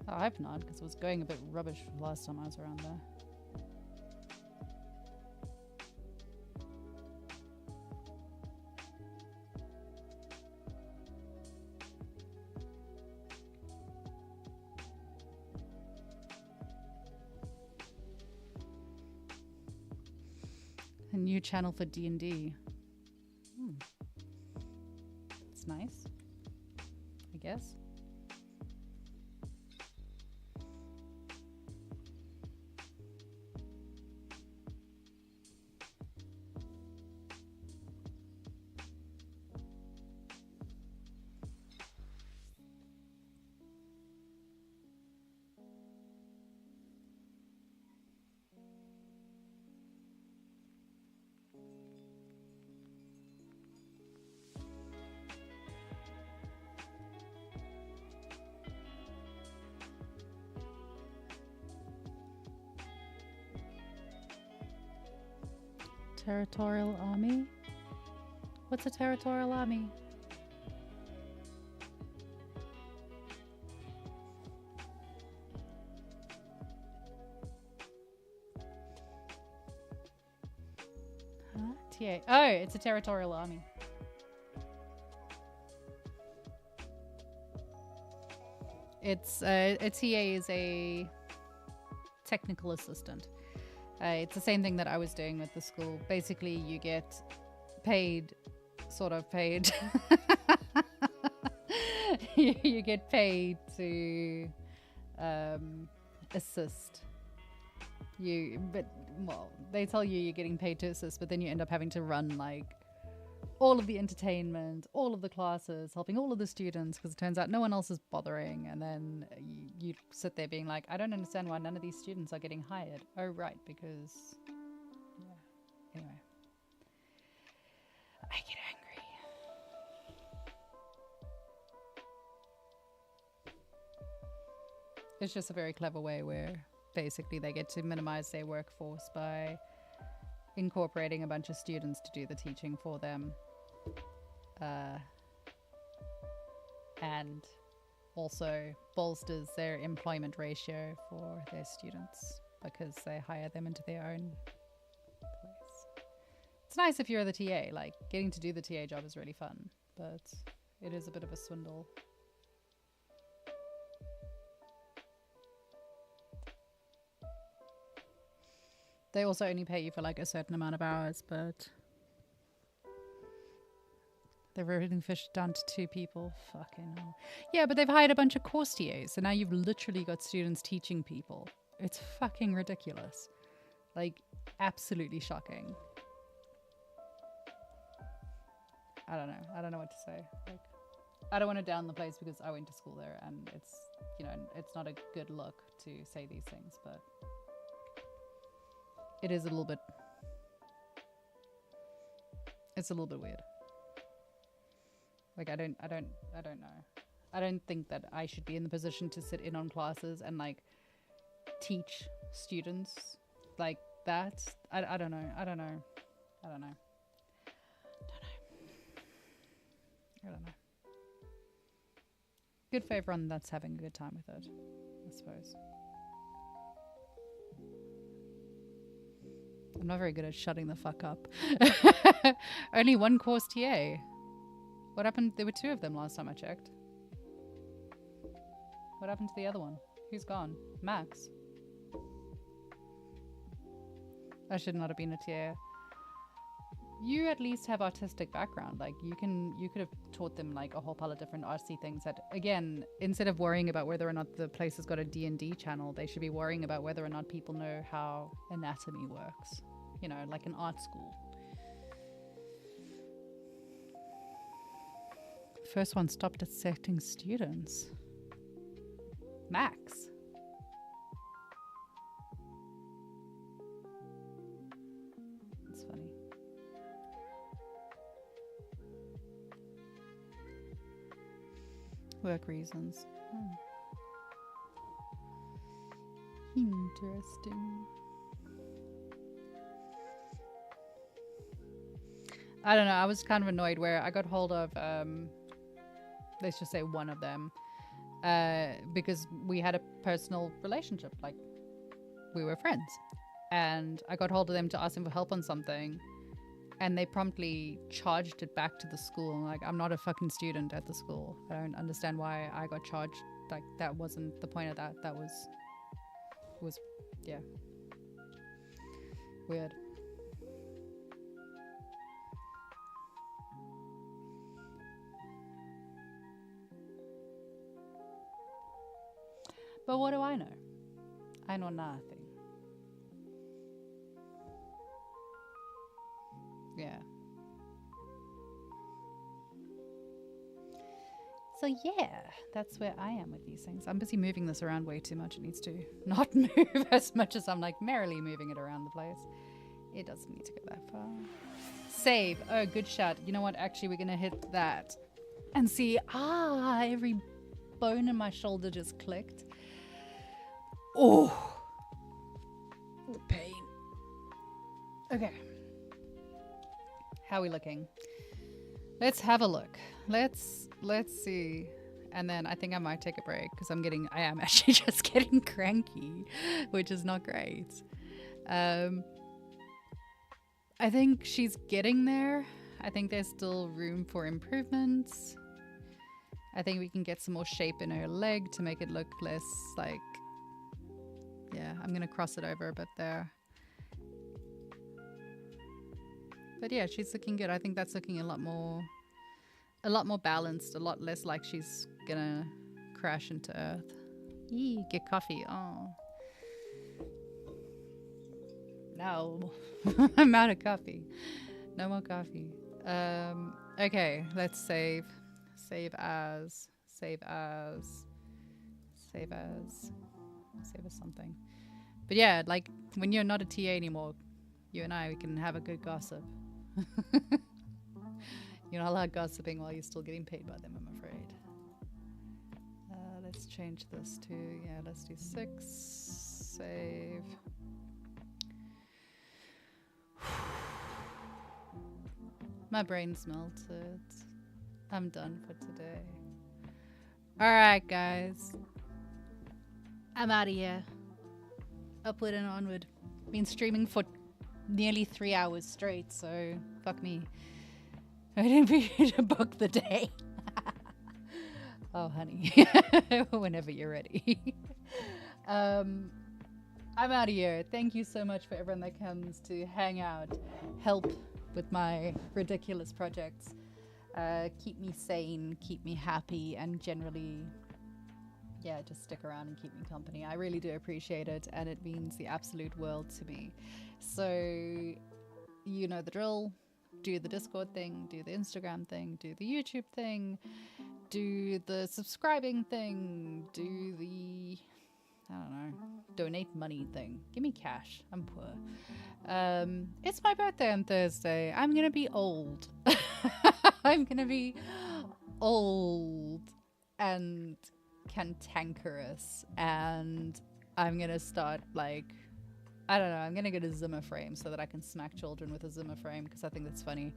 Oh, I've not, because it was going a bit rubbish last time I was around there. A new channel for D&D. It's nice, I guess. Territorial army? What's a territorial army? Huh? TA. Oh, it's a territorial army. It's a TA is a technical assistant. It's the same thing that I was doing with the school. Basically, you get paid, sort of paid. You get paid to assist you, but well, they tell you you're getting paid to assist, but then you end up having to run like all of the entertainment, all of the classes, helping all of the students, because it turns out no one else is bothering. And then you sit there being like, I don't understand why none of these students are getting hired. Oh, right, because... yeah. Anyway. I get angry. It's just a very clever way where basically they get to minimize their workforce by incorporating a bunch of students to do the teaching for them. And also bolsters their employment ratio for their students because they hire them into their own place. It's nice if you're the TA, like getting to do the TA job is really fun, but it is a bit of a swindle. They also only pay you for like a certain amount of hours, but they're really fished down to 2 people. Fucking hell. Yeah, but they've hired a bunch of course TAs, so now you've literally got students teaching people. It's fucking ridiculous. Like, absolutely shocking. I don't know. I don't know what to say. Like, I don't want to down the place because I went to school there, and it's, you know, it's not a good look to say these things, but it is a little bit... it's a little bit weird. Like, I don't know. I don't think that I should be in the position to sit in on classes and like teach students like that. I don't know. I don't know. Good for everyone that's having a good time with it, I suppose. I'm not very good at shutting the fuck up. Only one course TA. What happened? There were 2 of them last time I checked. What happened to the other one? Who's gone? Max. I should not have been a TA. You at least have artistic background. Like you could have taught them like a whole pile of different artsy things that, again, instead of worrying about whether or not the place has got a D&D channel, they should be worrying about whether or not people know how anatomy works. You know, like an art school. First one stopped accepting students. Max. That's funny. Work reasons. Interesting. I don't know. I was kind of annoyed where I got hold of, let's just say one of them, because we had a personal relationship. Like, we were friends. And I got hold of them to ask them for help on something. And they promptly charged it back to the school. Like, I'm not a fucking student at the school. I don't understand why I got charged. Like, that wasn't the point of that. That was yeah. Weird. But what do I know? I know nothing. Yeah. So yeah, that's where I am with these things. I'm busy moving this around way too much. It needs to not move as much as I'm like merrily moving it around the place. It doesn't need to go that far. Save. Oh, good shot. You know what? Actually, we're going to hit that and see. Every bone in my shoulder just clicked. Oh, the pain. Okay. How are we looking? Let's have a look. Let's see. And then I think I might take a break because I am actually just getting cranky, which is not great. I think she's getting there. I think there's still room for improvements. I think we can get some more shape in her leg to make it look less like, yeah, I'm going to cross it over a bit there. But yeah, she's looking good. I think that's looking a lot more balanced, a lot less like she's gonna crash into earth. Eee, get coffee. Oh. No. I'm out of coffee. No more coffee. Okay, let's save. Save as something. But yeah, like when you're not a TA anymore, you and we can have a good gossip. You're not allowed gossiping while you're still getting paid by them, I'm afraid. Let's change this to, let's do 6. Save. My brain's melted. I'm done for today. Alright, guys. I'm out of here. Upward and onward. Been streaming for nearly 3 hours straight, so fuck me. I didn't forget to book the day. Oh, honey. Whenever you're ready. I'm out of here. Thank you so much for everyone that comes to hang out, help with my ridiculous projects, keep me sane, keep me happy, and generally, just stick around and keep me company. I really do appreciate it, and it means the absolute world to me. So, you know the drill. Do the Discord thing, do the Instagram thing, do the YouTube thing, do the subscribing thing, do the, I don't know, donate money thing. Give me cash. I'm poor. It's my birthday on Thursday. I'm gonna be old. I'm gonna be old and cantankerous, and I'm gonna start like, I don't know, I'm gonna get a Zimmer frame so that I can smack children with a Zimmer frame because I think that's funny.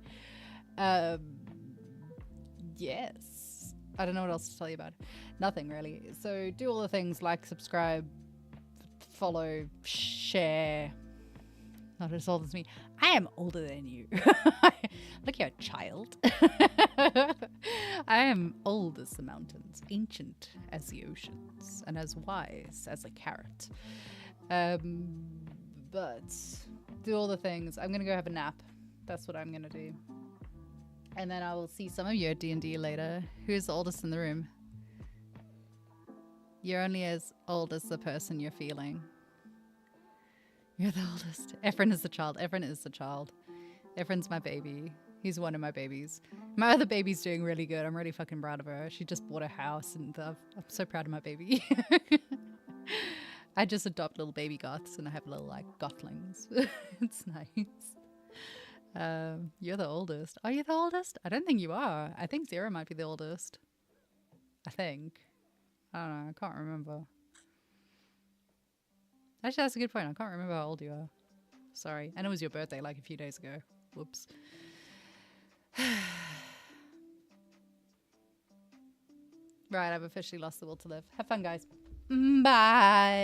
Yes. I don't know what else to tell you about. Nothing really. So do all the things, like, subscribe, follow, share. Not as old as me. I am older than you. Look, you're a child. I am old as the mountains, ancient as the oceans, and as wise as a carrot. But do all the things. I'm gonna go have a nap. That's what I'm gonna do. And then I will see some of you at D&D later. Who's the oldest in the room? You're only as old as the person you're feeling. You're the oldest. Efren is the child. Efren is the child. Efren's my baby. He's one of my babies. My other baby's doing really good. I'm really fucking proud of her. She just bought a house, and I'm so proud of my baby. I just adopt little baby goths, and I have little, like, gothlings. It's nice. You're the oldest. Are you the oldest? I don't think you are. I think Zero might be the oldest. I think. I don't know. I can't remember. Actually, that's a good point. I can't remember how old you are. Sorry. And it was your birthday like a few days ago. Whoops. Right, I've officially lost the will to live. Have fun, guys. Bye.